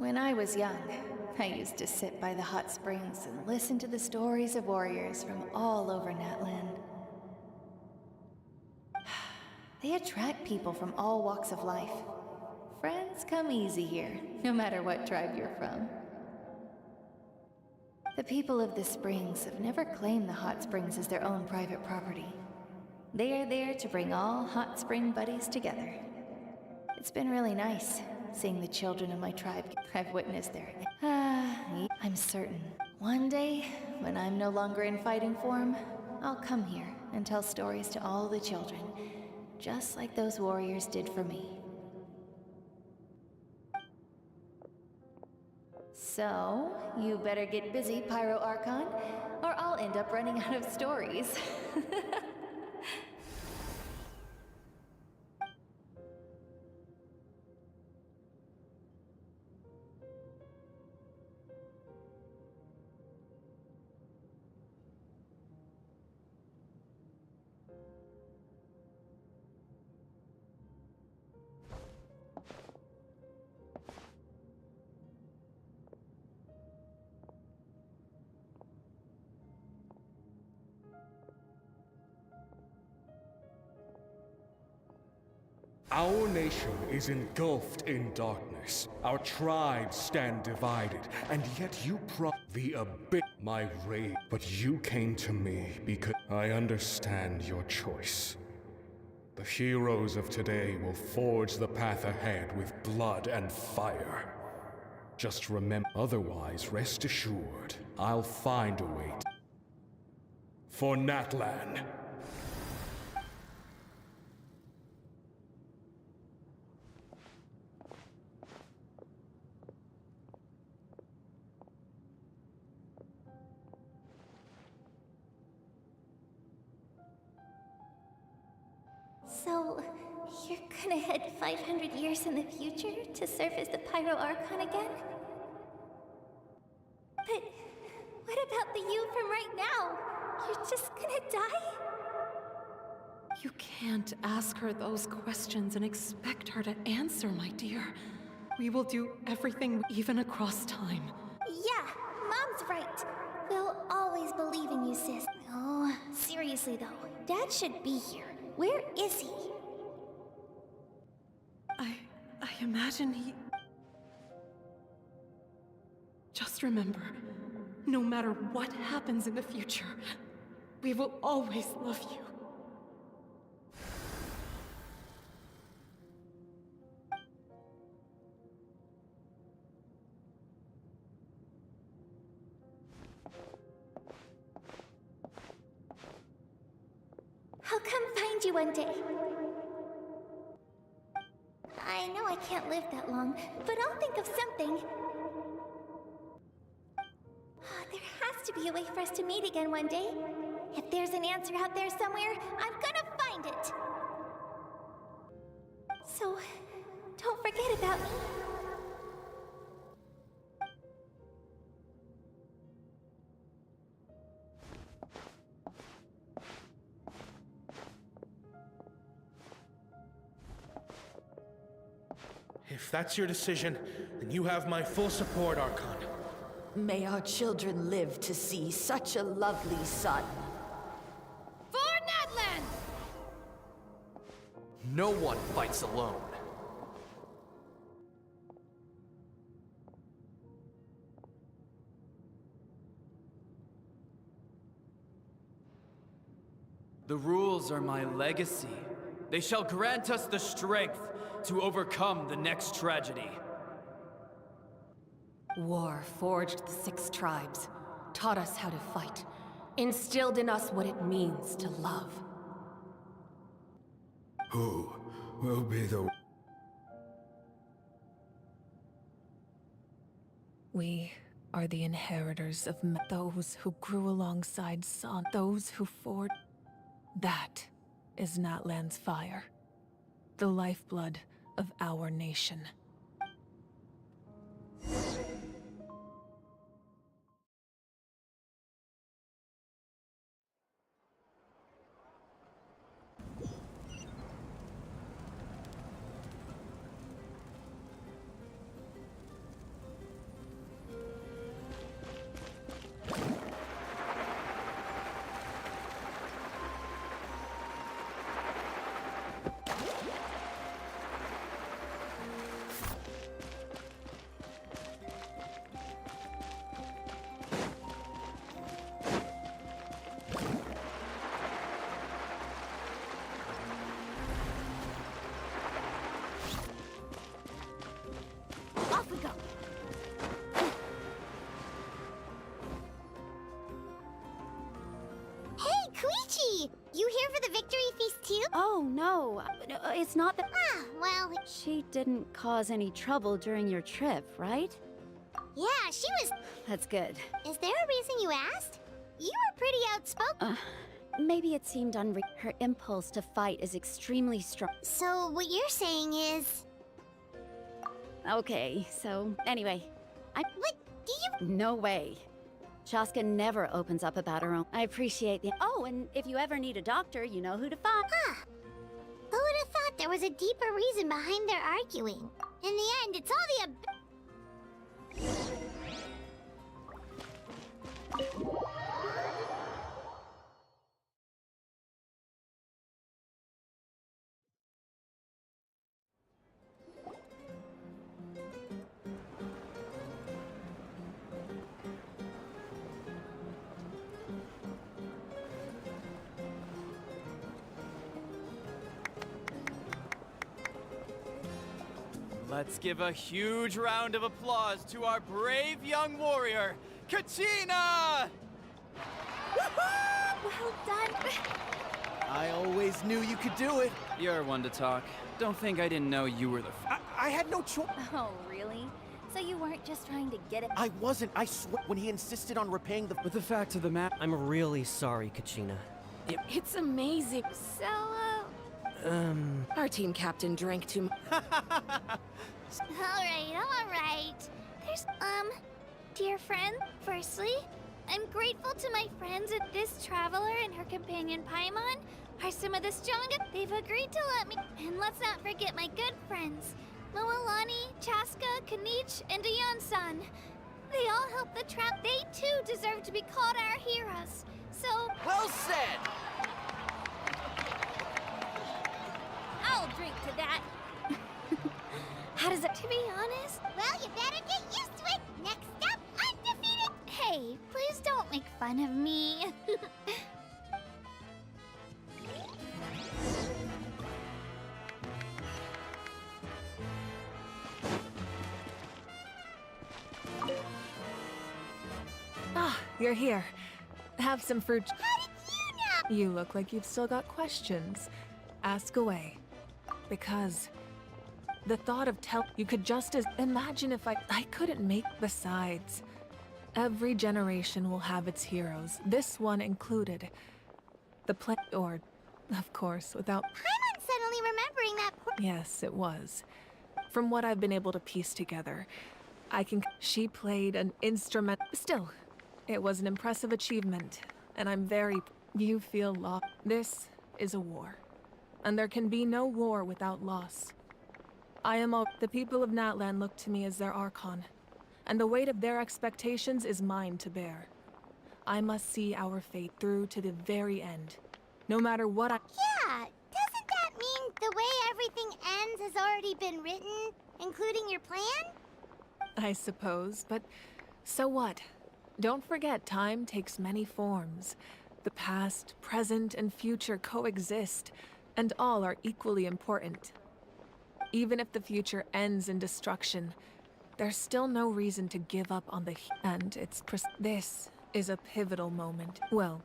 When I was young, I used to sit by the hot springs and listen to the stories of warriors from all over Natland. They attract people from all walks of life. Friends come easy here, no matter what tribe you're from. The people of the springs have never claimed the hot springs as their own private property. They are there to bring all hot spring buddies together. It's been really nice seeing the children of my tribe. I've witnessed their... I'm certain one day, when I'm no longer in fighting form, I'll come here and tell stories to all the children, just like those warriors did for me. So, you better get busy, Pyro Archon, or I'll end up running out of stories. Our nation is engulfed in darkness. Our tribes stand divided, and yet you the abyss my rage. But you came to me because I understand your choice. The heroes of today will forge the path ahead with blood and fire. Just remember, otherwise rest assured, I'll find a way for Natlan. So, you're gonna head 500 years in the future to serve as the Pyro Archon again? But what about the you from right now? You're just gonna die? You can't ask her those questions and expect her to answer, my dear. We will do everything, even across time. Yeah, Mom's right. We'll always believe in you, sis. Oh, seriously though, Dad should be here. Where is he? I imagine he... Just remember, no matter what happens in the future, we will always love you. I'll come find you one day. I know I can't live that long, but I'll think of something. There has to be a way for us to meet again one day. If there's an answer out there somewhere, I'm gonna find it. So, don't forget about me. If that's your decision, then you have my full support, Archon. May our children live to see such a lovely son. For Natlan! No one fights alone. The rules are my legacy. They shall grant us the strength to overcome the next tragedy. War forged the 6 tribes, taught us how to fight, instilled in us what it means to love. Who will be the... We are the inheritors of those who grew alongside Son, those who forged. That is Natlan's fire, the lifeblood of our nation. no, it's not that. Ah, well, She didn't cause any trouble during your trip, right? yeah, she was... That's good. Is there a reason you asked? You were pretty outspoken. Maybe it seemed her impulse to fight is extremely strong. So what you're saying is... Okay, so anyway, What do you... No way. Shaska never opens up about her own. I appreciate the. Oh, and if you ever need a doctor, you know who to find. Huh. Who would have thought there was a deeper reason behind their arguing? In the end, it's all the Let's give a huge round of applause to our brave young warrior, Kachina! Well done. I always knew you could do it. You're one to talk. Don't think I didn't know you were the I had no choice. Oh, really? So you weren't just trying to get it? I wasn't. I swear. When he insisted on repaying the. But the fact of the matter, I'm really sorry, Kachina. It's amazing. So, Our team captain drank too much. Alright. There's, dear friend, firstly, I'm grateful to my friends that this traveler and her companion Paimon are some of the strongest. They've agreed to let me. And let's not forget my good friends, Moalani, Chaska, Kanich, and Ayan-san. They all helped the trap. They too deserve to be called our heroes. So... Well said! I'll drink to that. How does it... To be honest... well, you better get used to it. Next up, undefeated. Hey, please don't make fun of me. Ah, you're here. Have some fruit. How did you know? You look like you've still got questions. Ask away. Because the thought of you could just as imagine if I couldn't make. Besides, every generation will have its heroes, this one included. Or, of course, without. Paimon's suddenly remembering that Yes, it was. From what I've been able to piece together, she played an instrument. Still, it was an impressive achievement, and I'm very. You feel lost. This is a war, and there can be no war without loss. The people of Natlan look to me as their Archon, and the weight of their expectations is mine to bear. I must see our fate through to the very end, no matter what Yeah, doesn't that mean the way everything ends has already been written, including your plan? I suppose, but so what? Don't forget, time takes many forms. The past, present, and future coexist, and all are equally important. Even if the future ends in destruction, there's still no reason to give up on this is a pivotal moment. Well,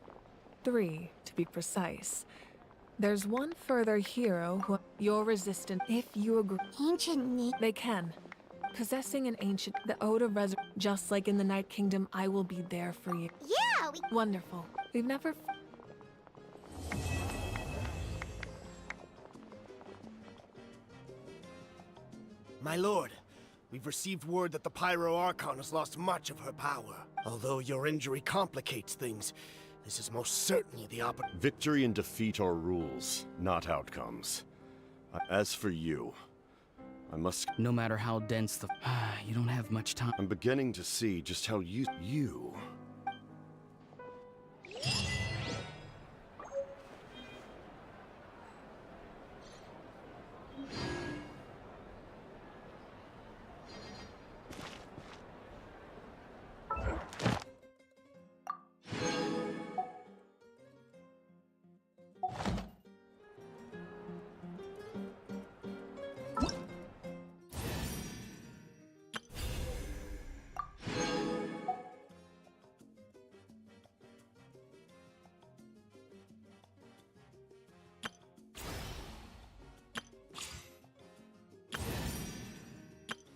3 to be precise. There's one further hero who you're resistant if you agree. Ancient They can. Possessing an ancient, the Ode of Resurrection, just like in the Night Kingdom, I will be there for you. Yeah, Wonderful. We've never. My lord, we've received word that the Pyro Archon has lost much of her power. Although your injury complicates things, this is most certainly the opportunity. Victory and defeat are rules, not outcomes. As for you, I must... No matter how dense the... you don't have much time. I'm beginning to see just how you...